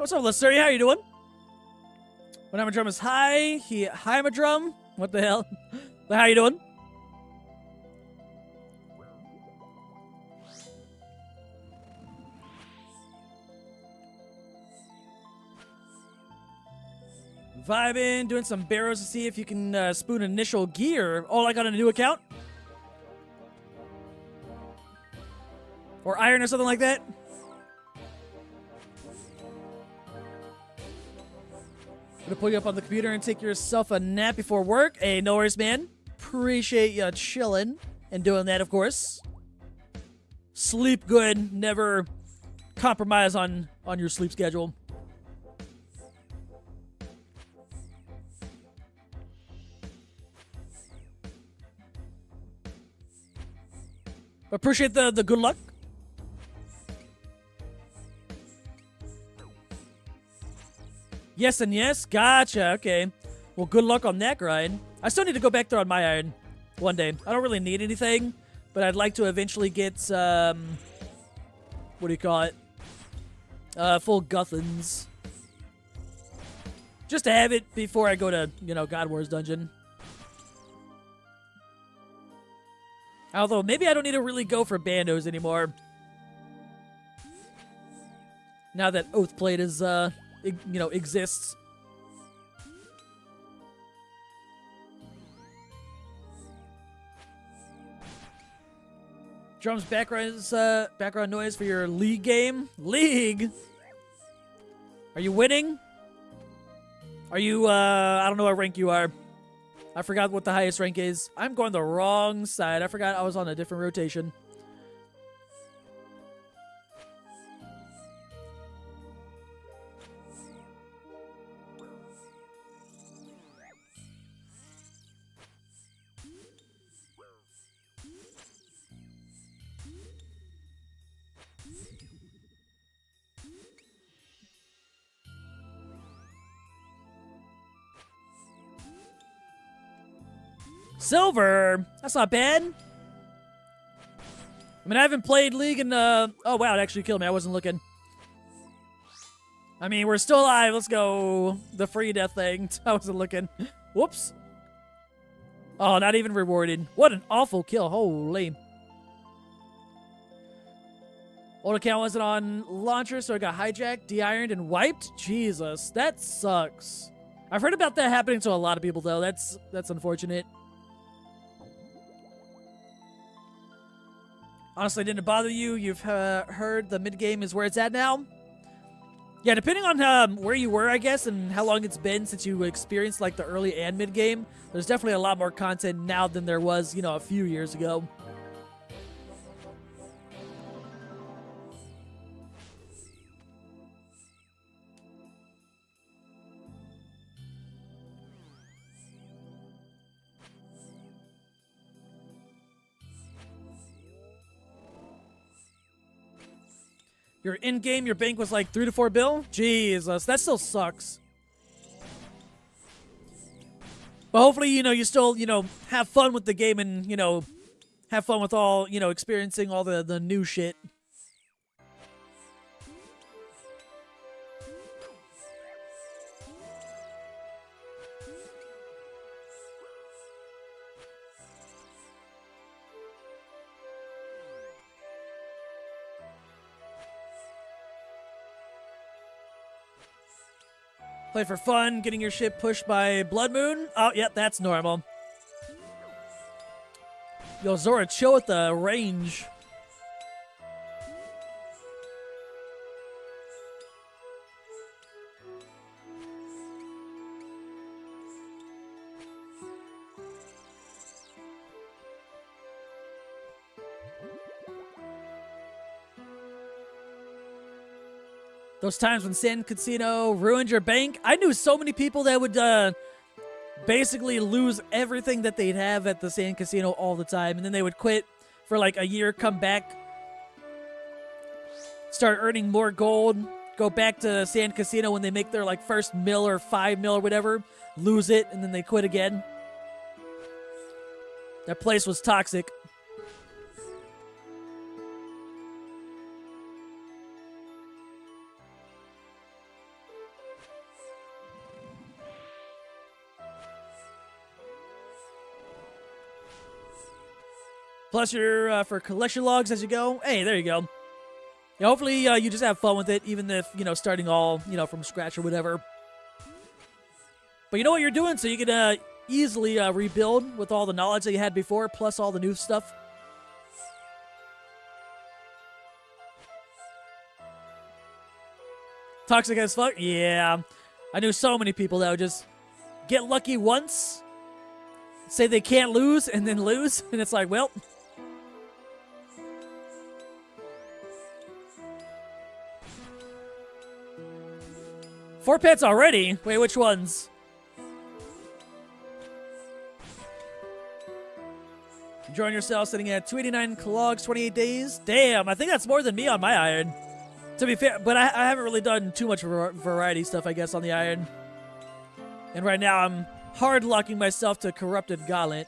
What's up, Listeria? How you doing? When ImaDrum is high, hi ImaDrum. What the hell? How you doing? Vibing, doing some barrows to see if you can spoon initial gear. Oh, like on a new account? Or iron or something like that? Gonna pull you up on the computer and take yourself a nap before work. Hey, no worries, man. Appreciate you chilling and doing that, of course. Sleep good. Never compromise on your sleep schedule. Appreciate the good luck. Yes and yes? Gotcha, okay. Well, good luck on that grind. I still need to go back there on my iron one day. I don't really need anything, but I'd like to eventually get, what do you call it? Full Guthans. Just to have it before I go to, God Wars Dungeon. Although, maybe I don't need to really go for bandos anymore. Now that Oathplate is, exists. Drums background noise for your League game. League? Are you winning? Are you, I don't know what rank you are. I forgot what the highest rank is. I'm going the wrong side. I forgot I was on a different rotation. Silver! That's not bad. I mean, I haven't played League in, oh, wow, it actually killed me. I wasn't looking. I mean, we're still alive. Let's go. The free death thing. I wasn't looking. Whoops. Oh, not even rewarded. What an awful kill. Holy. Old account wasn't on launcher, so I got hijacked, de-ironed, and wiped? Jesus, that sucks. I've heard about that happening to a lot of people, though. That's unfortunate. Honestly, didn't bother you. You've heard the mid-game is where it's at now? Yeah, depending on where you were, I guess, and how long it's been since you experienced, like, the early and mid-game, there's definitely a lot more content now than there was, a few years ago. Your in-game, your bank was like 3 to 4 bill? Jesus, that still sucks. But hopefully, you still, have fun with the game and, have fun with all, experiencing all the new shit. Play for fun, getting your shit pushed by Blood Moon. Oh, yep, that's normal. Yo, Zora, chill with the range. Those times when Sand Casino ruined your bank. I knew so many people that would basically lose everything that they'd have at the Sand Casino all the time. And then they would quit for like a year, come back, start earning more gold, go back to Sand Casino when they make their like first mil or 5 mil or whatever, lose it, and then they quit again. That place was toxic. Plus your for collection logs as you go. Hey, there you go. Yeah, hopefully you just have fun with it, even if, starting all, from scratch or whatever. But you know what you're doing, so you can easily rebuild with all the knowledge that you had before, plus all the new stuff. Toxic as fuck? Yeah. I knew so many people that would just get lucky once, say they can't lose, and then lose, and it's like, well... Four pets already? Wait, which ones? Enjoying yourself sitting at 289 clogs, 28 days. Damn, I think that's more than me on my iron. To be fair, but I haven't really done too much variety stuff, I guess, on the iron. And right now, I'm hard locking myself to Corrupted Gauntlet.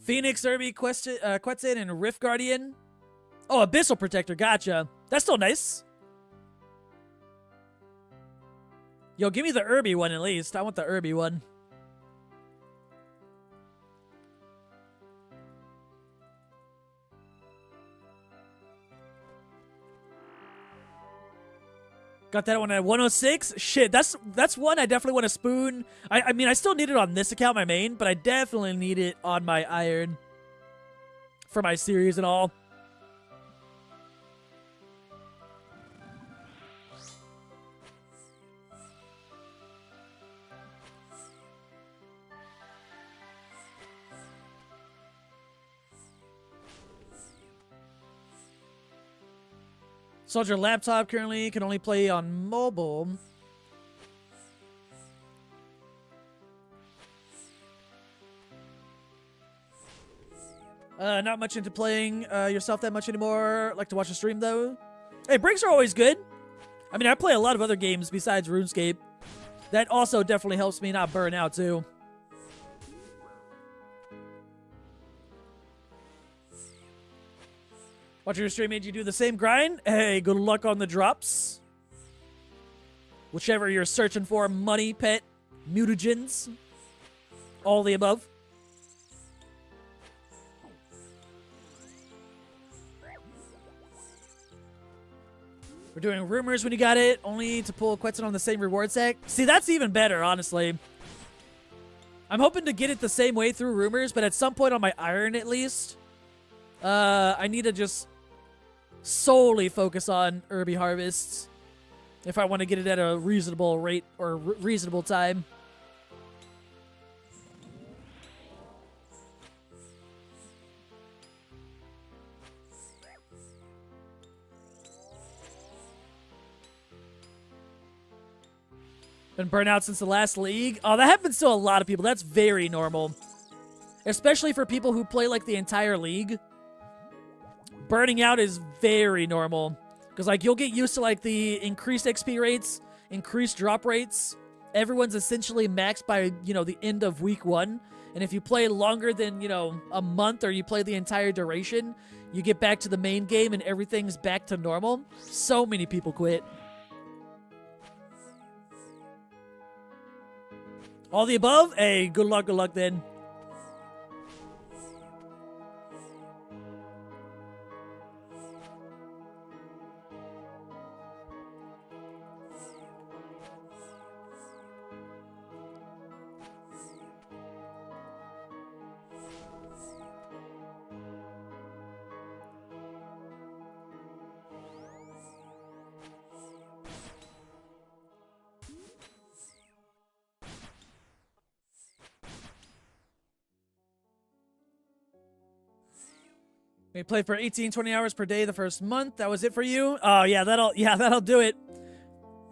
Phoenix, Irby, Quetzal, and Rift Guardian. Oh, Abyssal Protector, gotcha. That's still nice. Yo, give me the Irby one at least. I want the Irby one. Got that one at 106. Shit, that's one I definitely want to spoon. I mean, I still need it on this account, my main, but I definitely need it on my iron for my series and all. Soldier laptop currently can only play on mobile. Not much into playing yourself that much anymore. Like to watch a stream though. Hey, breaks are always good. I mean, I play a lot of other games besides RuneScape. That also definitely helps me not burn out too. Watching your stream made you do the same grind? Hey, good luck on the drops. Whichever you're searching for, money, pet, mutagens, all the above. We're doing rumors when you got it, only to pull Quetzal on the same reward sack. See, that's even better, honestly. I'm hoping to get it the same way through rumors, but at some point on my iron at least, I need to just solely focus on Irby harvests if I want to get it at a reasonable rate or reasonable time. Been burnt out since the last league. Oh, that happens to a lot of people. That's very normal. Especially for people who play like the entire league. Burning out is very normal. Because like you'll get used to like the increased XP rates, increased drop rates. Everyone's essentially maxed by, the end of week 1. And if you play longer than, a month or you play the entire duration, you get back to the main game and everything's back to normal. So many people quit. All the above? Hey, good luck then. You play for 18, 20 hours per day the first month. That was it for you? Oh, yeah, that'll do it.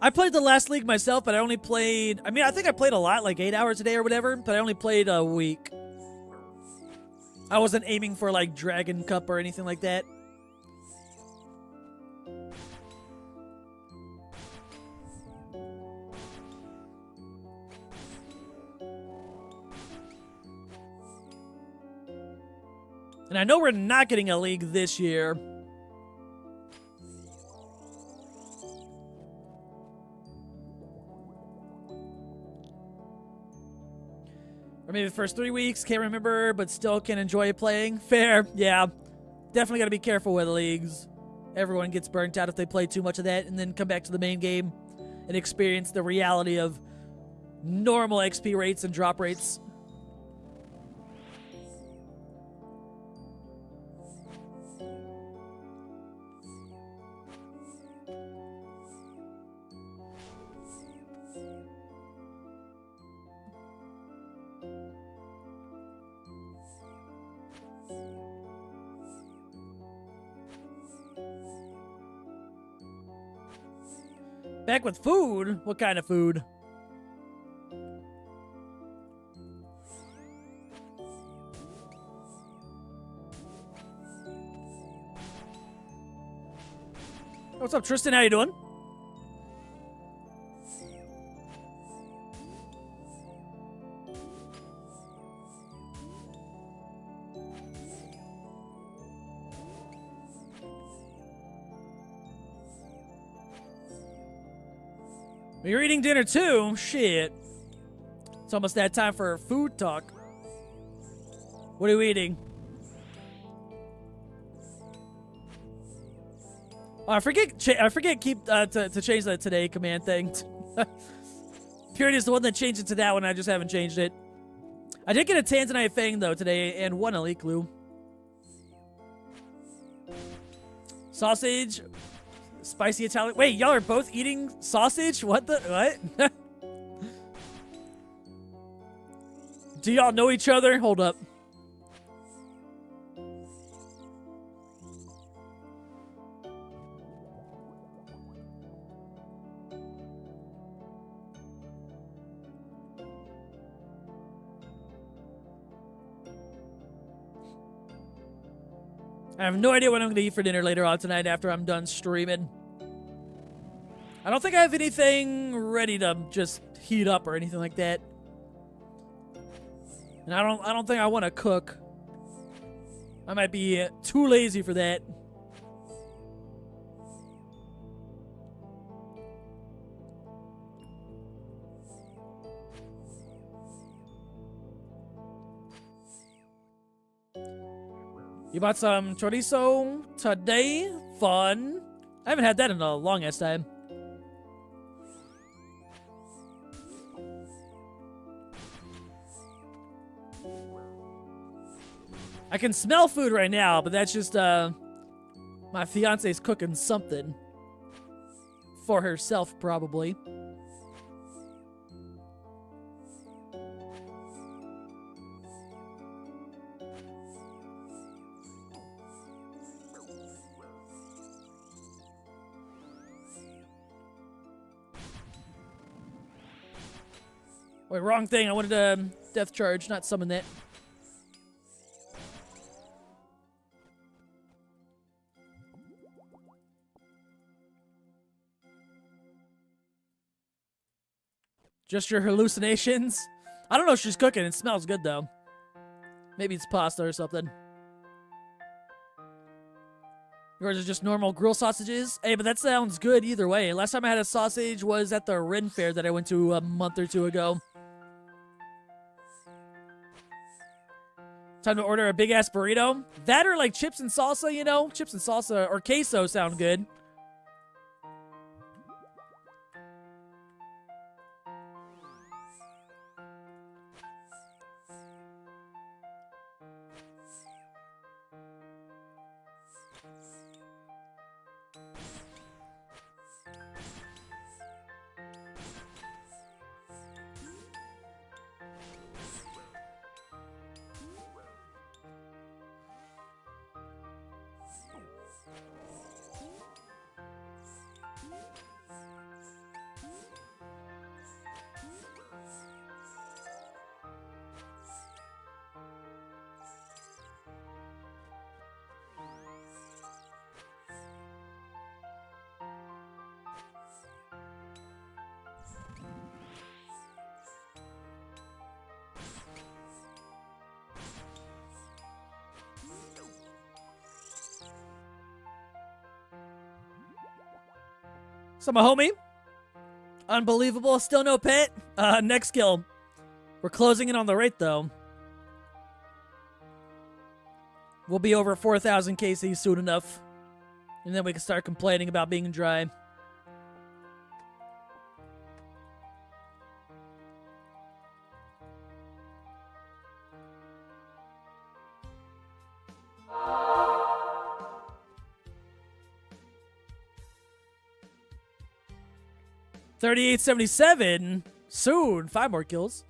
I played the last league myself, but I only played... I mean, I think I played a lot, like 8 hours a day or whatever, but I only played a week. I wasn't aiming for, like, Dragon Cup or anything like that. And I know we're not getting a league this year. Or maybe the first 3 weeks, can't remember, but still can enjoy playing. Fair, yeah. Definitely gotta be careful with leagues. Everyone gets burnt out if they play too much of that and then come back to the main game and experience the reality of normal XP rates and drop rates. Back with food? What kind of food? What's up, Tristan? How you doing? You're eating dinner too? Shit. It's almost that time for food talk. What are you eating? Oh, I forget keep to change that today command thing. Purity is the one that changed it to that one. I just haven't changed it. I did get a Tanzanite Fang though today and one Elite Glue. Sausage. Spicy Italian. Wait, y'all are both eating sausage? What the? What? Do y'all know each other? Hold up. I have no idea what I'm going to eat for dinner later on tonight after I'm done streaming. I don't think I have anything ready to just heat up or anything like that. And I don't think I want to cook. I might be too lazy for that. You bought some chorizo today? Fun. I haven't had that in a long ass time. I can smell food right now, but that's just, my fiance's cooking something. For herself, probably. Wait, wrong thing. I wanted to death charge, not summon that. Just your hallucinations? I don't know if she's cooking. It smells good, though. Maybe it's pasta or something. Yours is just normal grill sausages? Hey, but that sounds good either way. Last time I had a sausage was at the Ren Fair that I went to a month or two ago. Time to order a big-ass burrito? That or, like, chips and salsa, you know? Chips and salsa or queso sound good. So my homie, unbelievable, still no pet. Next skill. We're closing in on the rate, though. We'll be over 4,000 KC soon enough. And then we can start complaining about being dry. $38.77. Soon. 5 more kills.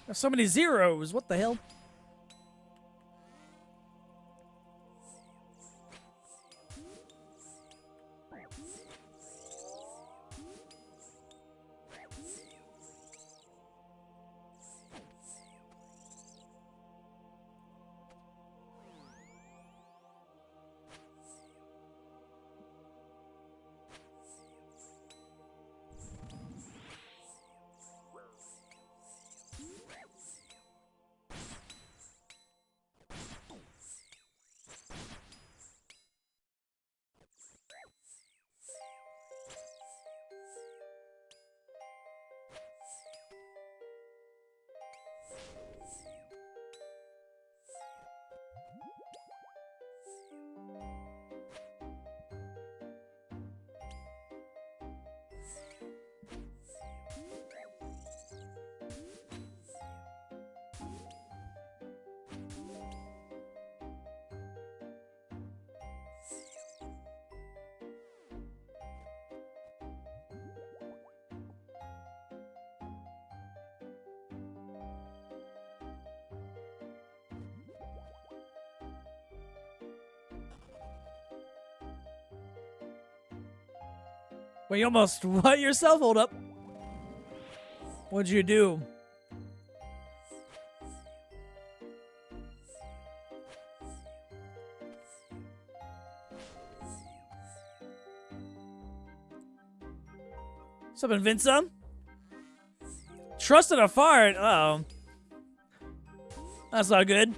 There's so many zeros. What the hell? Well, you almost what yourself? Hold up. What'd you do? What's up, Invincum? Trusted a fart? Uh-oh. That's not good.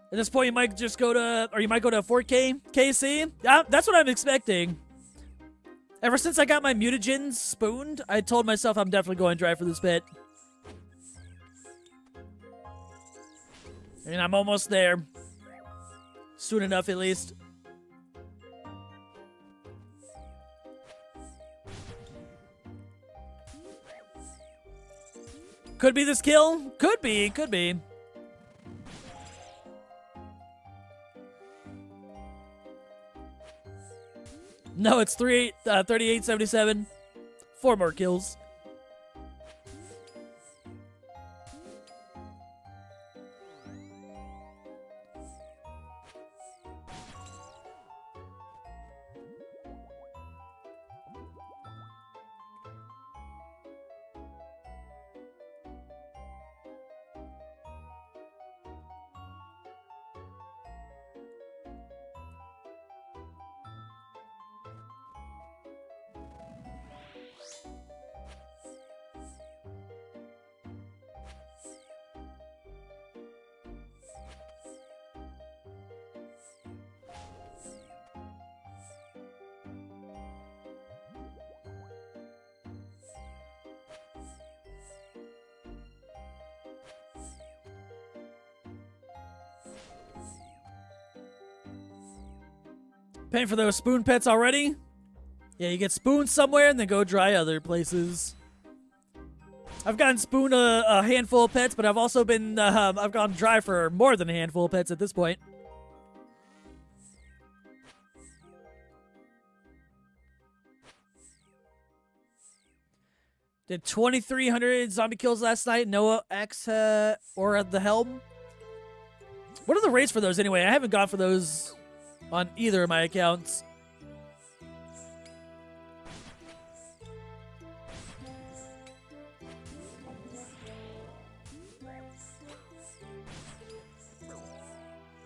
At this point, you might just go to, or you might go to 4K KC. Yeah, that's what I'm expecting. Ever since I got my mutagens spooned, I told myself I'm definitely going dry for this bit. And I'm almost there. Soon enough, at least. Could be this kill. Could be. Could be. No, it's 38.77. 4 more kills. Paying for those spoon pets already? Yeah, you get spoons somewhere and then go dry other places. I've gotten spooned a handful of pets, but I've also been I've gone dry for more than a handful of pets at this point. Did 2,300 zombie kills last night. Noah X or at the helm. What are the rates for those anyway? I haven't gone for those on either of my accounts.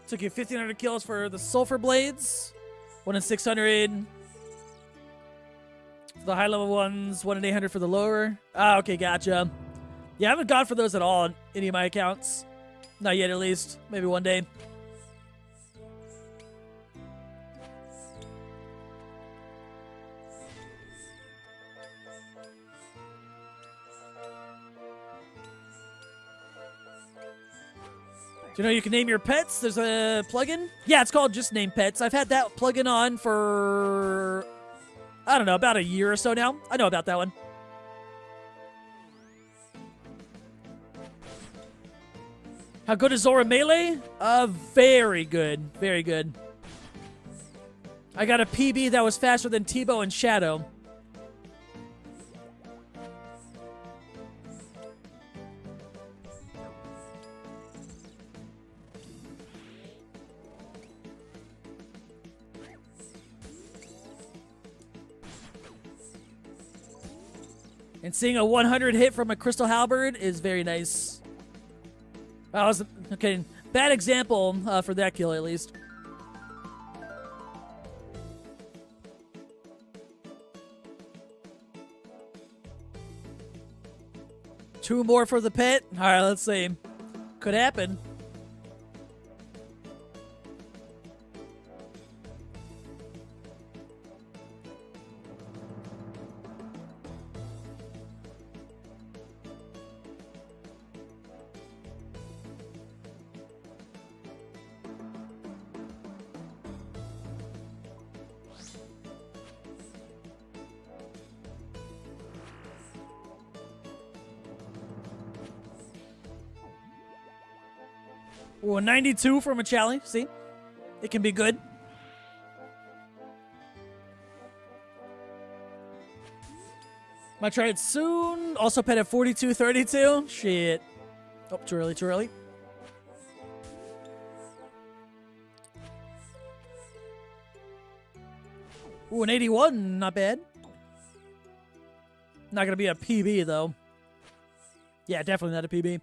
Took you 1,500 kills for the sulfur blades. 1 in 600. For the high level ones, 1 in 800 for the lower. Ah, okay, gotcha. Yeah, I haven't gone for those at all on any of my accounts. Not yet, at least. Maybe one day. Do you know you can name your pets? There's a plugin? Yeah, it's called Just Name Pets. I've had that plugin on for, I don't know, about a year or so now. I know about that one. How good is Zora Melee? Very good. Very good. I got a PB that was faster than Tebow and Shadow. And seeing a 100 hit from a Crystal Halberd is very nice. That was, okay, bad example for that kill at least. Two more for the pet. All right, let's see. Could happen. Ooh, a 92 from a Chally. See? It can be good. Might try it soon. Also pet at 42.32. Shit. Oh, too early, too early. Ooh, an 81. Not bad. Not going to be a PB, though. Yeah, definitely not a PB.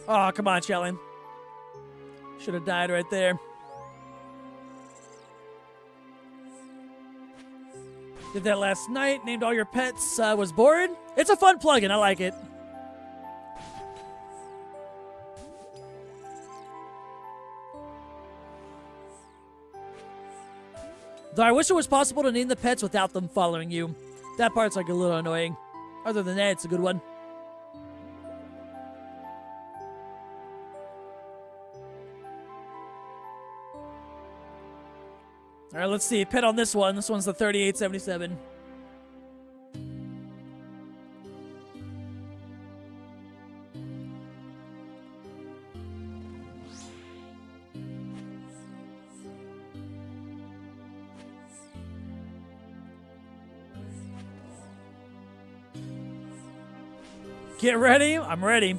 Oh, come on, Chally. Should have died right there. Did that last night. Named all your pets. Was bored. It's a fun plugin. I like it. Though I wish it was possible to name the pets without them following you. That part's like a little annoying. Other than that, it's a good one. All right, let's see. Pet on this one. This one's the 3877. Get ready. I'm ready.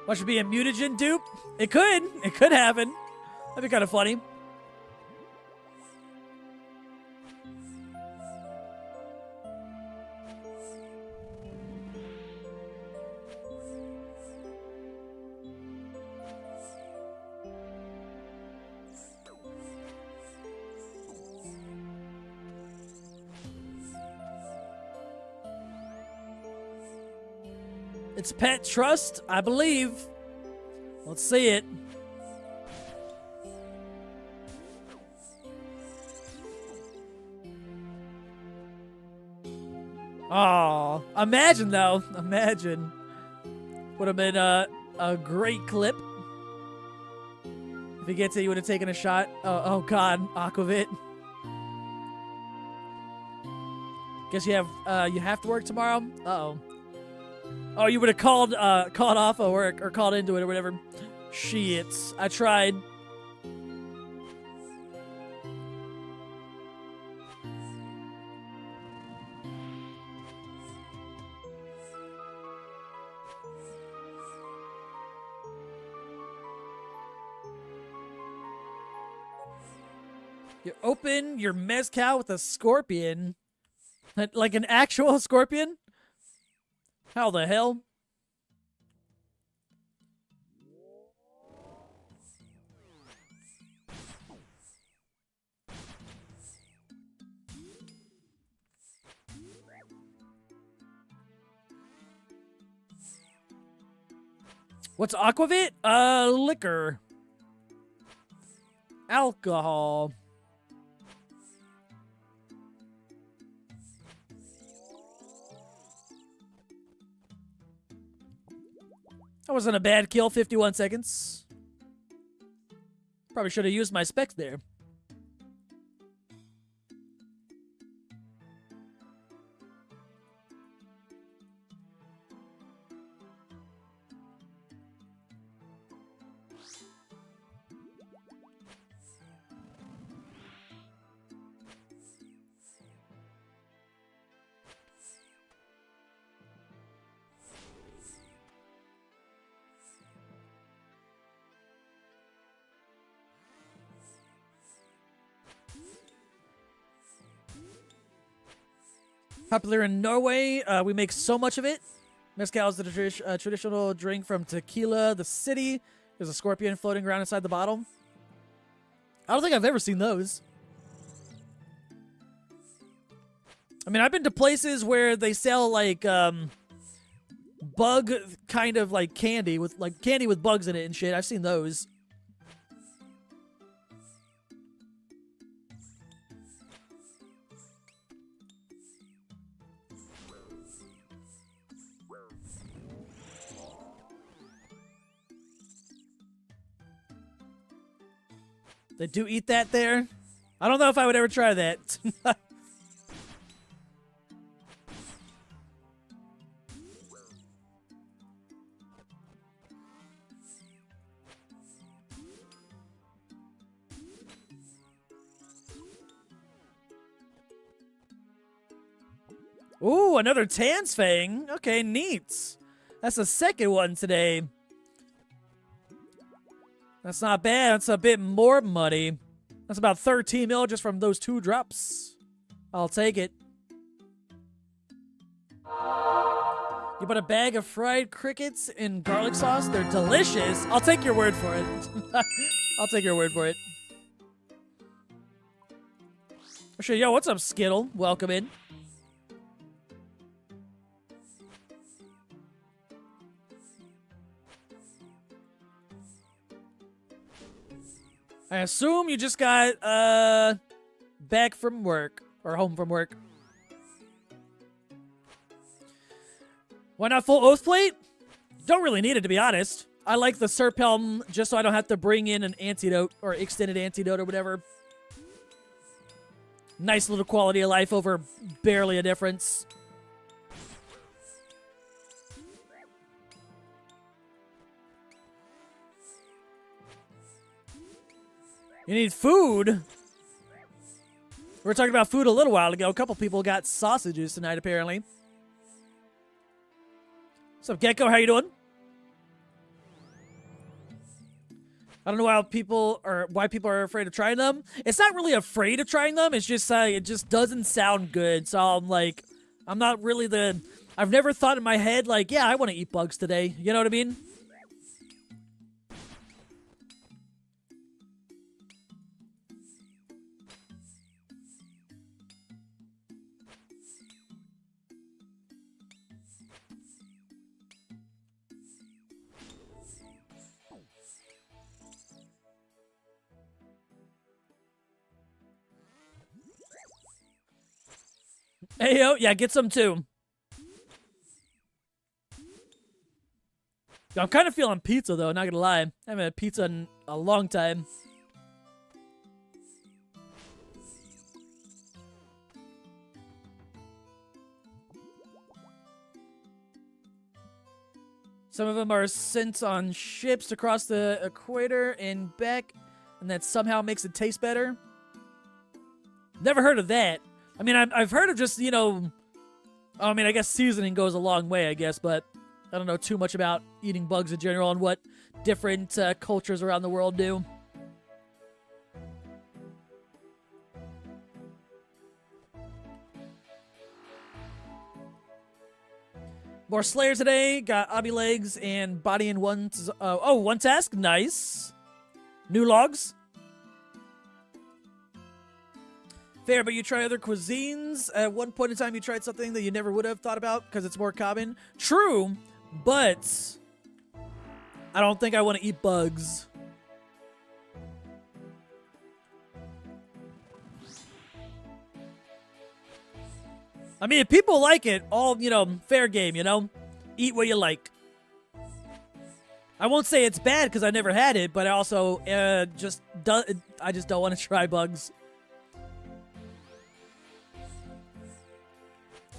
What should be a mutagen dupe? It could. It could happen. That'd be kind of funny. It's pet trust, I believe. Let's see it. Oh, imagine though. Imagine. Would have been a great clip. If he gets it, he would have taken a shot. Oh God, Aquavit. Guess you have to work tomorrow. Uh-oh. Oh, you would have called off of work or called into it or whatever. Shit, I tried. You open your mezcal with a scorpion. Like an actual scorpion? How the hell? What's Aquavit? Liquor. Alcohol. That wasn't a bad kill, 51 seconds. Probably should have used my specs there. Popular in Norway. We make so much of it. Mezcal is the traditional drink from Tequila, the city. There's a scorpion floating around inside the bottle. I don't think I've ever seen those. I mean, I've been to places where they sell like bug kind of like candy with bugs in it and shit. I've seen those. They do eat that there? I don't know if I would ever try that. Ooh, another Tan's Fang. Okay, neat. That's the second one today. That's not bad. That's a bit more money. That's about 13 mil just from those 2 drops. I'll take it. You bought a bag of fried crickets in garlic sauce? They're delicious. I'll take your word for it. I'll take your word for it. Sure, yo, what's up, Skittle? Welcome in. I assume you just got back from work or home from work. Why not full oath plate? Don't really need it, to be honest. I like the Serp Helm just so I don't have to bring in an antidote or extended antidote or whatever. Nice little quality of life over barely a difference. You need food? We were talking about food a little while ago. A couple people got sausages tonight, apparently. What's up, Gecko? How you doing? I don't know why people are afraid of trying them. It's not really afraid of trying them. It's just it just doesn't sound good. So I'm not really I've never thought in my head like, yeah, I want to eat bugs today. You know what I mean? Hey, yo, yeah, get some too. I'm kind of feeling pizza, though, not gonna lie. I haven't had pizza in a long time. Some of them are sent on ships across the equator and back, and that somehow makes it taste better. Never heard of that. I mean, I've heard of just, you know... I mean, I guess seasoning goes a long way, I guess, but I don't know too much about eating bugs in general and what different cultures around the world do. More Slayer today. Got obby legs and body in one. One task. Nice. New logs. Fair, but you try other cuisines. At one point in time, you tried something that you never would have thought about because it's more common. True, but I don't think I want to eat bugs. I mean, if people like it, all, you know, fair game, you know? Eat what you like. I won't say it's bad because I never had it, but I also I just don't want to try bugs.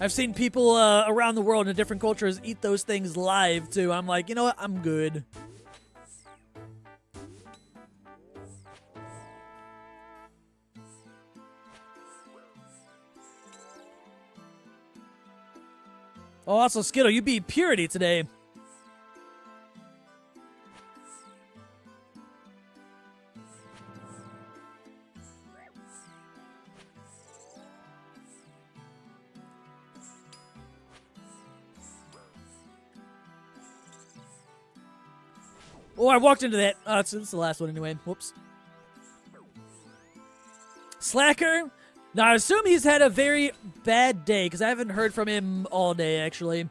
I've seen people around the world in different cultures eat those things live, too. I'm like, you know what? I'm good. Oh, also, Skittle, you beat Purity today. Oh, I walked into that. Oh, it's the last one anyway. Whoops. Slacker? Now, I assume he's had a very bad day, because I haven't heard from him all day, actually.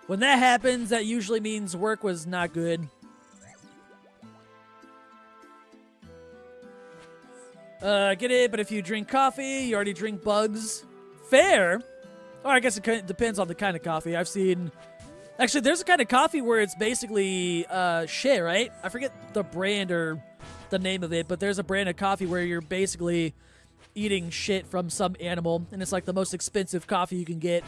When that happens, that usually means work was not good. Get it, but if you drink coffee, you already drink bugs. Fair. Oh, I guess it depends on the kind of coffee. I've seen... Actually, there's a kind of coffee where it's basically shit, right? I forget the brand or the name of it, but there's a brand of coffee where you're basically eating shit from some animal, and it's like the most expensive coffee you can get.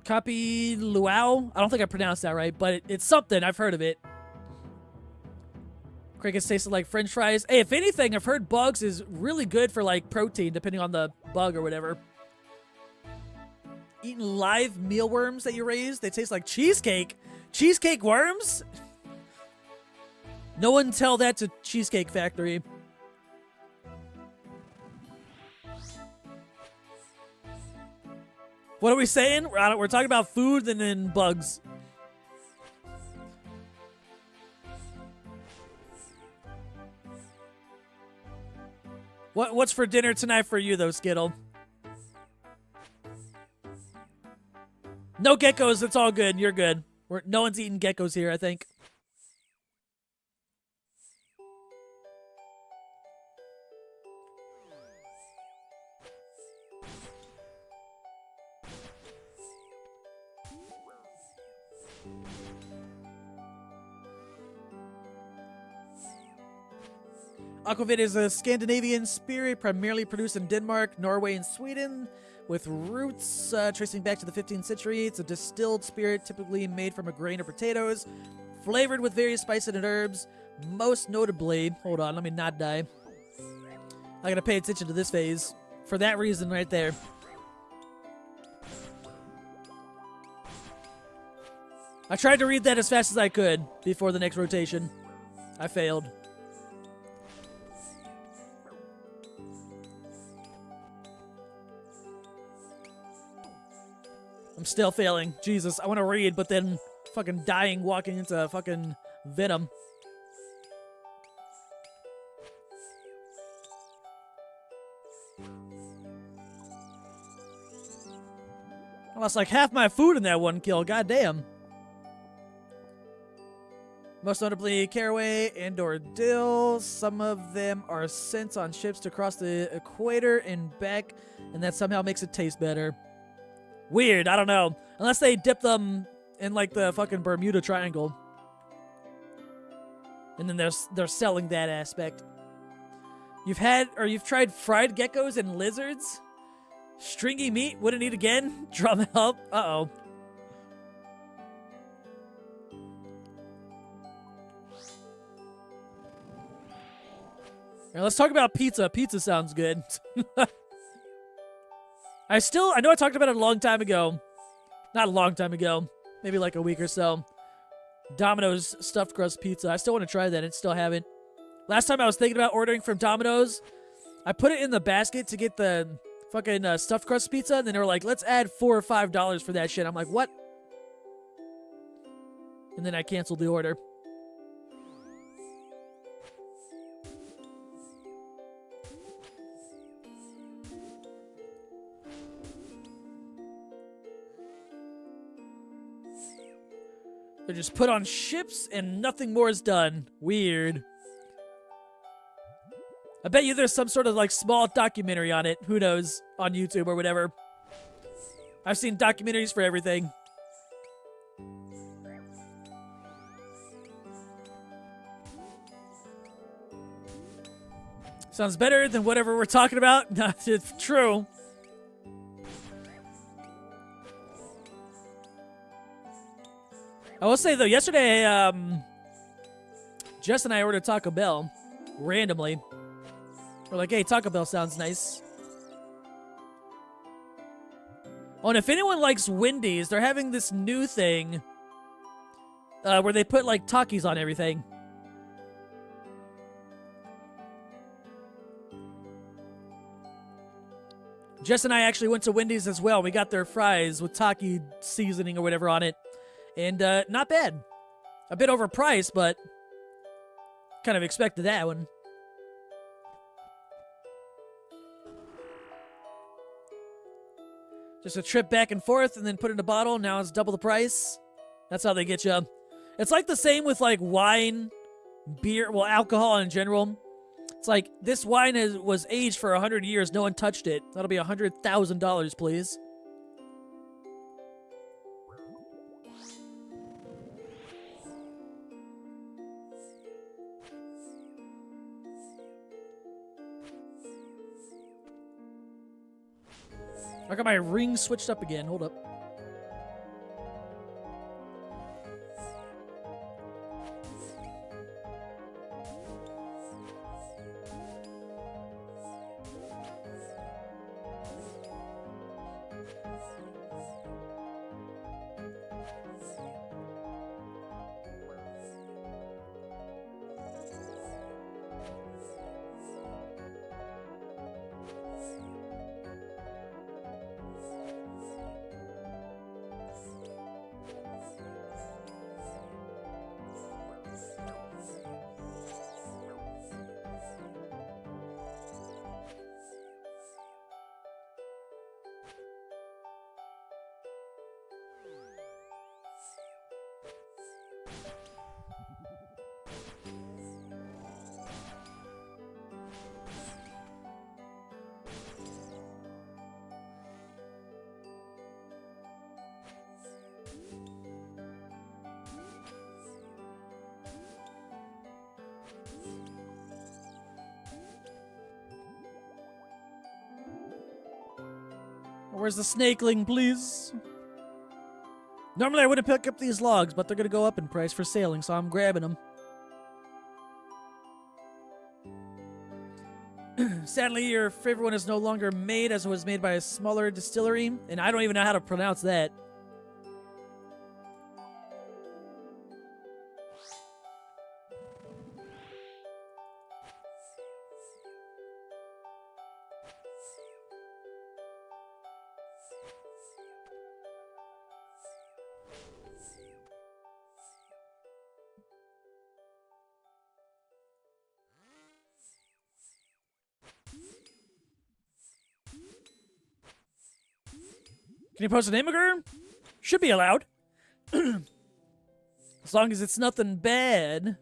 Copy Luau? I don't think I pronounced that right, but it's something. I've heard of it. Crickets tasted like french fries. Hey, if anything, I've heard bugs is really good for, like, protein, depending on the bug or whatever. Eating live mealworms that you raised? They taste like cheesecake. Cheesecake worms? No one tell that to Cheesecake Factory. What are we saying? We're talking about food and then bugs. What's for dinner tonight for you, though, Skittle? No geckos. It's all good. You're good. No one's eating geckos here, I think. Aquavit is a Scandinavian spirit primarily produced in Denmark, Norway, and Sweden, with roots tracing back to the 15th century. It's a distilled spirit typically made from a grain of potatoes, flavored with various spices and herbs. Most notably, hold on, let me not die. I gotta pay attention to this phase. For that reason right there. I tried to read that as fast as I could before the next rotation. I failed. I'm still failing. Jesus, I want to read, but then fucking dying walking into fucking venom. I lost like half my food in that one kill. God damn. Most notably caraway and or dill. Some of them are sent on ships to cross the equator and back, and that somehow makes it taste better. Weird, I don't know. Unless they dip them in like the fucking Bermuda Triangle. And then they're selling that aspect. You've tried fried geckos and lizards? Stringy meat? Wouldn't eat again? Drum help? Uh-oh. Alright, let's talk about pizza. Pizza sounds good. I know I talked about it a long time ago. Not a long time ago. Maybe like a week or so. Domino's stuffed crust pizza. I still want to try that. I still haven't. Last time I was thinking about ordering from Domino's, I put it in the basket to get the fucking stuffed crust pizza, and then they were like, let's add $4 or $5 for that shit. I'm like, what? And then I canceled the order. They're just put on ships and nothing more is done. Weird. I bet you there's some sort of like small documentary on it. Who knows? On YouTube or whatever. I've seen documentaries for everything. Sounds better than whatever we're talking about. It's true. I will say, though, yesterday, Jess and I ordered Taco Bell randomly. We're like, hey, Taco Bell sounds nice. Oh, and if anyone likes Wendy's, they're having this new thing where they put, like, Takis on everything. Jess and I actually went to Wendy's as well. We got their fries with Taki seasoning or whatever on it. And not bad. A bit overpriced, but kind of expected that one. Just a trip back and forth and then put in a bottle. Now it's double the price. That's how they get you. It's like the same with like wine, beer, well, alcohol in general. It's like this wine was aged for 100 years. No one touched it. That'll be $100,000, please. I got my ring switched up again. Hold up. Where's the snakeling, please? Normally I wouldn't pick up these logs, but they're going to go up in price for sailing, so I'm grabbing them. Sadly, your favorite one is no longer made, as it was made by a smaller distillery, and I don't even know how to pronounce that. Can you post an immigrant? Should be allowed. As long as it's nothing bad.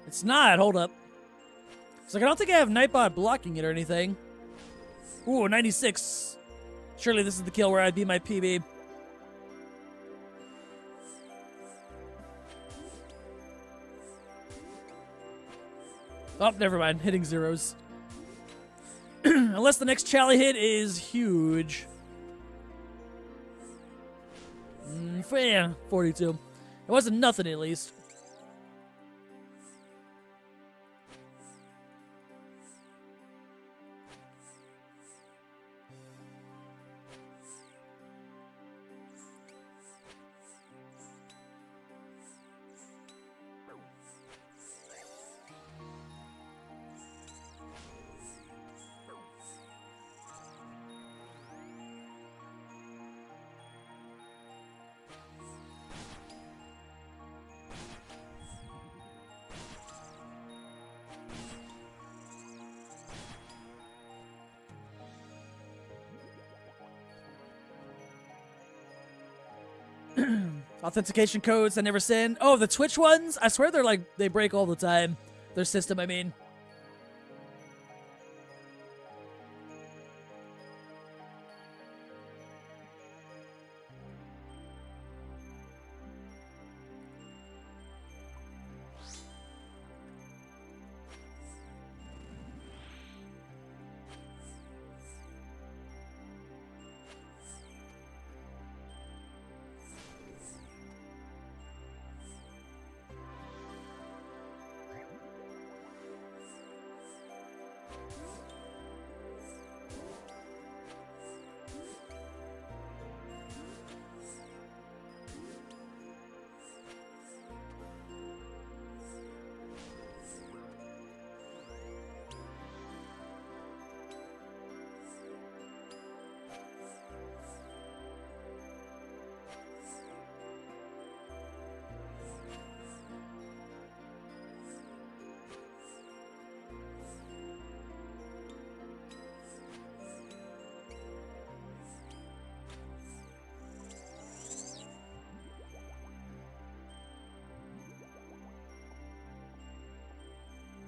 It's not. Hold up. It's like, I don't think I have Nightbot blocking it or anything. Ooh, 96. Surely this is the kill where I'd be my PB. Oh, never mind. Hitting zeros. Unless the next Chally hit is huge. Yeah, 42. It wasn't nothing, at least. Authentication codes I never send. Oh, the Twitch ones? I swear they're like, they break all the time. Their system, I mean.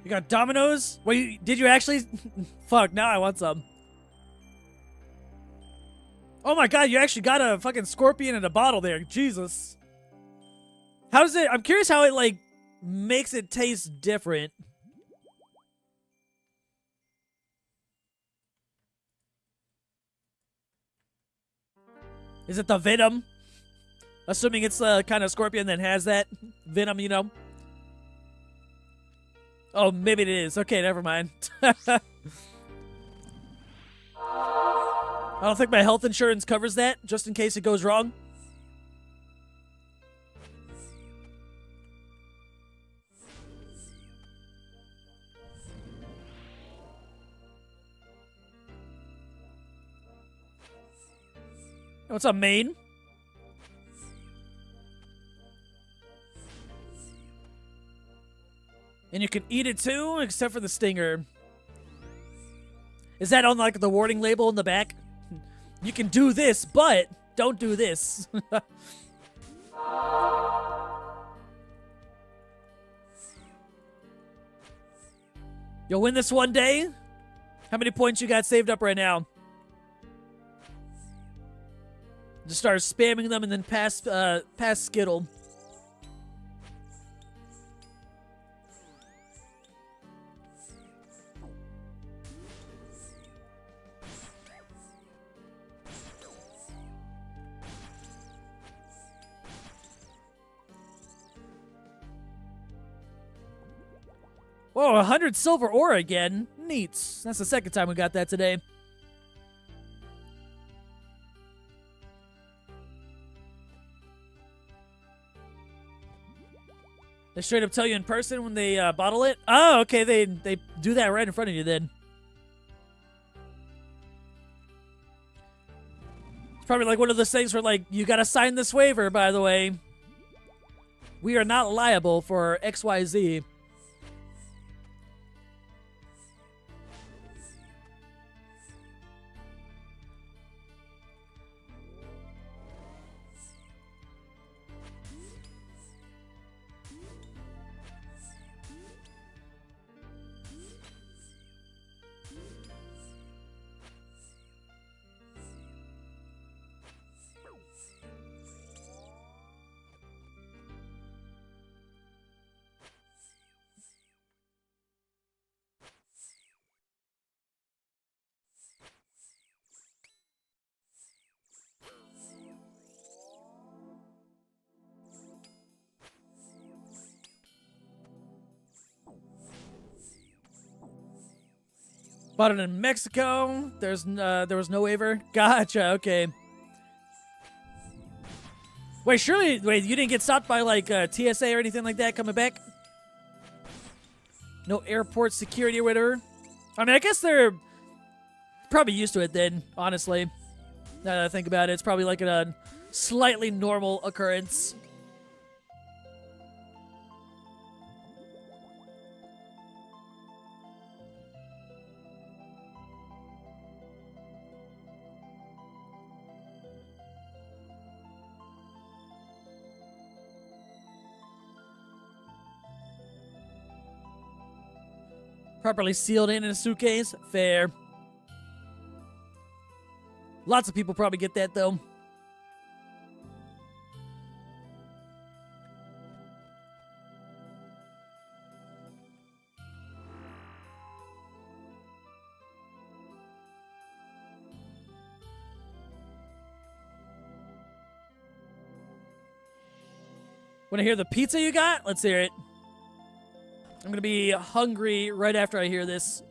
You got Dominoes? Wait, did you actually? Fuck, now I want some. Oh my god, you actually got a fucking scorpion in a bottle there. Jesus. How does it... I'm curious how it, like, makes it taste different. Is it the venom? Assuming it's the kind of scorpion that has that venom, you know? Oh, maybe it is. Okay, never mind. I don't think my health insurance covers that, just in case it goes wrong. What's up, main? And you can eat it too, except for the stinger. Is that on like the warning label in the back? You can do this, but don't do this. You'll win this one day? How many points you got saved up right now? Just start spamming them and then pass Skittle. Whoa, 100 silver ore again. Neat. That's the second time we got that today. They straight up tell you in person when they bottle it? Oh, okay. They do that right in front of you then. It's probably like one of those things where, like, you gotta sign this waiver, by the way. We are not liable for XYZ. Bought it in Mexico. There was no waiver. Gotcha. Okay. Wait, surely, you didn't get stopped by like TSA or anything like that coming back? No airport security or whatever. I mean, I guess they're probably used to it then. Honestly, now that I think about it, it's probably like a slightly normal occurrence. Properly sealed in a suitcase. Fair. Lots of people probably get that, though. Want to hear the pizza you got? Let's hear it. I'm going to be hungry right after I hear this.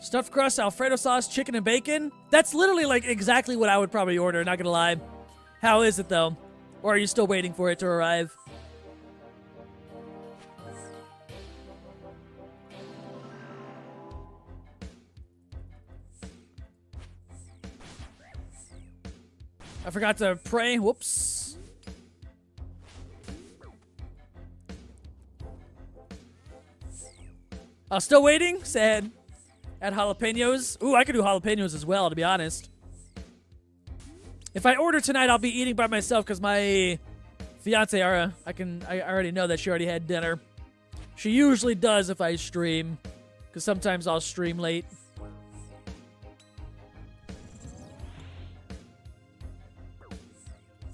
Stuffed crust, Alfredo sauce, chicken and bacon. That's literally like exactly what I would probably order, not going to lie. How is it though? Or are you still waiting for it to arrive? I forgot to pray. Whoops. Still waiting? Sad. Add jalapenos. Ooh, I could do jalapenos as well, to be honest. If I order tonight, I'll be eating by myself because my fiance, I already know that she already had dinner. She usually does if I stream, because sometimes I'll stream late.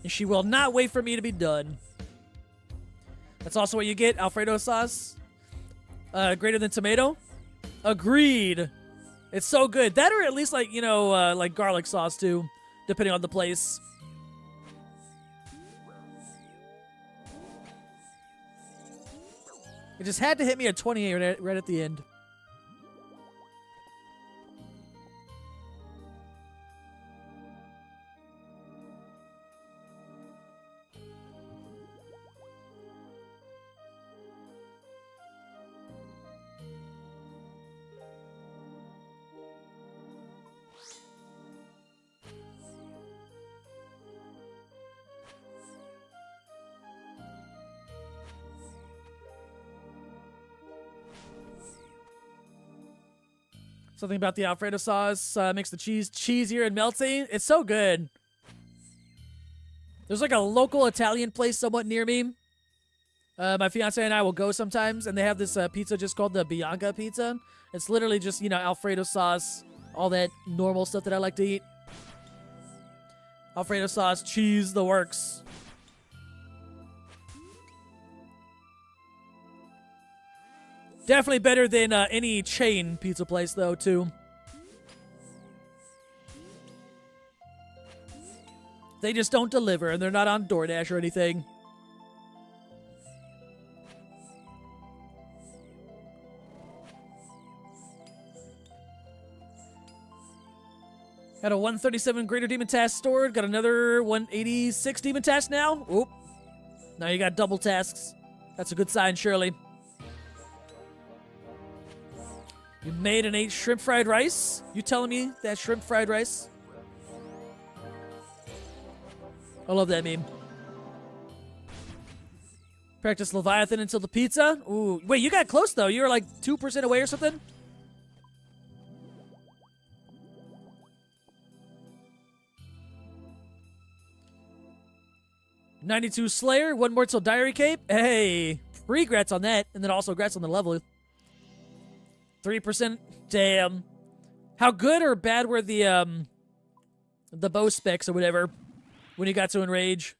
And she will not wait for me to be done. That's also what you get, Alfredo sauce. Greater than tomato. Agreed. It's so good. That or at least like, you know, like garlic sauce too, depending on the place. It just had to hit me at 28 right at the end. Something about the Alfredo sauce makes the cheese cheesier and melty. It's so good. There's like a local Italian place somewhat near me. My fiance and I will go sometimes, and they have this pizza just called the Bianca pizza. It's literally just, you know, Alfredo sauce, all that normal stuff that I like to eat. Alfredo sauce, cheese, the works. Definitely better than any chain pizza place, though, too. They just don't deliver, and they're not on DoorDash or anything. Got a 137 Greater Demon Task stored. Got another 186 Demon Task now. Oop. Now you got double tasks. That's a good sign, surely. You made and ate shrimp fried rice? You telling me that shrimp fried rice? I love that meme. Practice Leviathan until the pizza? Ooh. Wait, you got close, though. You were like 2% away or something? $92 Slayer, 1 more till Diary Cape. Hey, regrets on that, and then also grats on the level. 3%. Damn. How good or bad were the bow specs or whatever when you got to Enrage?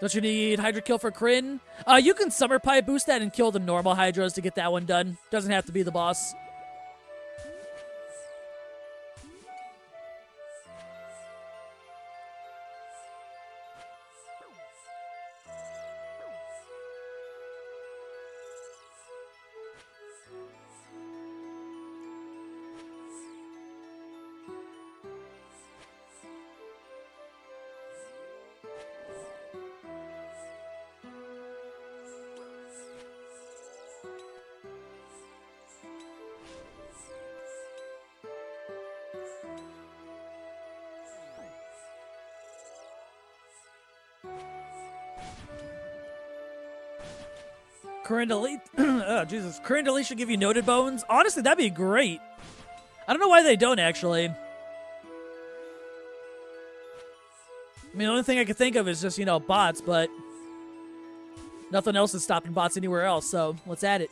Don't you need Hydra Kill for Kryn? You can Summer Pie boost that and kill the normal Hydras to get that one done. Doesn't have to be the boss. Current Elite. Oh, Jesus. Current Elite should give you noted bones. Honestly, that'd be great. I don't know why they don't, actually. I mean, the only thing I can think of is just, you know, bots, but nothing else is stopping bots anywhere else, so let's add it.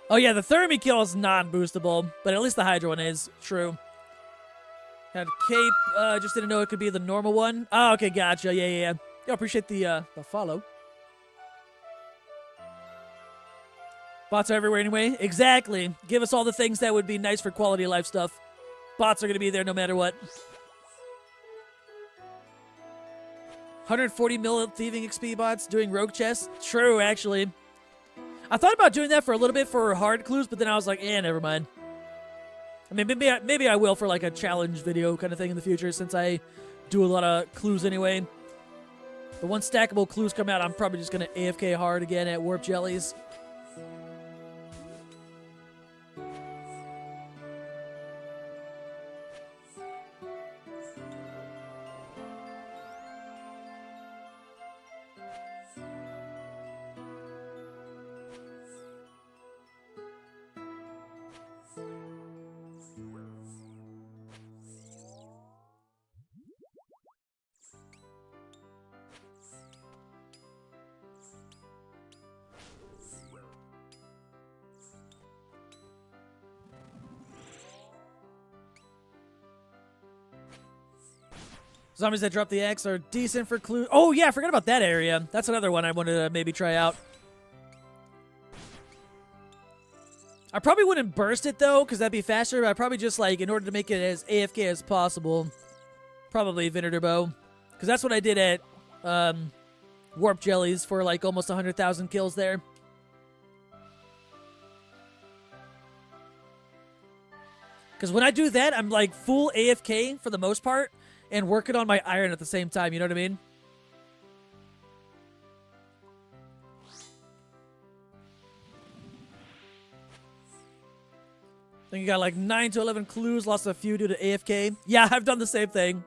Oh, yeah, the Thermi kill is non-boostable, but at least the Hydra one is. True. Had Cape, just didn't know it could be the normal one. Oh, okay, gotcha. Yeah. I appreciate the follow. Bots are everywhere anyway. Exactly. Give us all the things that would be nice for quality of life stuff. Bots are going to be there no matter what. 140 mil thieving XP bots doing rogue chests. True, actually. I thought about doing that for a little bit for hard clues, but then I was like, never mind. I mean, maybe I will for like a challenge video kind of thing in the future, since I do a lot of clues anyway. But once stackable clues come out, I'm probably just going to AFK hard again at Warp Jellies. Zombies that drop the X are decent for clues. Oh, yeah, I forgot about that area. That's another one I wanted to maybe try out. I probably wouldn't burst it, though, because that'd be faster. But I'd probably just, like, in order to make it as AFK as possible, probably Venator Bow. Because that's what I did at Warp Jellies for, like, almost 100,000 kills there. Because when I do that, I'm, like, full AFK for the most part. And working on my iron at the same time, you know what I mean? I think you got like 9 to 11 clues, lost a few due to AFK. Yeah, I've done the same thing.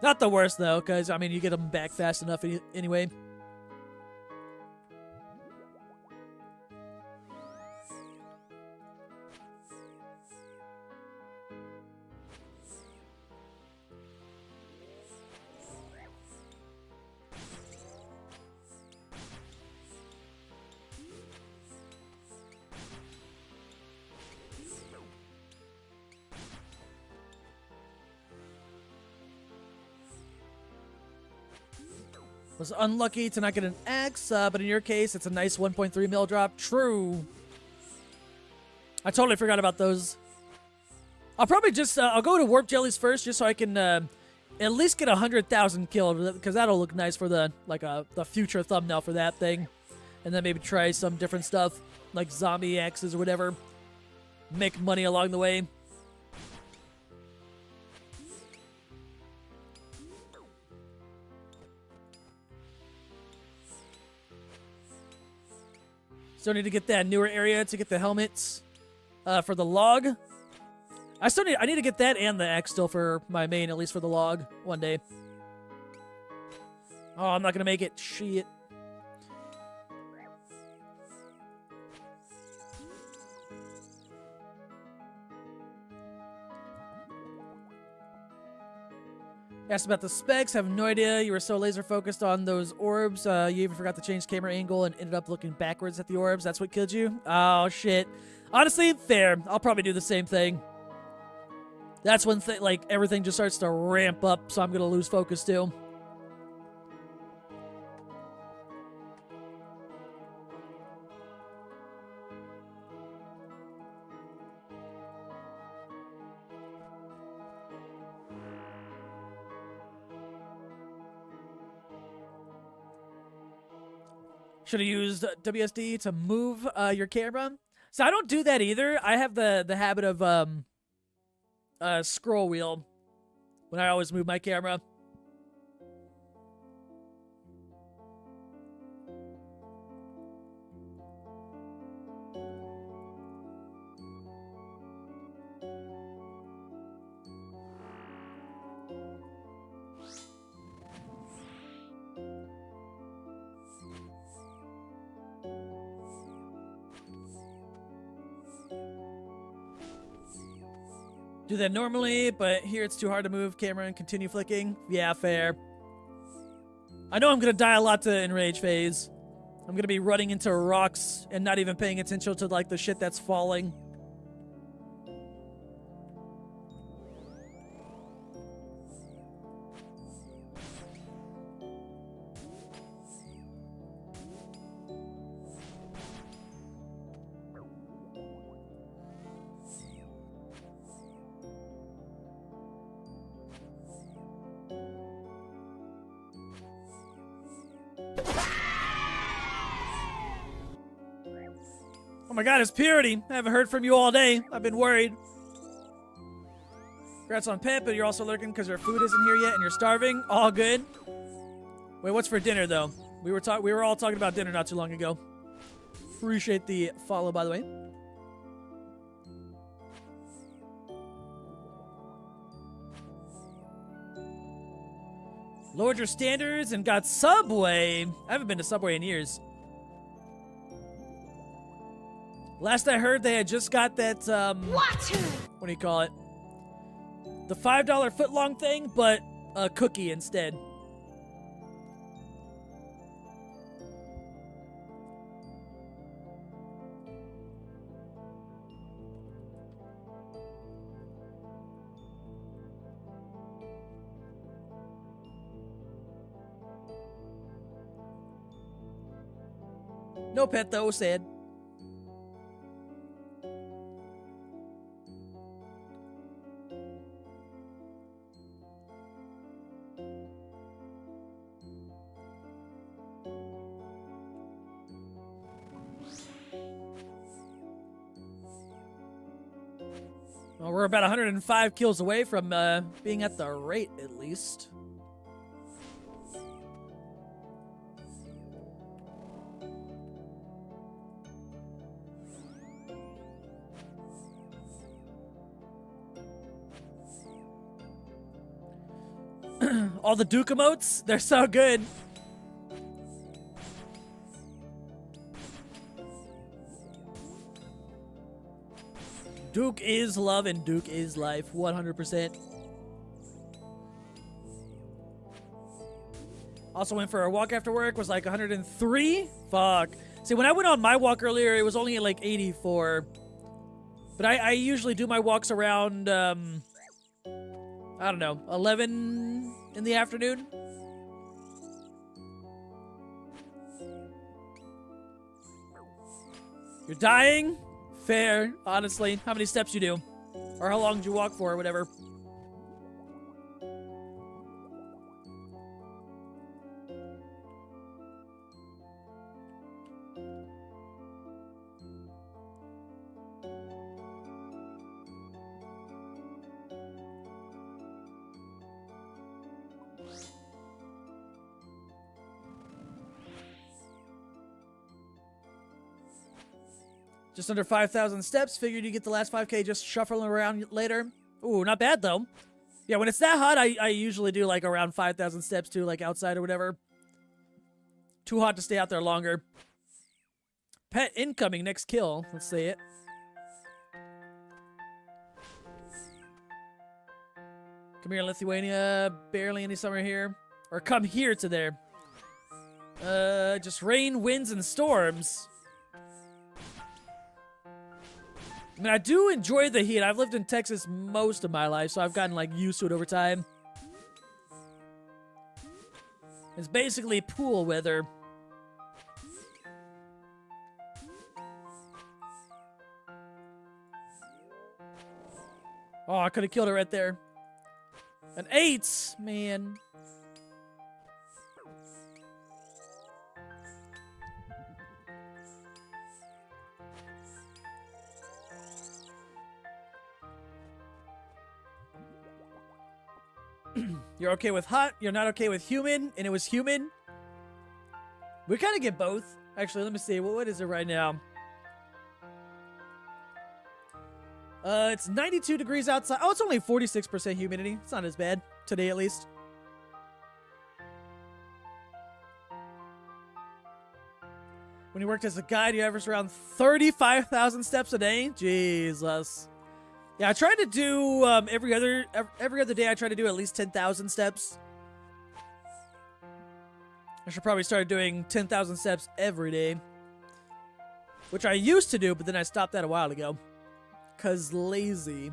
Not the worst, though, because, I mean, you get them back fast enough anyway. Was unlucky to not get an X, but in your case, it's a nice 1.3 mil drop. True. I totally forgot about those. I'll probably just, I'll go to Warp Jellies first, just so I can at least get 100,000 killed, because that'll look nice for the, like, the future thumbnail for that thing. And then maybe try some different stuff, like zombie X's or whatever. Make money along the way. Still need to get that newer area to get the helmets for the log. I need to get that and the X still for my main, at least for the log, one day. Oh, I'm not gonna make it. Shit. Asked about the specs. Have no idea. You were so laser focused on those orbs. You even forgot to change camera angle and ended up looking backwards at the orbs. That's what killed you? Oh, shit. Honestly, fair. I'll probably do the same thing. That's when like everything just starts to ramp up, so I'm gonna lose focus too. Should have used WSD to move your camera. So I don't do that either. I have the habit of scroll wheel when I always move my camera. Do that normally, but here it's too hard to move camera and continue flicking. Yeah, fair. I know I'm gonna die a lot to Enrage phase. I'm gonna be running into rocks and not even paying attention to like the shit that's falling. Oh my god, it's Purity. I haven't heard from you all day. I've been worried. Congrats on Pet, but you're also lurking because our food isn't here yet and you're starving. All good. Wait, what's for dinner though? We were all talking about dinner not too long ago. Appreciate the follow, by the way. Lowered your standards and got Subway. I haven't been to Subway in years. Last I heard, they had just got that, what do you call it? The $5 footlong thing, but a cookie instead. No pet, though, sad. Well, we're about 105 kills away from being at the rate, at least. All the Duke emotes, they're so good. Duke is love and Duke is life, 100%. Also went for a walk after work, was like 103. Fuck. See, when I went on my walk earlier, it was only at like 84. But I usually do my walks around, I don't know, 11 in the afternoon. You're dying? Fair, honestly. How many steps you do? Or how long did you walk for, or whatever. Just under 5,000 steps. Figured you get the last 5K just shuffling around later. Ooh, not bad, though. Yeah, when it's that hot, I usually do, like, around 5,000 steps, too, like, outside or whatever. Too hot to stay out there longer. Pet incoming, next kill. Let's see it. Come here, Lithuania. Barely any summer here. Or come here to there. Just rain, winds, and storms. I mean, I do enjoy the heat. I've lived in Texas most of my life, so I've gotten, like, used to it over time. It's basically pool weather. Oh, I could have killed her right there. An 8, man. You're okay with hot, you're not okay with human, and it was human. We kind of get both. Actually, let me see. What is it right now? It's 92 degrees outside. Oh, it's only 46% humidity. It's not as bad. Today, at least. When you worked as a guide, you averaged around 35,000 steps a day. Jesus. Yeah, I try to do every other day. I try to do at least 10,000 steps. I should probably start doing 10,000 steps every day, which I used to do, but then I stopped that a while ago, 'cause lazy.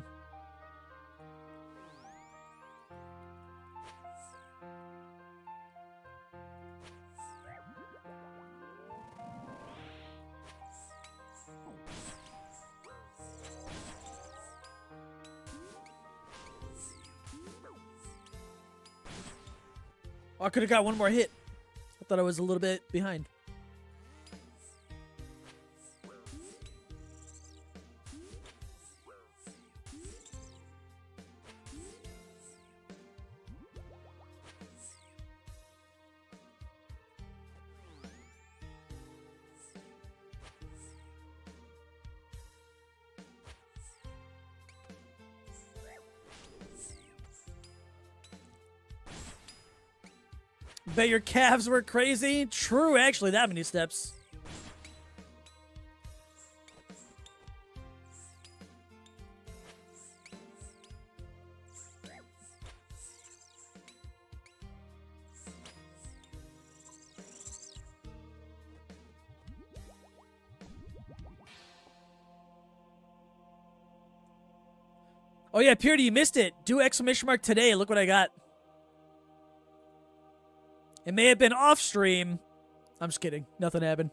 Oh, I could have got one more hit. I thought I was a little bit behind. Bet your calves were crazy. True, actually, that many steps. Oh yeah, Purity, you missed it. Do exclamation mark today. Look what I got. It may have been off stream. I'm just kidding. Nothing happened.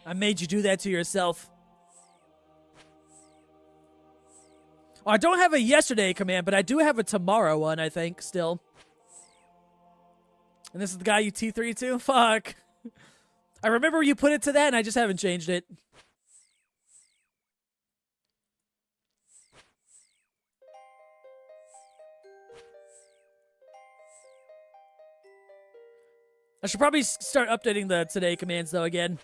I made you do that to yourself. Oh, I don't have a yesterday command, but I do have a tomorrow one, I think, still. And this is the guy you T3 to? Fuck. I remember you put it to that, and I just haven't changed it. I should probably start updating the today commands, though, again.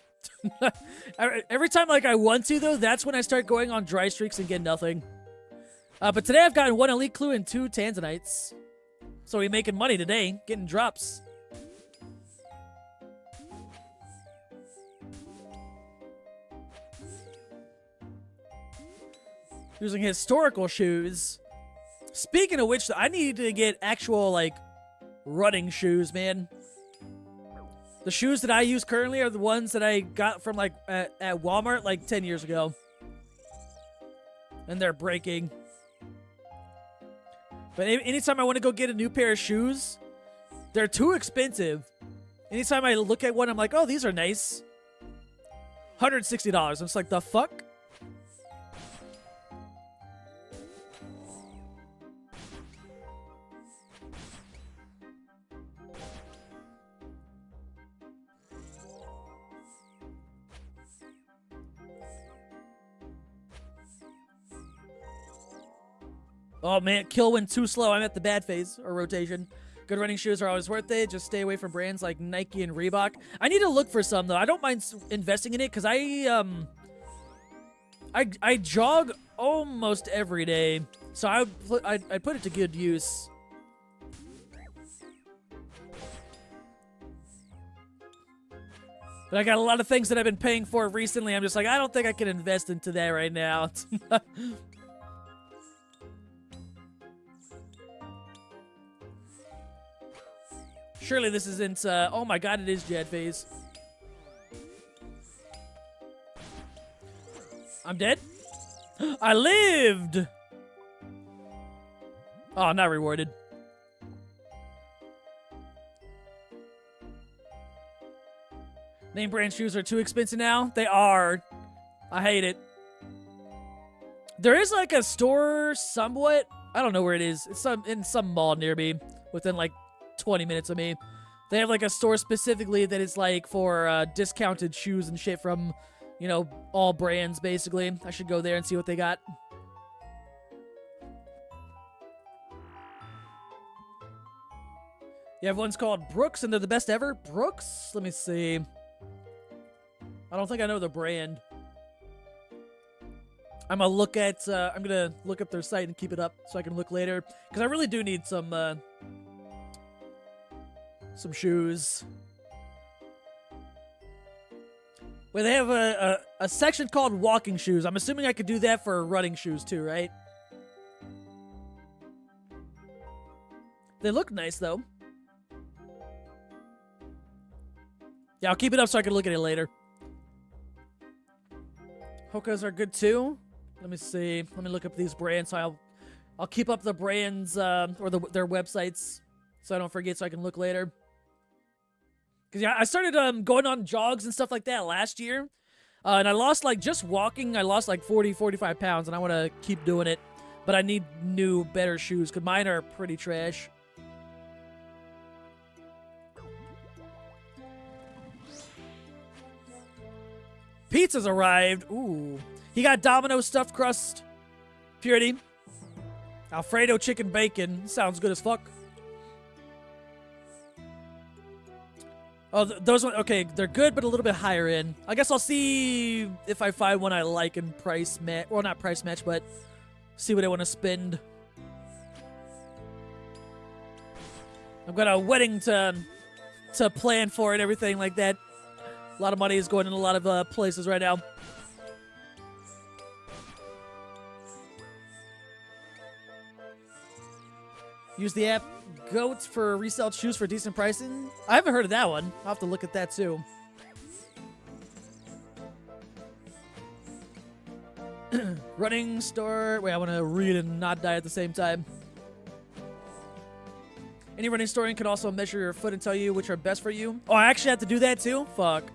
Every time, like, I want to, though, that's when I start going on dry streaks and get nothing. But today I've gotten 1 elite clue and 2 tanzanites. So we're making money today, getting drops. Using historical shoes. Speaking of which, I need to get actual, like, running shoes, man. The shoes that I use currently are the ones that I got from, like, at Walmart, like, 10 years ago. And they're breaking. But anytime I want to go get a new pair of shoes, they're too expensive. Anytime I look at one, I'm like, oh, these are nice. $160. I'm just like, the fuck? Oh man, kill went too slow. I'm at the bad phase or rotation. Good running shoes are always worth it. Just stay away from brands like Nike and Reebok. I need to look for some though. I don't mind investing in it because I jog almost every day, so I put it to good use. But I got a lot of things that I've been paying for recently. I'm just like, I don't think I can invest into that right now. Surely this isn't, oh my god, it is Jet Phase. I'm dead? I lived! Oh, not rewarded. Name brand shoes are too expensive now? They are. I hate it. There is like a store somewhat. I don't know where it is. It's in some mall near me within like 20 minutes of me. They have like a store specifically that is like for discounted shoes and shit from, you know, all brands basically. I should go there and see what they got. You have one's called Brooks and they're the best ever? Brooks? Let me see. I don't think I know the brand. I'm gonna look at I'm gonna look up their site and keep it up so I can look later. Because I really do need some shoes. Wait, they have a section called walking shoes. I'm assuming I could do that for running shoes too, right? They look nice though. Yeah, I'll keep it up so I can look at it later. Hokas are good too. Let me see. Let me look up these brands. So I'll keep up the brands or their websites so I don't forget so I can look later. Because yeah, I started going on jogs and stuff like that last year. And I lost like just walking, I lost like 45 pounds and I want to keep doing it. But I need new, better shoes because mine are pretty trash. Pizza's arrived. Ooh. He got Domino stuffed crust. Purity. Alfredo chicken bacon. Sounds good as fuck. Oh, those ones, okay, they're good, but a little bit higher end. I guess I'll see if I find one I like and price match. Well, not price match, but see what I want to spend. I've got a wedding to plan for and everything like that. A lot of money is going in a lot of places right now. Use the app Goat for resale shoes for decent pricing. I haven't heard of that one. I'll have to look at that too. Running store. Wait, I want to read and not die at the same time. Any running store can also measure your foot and tell you which are best for you. Oh, I actually have to do that too? Fuck.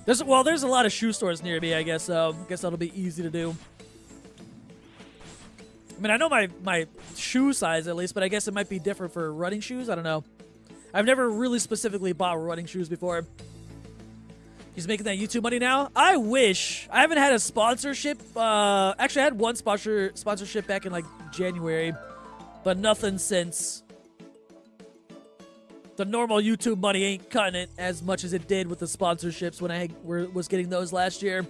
There's a lot of shoe stores near me, I guess, so I guess that'll be easy to do. I mean, I know my shoe size at least, but I guess it might be different for running shoes. I don't know. I've never really specifically bought running shoes before. He's making that YouTube money now? I wish. I haven't had a sponsorship. Actually, I had one sponsorship back in, like, January, but nothing since. The normal YouTube money ain't cutting it as much as it did with the sponsorships when I was getting those last year.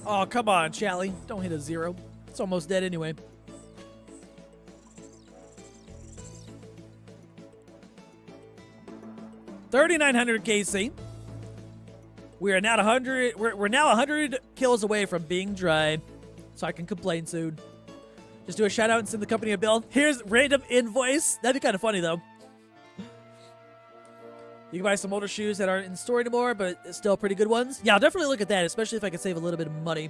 Oh, come on, Chally. Don't hit a 0. It's almost dead anyway. $3,900 KC. We are now 100. We're now 100 kills away from being dry, so I can complain soon. Just do a shout out and send the company a bill. Here's random invoice. That'd be kind of funny though. You can buy some older shoes that aren't in store anymore, but still pretty good ones. Yeah, I'll definitely look at that, especially if I can save a little bit of money.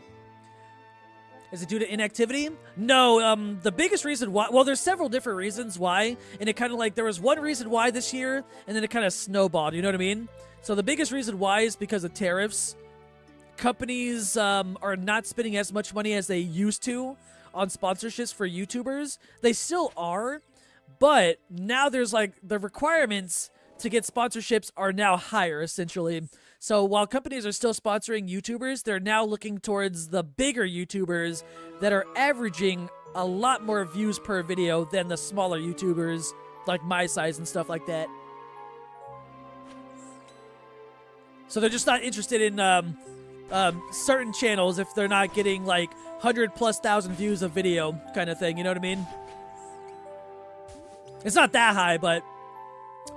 Is it due to inactivity? No, the biggest reason why, well, there's several different reasons why, and it kind of like, there was one reason why this year, and then it kind of snowballed, you know what I mean? So the biggest reason why is because of tariffs. Companies are not spending as much money as they used to on sponsorships for YouTubers. They still are, but now there's like, the requirements to get sponsorships are now higher, essentially. So while companies are still sponsoring YouTubers, they're now looking towards the bigger YouTubers that are averaging a lot more views per video than the smaller YouTubers like my size and stuff like that. So they're just not interested in certain channels if they're not getting like 100,000+ views of video kind of thing, you know what I mean? It's not that high, but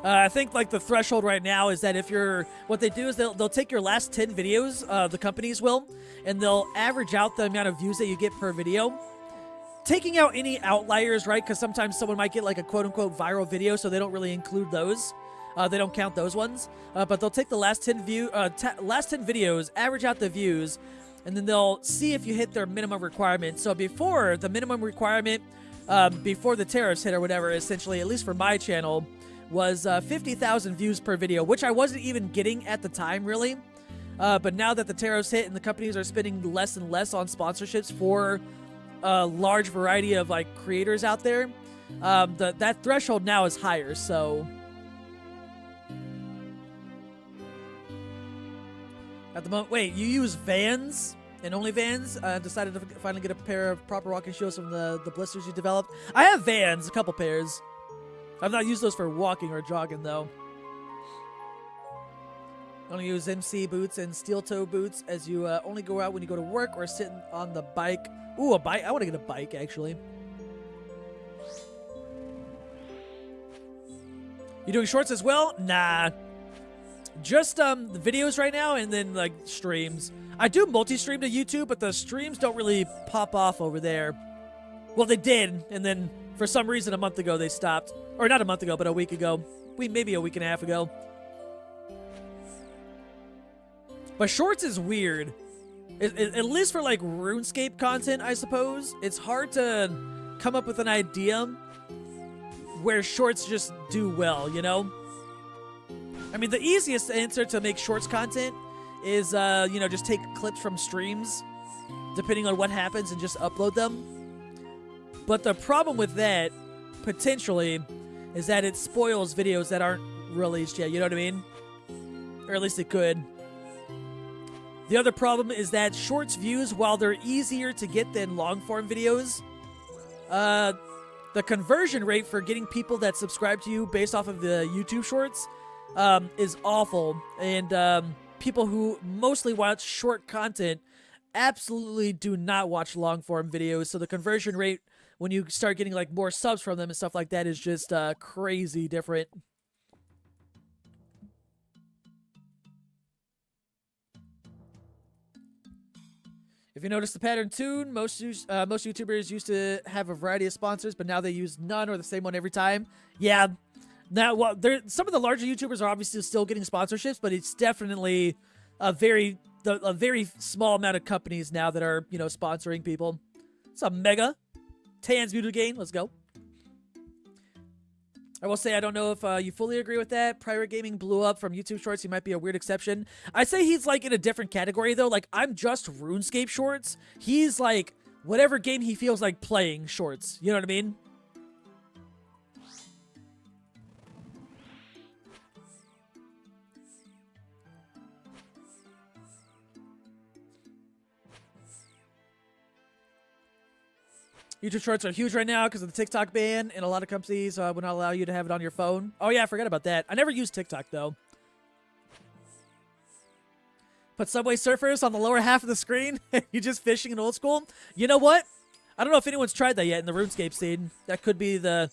I think like the threshold right now is that if you're, what they do is they'll take your last 10 videos, the companies will, and they'll average out the amount of views that you get per video, taking out any outliers, right? Because sometimes someone might get like a quote-unquote viral video, so they don't really include those. They don't count those ones, but they'll take the last 10 videos, average out the views, and then they'll see if you hit their minimum requirement. So before the minimum requirement, before the tariffs hit or whatever, essentially, at least for my channel, was 50,000 views per video, which I wasn't even getting at the time, really. But now that the tariffs hit and the companies are spending less and less on sponsorships for a large variety of like creators out there, that threshold now is higher. So at the moment, wait, you use Vans and only Vans? Decided to finally get a pair of proper walking shoes from the blisters you developed. I have Vans, a couple pairs. I've not used those for walking or jogging, though. Only use MC boots and steel-toe boots as you only go out when you go to work or sitting on the bike. Ooh, a bike. I want to get a bike, actually. You doing shorts as well? Nah. Just the videos right now and then, like, streams. I do multi-stream to YouTube, but the streams don't really pop off over there. Well, they did, and then for some reason a month ago they stopped. Or not a month ago, but a week ago. Maybe a week and a half ago. But shorts is weird. At least for like RuneScape content, I suppose. It's hard to come up with an idea where shorts just do well, you know? I mean, the easiest answer to make shorts content is, you know, just take clips from streams, depending on what happens, and just upload them. But the problem with that, potentially, is that it spoils videos that aren't released yet, you know what I mean? Or at least it could. The other problem is that shorts views, while they're easier to get than long-form videos, the conversion rate for getting people that subscribe to you based off of the YouTube shorts is awful. And people who mostly watch short content absolutely do not watch long-form videos, so the conversion rate when you start getting like more subs from them and stuff like that is just crazy different. If you notice the pattern too, most YouTubers used to have a variety of sponsors, but now they use none or the same one every time. Yeah, now well, some of the larger YouTubers are obviously still getting sponsorships, but it's definitely a very small amount of companies now that are, you know, sponsoring people. What's up, Mega? Tan's muted again. Let's go. I will say I don't know if you fully agree with that. Pirate Gaming blew up from YouTube Shorts. He might be a weird exception. I'd say he's like in a different category though. Like I'm just RuneScape Shorts. He's like whatever game he feels like playing Shorts. You know what I mean? YouTube Shorts are huge right now because of the TikTok ban, and a lot of companies would not allow you to have it on your phone. Oh yeah, I forgot about that. I never used TikTok, though. Put Subway Surfers on the lower half of the screen? You just fishing in old school? You know what? I don't know if anyone's tried that yet in the RuneScape scene. That could be the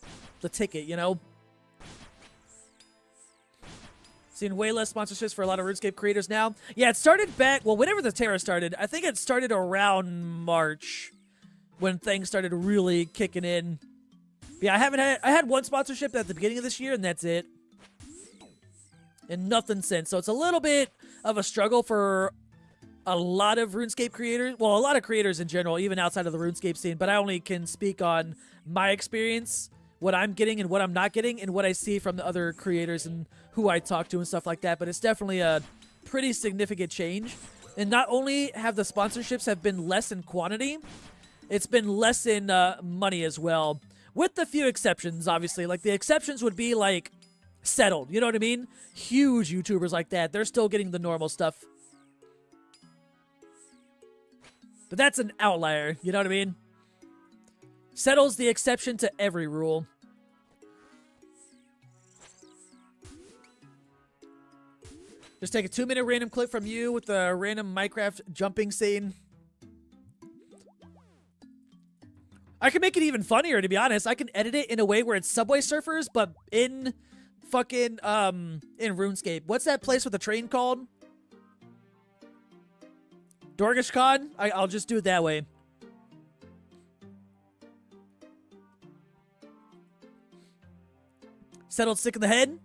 ticket, you know? Seen way less sponsorships for a lot of RuneScape creators now. Yeah, it started back, well, whenever the Terra started. I think it started around March, when things started really kicking in. Yeah, I had one sponsorship at the beginning of this year, and that's it. And nothing since. So it's a little bit of a struggle for a lot of RuneScape creators, well, a lot of creators in general, even outside of the RuneScape scene, but I only can speak on my experience, what I'm getting and what I'm not getting, and what I see from the other creators and who I talk to and stuff like that. But it's definitely a pretty significant change. And not only have the sponsorships have been less in quantity, it's been less in money as well. With the few exceptions, obviously. Like, the exceptions would be, like, Settled. You know what I mean? Huge YouTubers like that. They're still getting the normal stuff. But that's an outlier. You know what I mean? Settle's the exception to every rule. Just take a 2-minute random clip from you with a random Minecraft jumping scene. I can make it even funnier, to be honest. I can edit it in a way where it's Subway Surfers, but in fucking, in RuneScape. What's that place with the train called? Dorgishkon? I'll just do it that way. Settled sick in the head?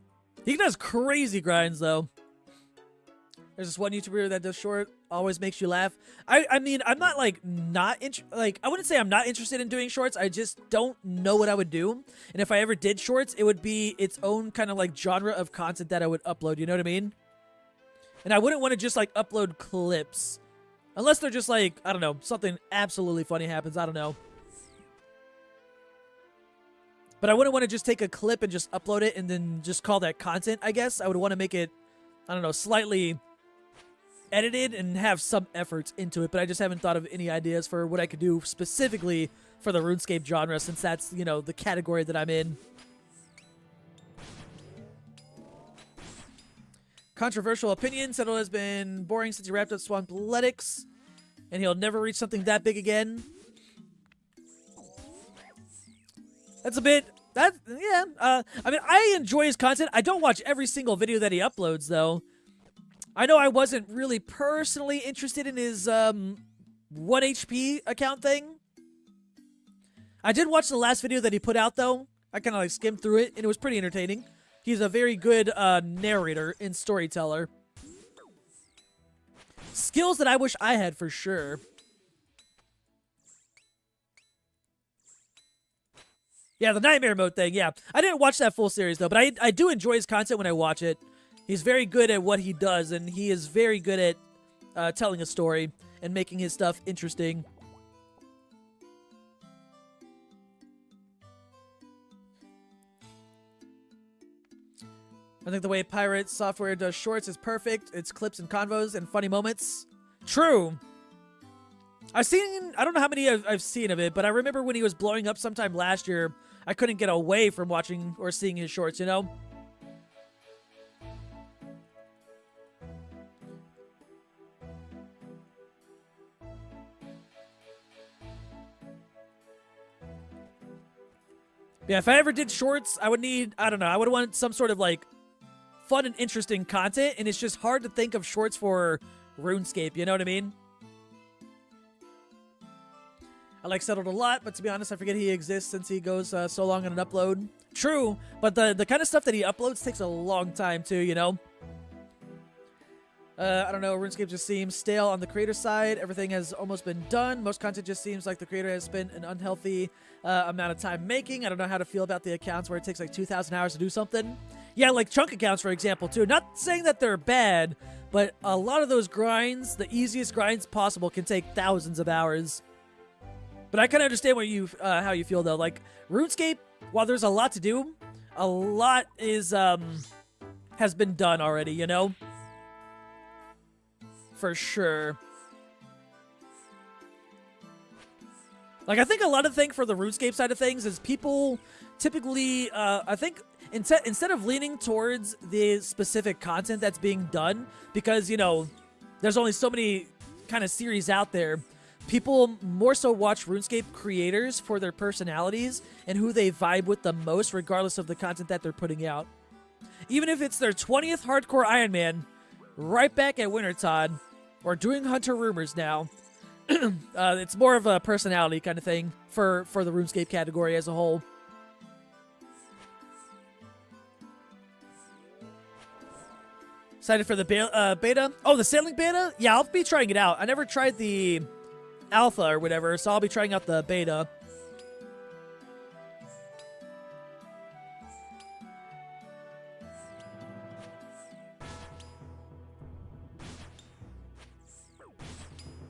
He does crazy grinds, though. There's this one YouTuber that does short, always makes you laugh. I mean, I'm not, like, I wouldn't say I'm not interested in doing shorts. I just don't know what I would do. And if I ever did shorts, it would be its own kind of, like, genre of content that I would upload. You know what I mean? And I wouldn't want to just, like, upload clips. Unless they're just, like, I don't know, something absolutely funny happens. I don't know. But I wouldn't want to just take a clip and just upload it and then just call that content, I guess. I would want to make it, I don't know, slightly edited and have some efforts into it, but I just haven't thought of any ideas for what I could do specifically for the RuneScape genre, since that's, you know, the category that I'm in. Controversial opinion. Settle has been boring since he wrapped up Swampoletics, and he'll never reach something that big again. That's a bit... yeah. I mean, I enjoy his content. I don't watch every single video that he uploads, though. I know I wasn't really personally interested in his 1 HP account thing. I did watch the last video that he put out, though. I kind of like skimmed through it, and it was pretty entertaining. He's a very good narrator and storyteller. Skills that I wish I had for sure. Yeah, the Nightmare Mode thing, yeah. I didn't watch that full series, though, but I do enjoy his content when I watch it. He's very good at what he does, and he is very good at telling a story and making his stuff interesting. I think the way Pirate Software does shorts is perfect. It's clips and convos and funny moments. True. I don't know how many I've seen of it, but I remember when he was blowing up sometime last year, I couldn't get away from watching or seeing his shorts, you know? Yeah, if I ever did shorts, I would need, I don't know, I would want some sort of, like, fun and interesting content, and it's just hard to think of shorts for RuneScape, you know what I mean? I like Settled a lot, but to be honest, I forget he exists since he goes so long on an upload. True, but the kind of stuff that he uploads takes a long time, too, you know? I don't know, RuneScape just seems stale on the creator side. Everything has almost been done. Most content just seems like the creator has spent an unhealthy amount of time making. I don't know how to feel about the accounts where it takes like 2,000 hours to do something. Yeah, like chunk accounts, for example, too. Not saying that they're bad, but a lot of those grinds, the easiest grinds possible, can take thousands of hours. But I kind of understand what how you feel, though. Like, RuneScape, while there's a lot to do, a lot is has been done already, you know? For sure. Like, I think a lot of the thing for the RuneScape side of things is people typically, I think, instead of leaning towards the specific content that's being done, because, you know, there's only so many kind of series out there, people more so watch RuneScape creators for their personalities and who they vibe with the most, regardless of the content that they're putting out. Even if it's their 20th hardcore Iron Man, right back at Wintertod, or doing Hunter Rumors now, it's more of a personality kind of thing for the RuneScape category as a whole. Excited for the beta? Oh, the sailing beta? Yeah, I'll be trying it out. I never tried the alpha or whatever, so I'll be trying out the beta.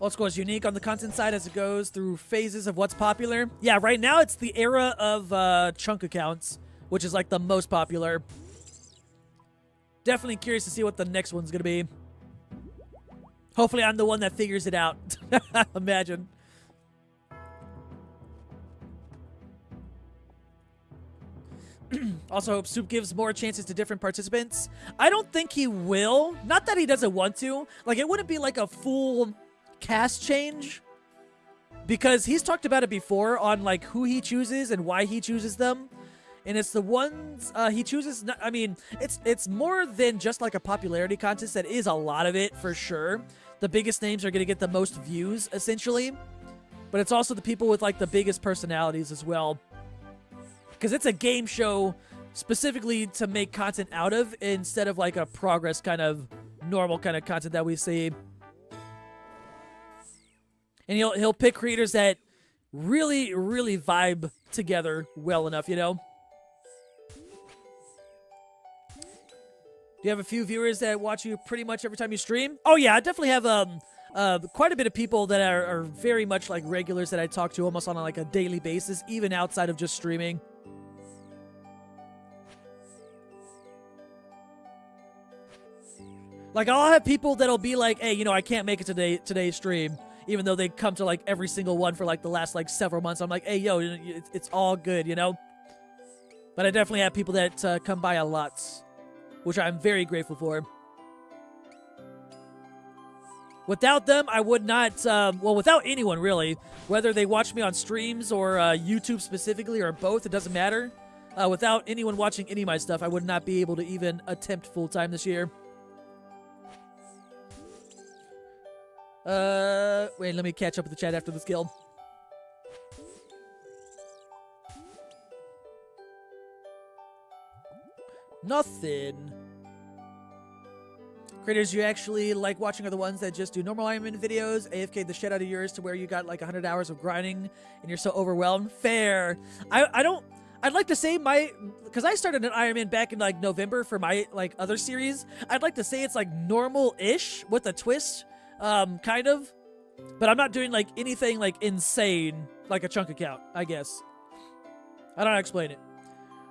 Old School is unique on the content side as it goes through phases of what's popular. Yeah, right now it's the era of chunk accounts, which is like the most popular. Definitely curious to see what the next one's going to be. Hopefully I'm the one that figures it out. Imagine. Also hope Soup gives more chances to different participants. I don't think he will. Not that he doesn't want to. Like, it wouldn't be like a full cast change, because he's talked about it before on like who he chooses and why he chooses them, and it's the ones he chooses. I mean, it's more than just like a popularity contest. That is a lot of it for sure. The biggest names are going to get the most views essentially, but it's also the people with like the biggest personalities as well, because it's a game show specifically to make content out of, instead of like a progress kind of normal kind of content that we see. And he'll pick creators that really, really vibe together well enough, you know? Do you have a few viewers that watch you pretty much every time you stream? Oh, yeah, I definitely have quite a bit of people that are very much like regulars that I talk to almost on like a daily basis, even outside of just streaming. Like, I'll have people that'll be like, hey, you know, I can't make it today's stream, even though they come to like every single one for like the last like several months. I'm like, hey, yo, it's all good, you know? But I definitely have people that come by a lot, which I'm very grateful for. Without them, I would not, well, without anyone really, whether they watch me on streams or YouTube specifically or both, it doesn't matter. Without anyone watching any of my stuff, I would not be able to even attempt full-time this year. Wait, let me catch up with the chat after this guild. Nothing. Creators you actually like watching are the ones that just do normal Iron Man videos, AFK the shit out of yours to where you got like 100 hours of grinding and you're so overwhelmed. Fair. I'd like to say because I started an Iron Man back in like November for my like other series. I'd like to say it's like normal-ish with a twist. Kind of, but I'm not doing like anything like insane like a chunk account, I guess. I don't know how to explain it.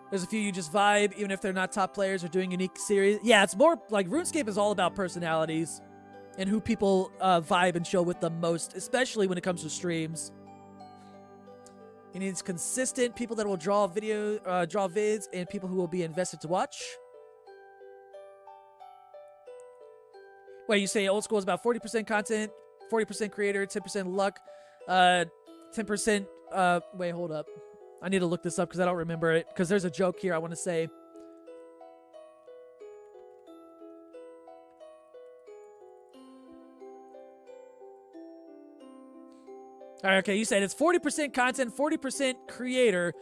There's a few you just vibe, even if they're not top players or doing unique series. Yeah, it's more like RuneScape is all about personalities and who people vibe and chill with the most, especially when it comes to streams. He needs consistent people that will draw vids, and people who will be invested to watch. Wait, you say Old School is about 40% content, 40% creator, 10% luck, 10%... wait, hold up. I need to look this up because I don't remember it, because there's a joke here I want to say. All right, okay, you said it's 40% content, 40% creator,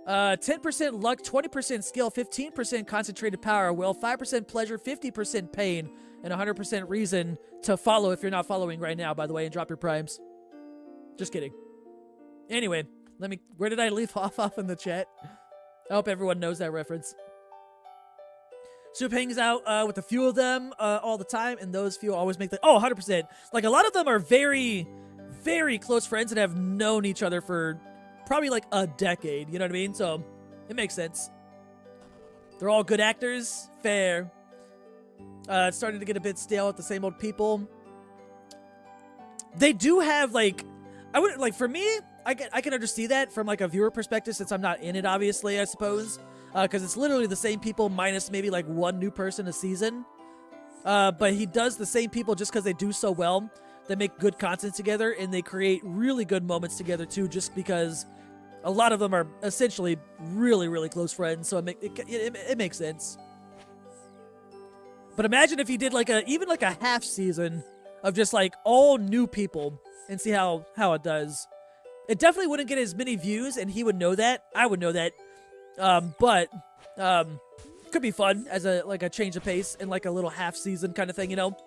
10% luck, 20% skill, 15% concentrated power, will, 5% pleasure, 50% pain, and 100% reason to follow if you're not following right now, by the way, and drop your primes. Just kidding. Anyway, where did I leave off in the chat? I hope everyone knows that reference. Soup hangs out with a few of them all the time, and those few always make the... Oh, 100%. Like, a lot of them are very, very close friends and have known each other for probably like a decade, you know what I mean? So, it makes sense. They're all good actors. Fair. It's starting to get a bit stale with the same old people. They do have, like... I would, like, for me, I can understand that from, like, a viewer perspective, since I'm not in it, obviously, I suppose. Because it's literally the same people minus maybe, like, one new person a season. But he does the same people just because they do so well. They make good content together, and they create really good moments together, too, just because a lot of them are essentially really, really close friends, so it makes sense. But imagine if he did, like, even like a half season of just, like, all new people and see how it does. It definitely wouldn't get as many views, and he would know that. I would know that. But could could be fun as a like a change of pace in like a little half season kind of thing, you know.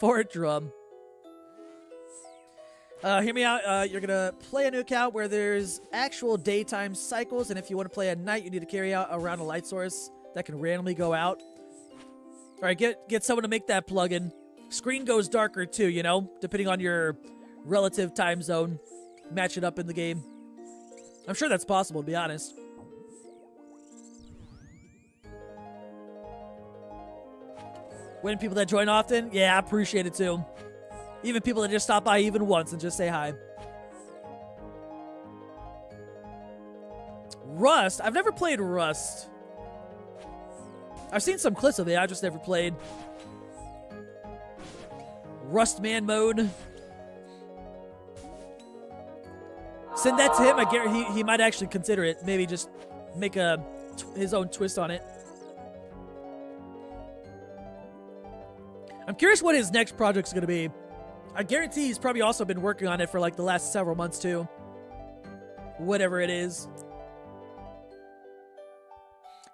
Fort Drum. Hear me out. You're gonna play a new account where there's actual daytime cycles, and if you want to play at night, you need to carry out around a light source that can randomly go out. All right, get someone to make that plugin. Screen goes darker too, you know, depending on your relative time zone. Match it up in the game. I'm sure that's possible, to be honest. Waiting people that join often? Yeah, I appreciate it too. Even people that just stop by even once and just say hi. Rust? I've never played Rust. I've seen some clips of it, I just never played. Rust Man mode. Send that to him. I guarantee he might actually consider it. Maybe just make his own twist on it. I'm curious what his next project's gonna be. I guarantee he's probably also been working on it for like the last several months too. Whatever it is.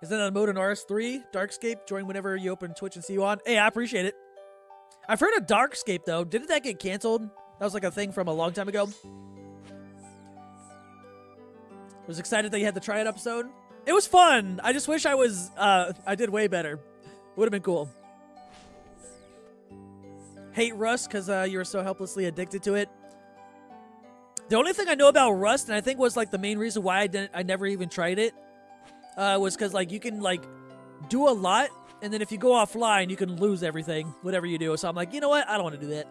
Is that a mode in RS3? Darkscape? Join whenever you open Twitch and see you on. Hey, I appreciate it. I've heard of Darkscape though. Didn't that get canceled? That was like a thing from a long time ago. I was excited that you had the Try It episode. It was fun. I just wish I was, I did way better. Would have been cool. Hate Rust because you were so helplessly addicted to it. The only thing I know about Rust, and I think was like the main reason why I never even tried it, was because like you can like do a lot, and then if you go offline, you can lose everything, whatever you do. So I'm like, you know what? I don't want to do that.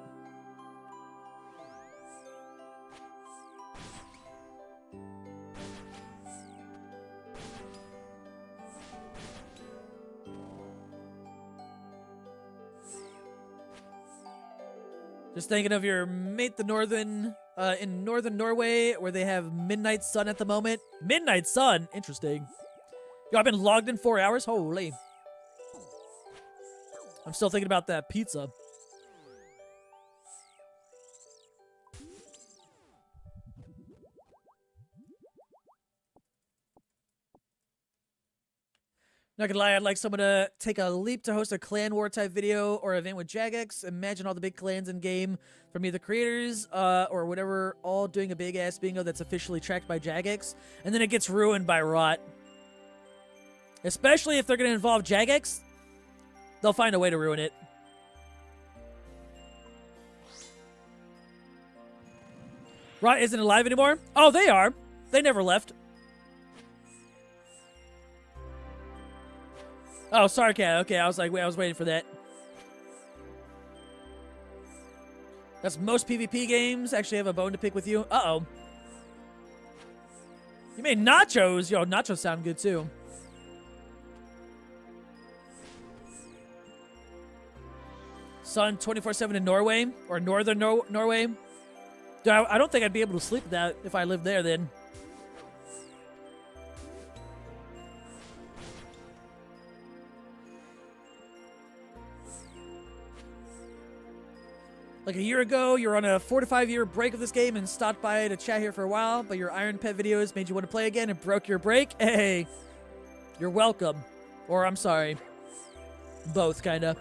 Just thinking of your mate, the northern, in northern Norway, where they have midnight sun at the moment. Midnight sun? Interesting. Yo, I've been logged in 4 hours? Holy. I'm still thinking about that pizza. Not gonna lie, I'd like someone to take a leap to host a clan war type video or event with Jagex. Imagine all the big clans in game from either creators or whatever, all doing a big ass bingo that's officially tracked by Jagex, and then it gets ruined by Rot. Especially if they're gonna involve Jagex, they'll find a way to ruin it. Rot isn't alive anymore? Oh, they are. They never left. Oh, sorry, Cat. Okay, I was waiting for that. That's most PvP games. Actually have a bone to pick with you. Uh-oh. You made nachos. Yo, nachos sound good, too. Sun 24/7 in Norway? Or northern Norway? Dude, I don't think I'd be able to sleep with that if I lived there, then. Like a year ago, you were on a 4 to 5 year break of this game and stopped by to chat here for a while, but your Iron Pet videos made you want to play again and broke your break? Hey, you're welcome. Or I'm sorry. Both, kinda.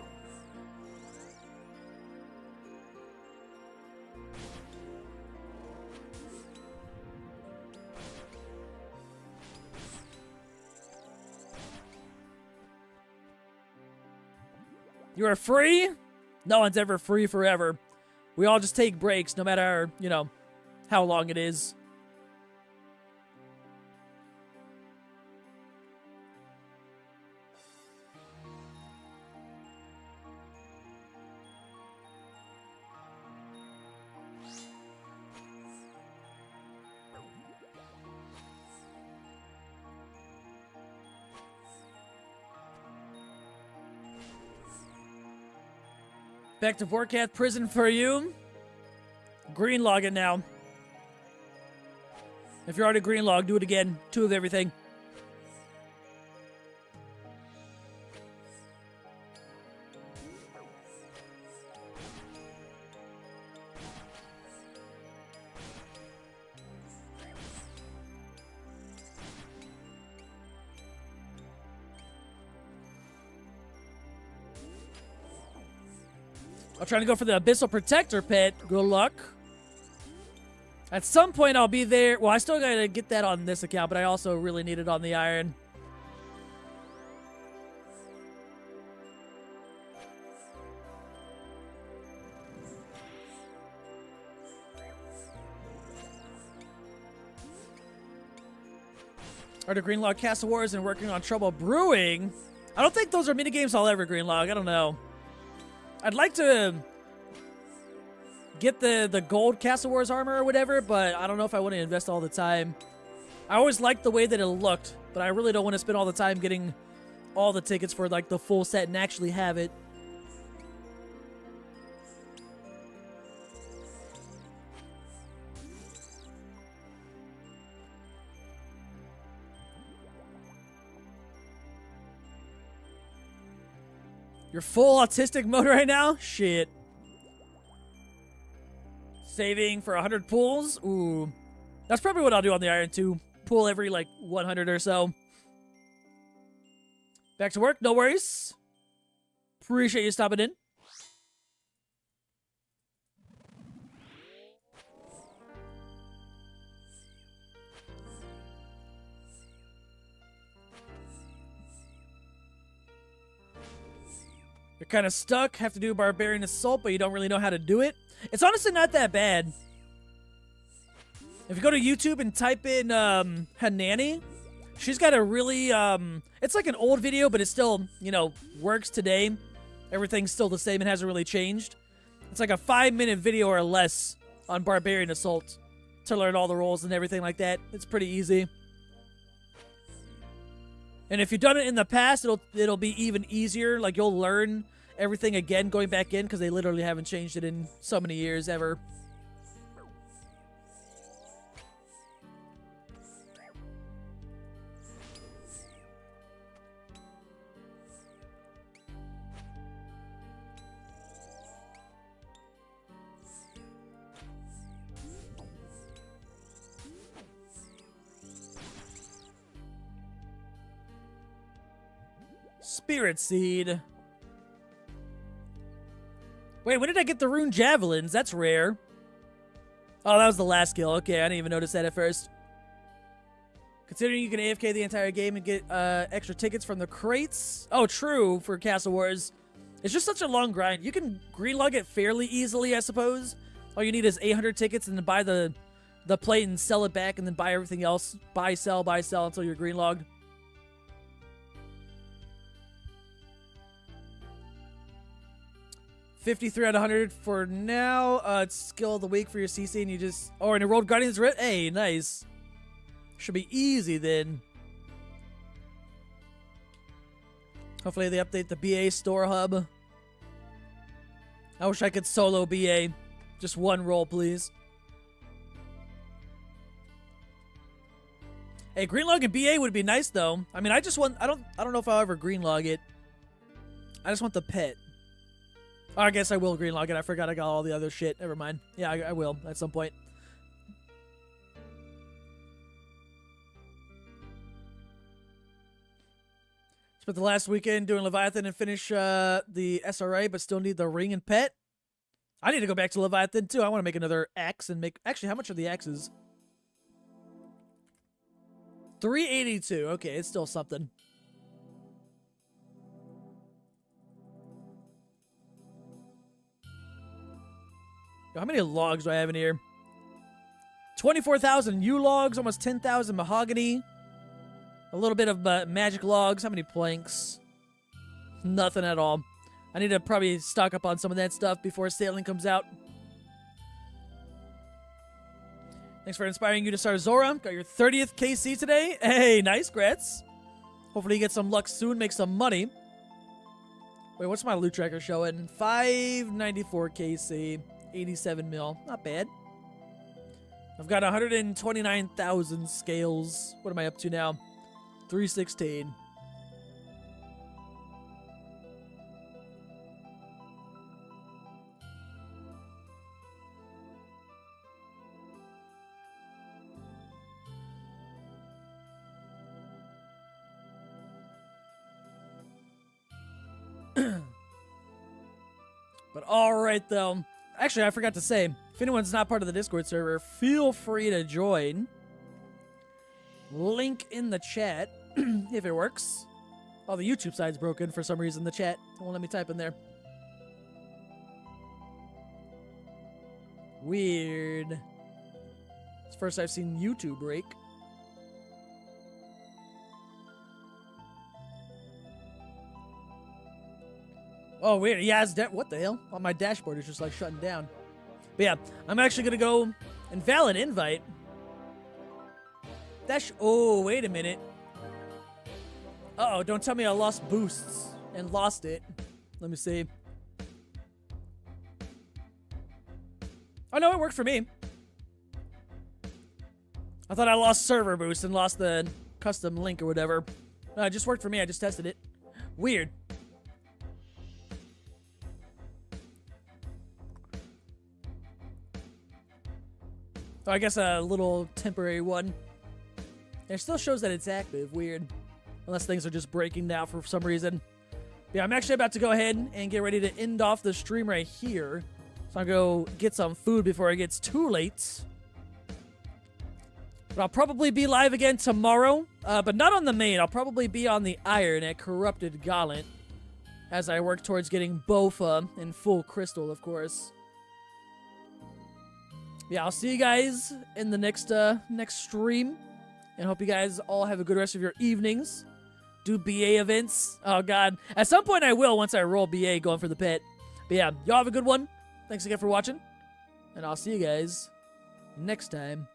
You are free? No one's ever free forever. We all just take breaks, no matter, you know, how long it is. Back to Vorkath prison for you. Green log it now. If you're already green log, do it again. 2 of everything. I'm trying to go for the Abyssal Protector pet. Good luck. At some point, I'll be there. Well, I still gotta get that on this account, but I also really need it on the Iron. Are the Greenlog Castle Wars and working on Trouble Brewing? I don't think those are minigames I'll ever Greenlog. I don't know. I'd like to get the gold Castle Wars armor or whatever, but I don't know if I want to invest all the time. I always liked the way that it looked, but I really don't want to spend all the time getting all the tickets for like the full set and actually have it. You're full autistic mode right now? Shit. Saving for 100 pulls? Ooh. That's probably what I'll do on the Iron too. Pull every, like, 100 or so. Back to work? No worries. Appreciate you stopping in. You're kind of stuck, have to do Barbarian Assault, but you don't really know how to do it. It's honestly not that bad. If you go to YouTube and type in Hanani, she's got a really, it's like an old video, but it still, you know, works today. Everything's still the same, it hasn't really changed. It's like a 5-minute video or less on Barbarian Assault to learn all the roles and everything like that. It's pretty easy. And if you've done it in the past, it'll be even easier. Like, you'll learn everything again going back in because they literally haven't changed it in so many years ever. Spirit Seed. Wait, when did I get the Rune Javelins? That's rare. Oh, that was the last skill. Okay, I didn't even notice that at first. Considering you can AFK the entire game and get extra tickets from the crates. Oh, true, for Castle Wars. It's just such a long grind. You can greenlog it fairly easily, I suppose. All you need is 800 tickets and then buy the plate and sell it back and then buy everything else. Buy, sell until you're greenlogged. $53 out of 100 for now. It's skill of the week for your CC, and you just... Oh, and enrolled Guardians Rift. Hey, nice. Should be easy then. Hopefully they update the BA store hub. I wish I could solo BA. Just one roll, please. Hey, greenlog and BA would be nice though. I mean, I just want... I don't know if I'll ever greenlog it. I just want the pet. Oh, I guess I will greenlog it. I forgot I got all the other shit. Never mind. Yeah, I will at some point. Spent the last weekend doing Leviathan and finish the SRA, but still need the ring and pet. I need to go back to Leviathan too. I want to make another axe and make... Actually, how much are the axes? 382. Okay, it's still something. How many logs do I have in here? 24,000 U logs, almost 10,000 mahogany. A little bit of magic logs. How many planks? Nothing at all. I need to probably stock up on some of that stuff before sailing comes out. Thanks for inspiring you to start Zora. Got your 30th KC today. Hey, nice, Grets. Hopefully you get some luck soon, make some money. Wait, what's my loot tracker showing? 594 KC. 87 mil. Not bad. I've got 129,000 scales. What am I up to now? 316. But alright, though. Actually, I forgot to say, if anyone's not part of the Discord server, feel free to join. Link in the chat, if it works. Oh, the YouTube side's broken for some reason. The chat won't let me type in there. Weird. It's the first I've seen YouTube break. Oh, weird. Yeah, it's what the hell? On my dashboard, it's just like shutting down. But yeah, I'm actually going to go invalid invite. Oh, wait a minute. Uh-oh, don't tell me I lost boosts and lost it. Let me see. Oh, no, it worked for me. I thought I lost server boost and lost the custom link or whatever. No, it just worked for me. I just tested it. Weird. Oh, I guess a little temporary one. It still shows that it's active. Weird. Unless things are just breaking down for some reason. But yeah, I'm actually about to go ahead and get ready to end off the stream right here. So I'll go get some food before it gets too late. But I'll probably be live again tomorrow. But not on the main. I'll probably be on the Iron at Corrupted Gauntlet. As I work towards getting Bofa in full crystal, of course. Yeah, I'll see you guys in the next stream. And hope you guys all have a good rest of your evenings. Do BA events. Oh, God. At some point I will once I roll BA going for the pet. But yeah, y'all have a good one. Thanks again for watching. And I'll see you guys next time.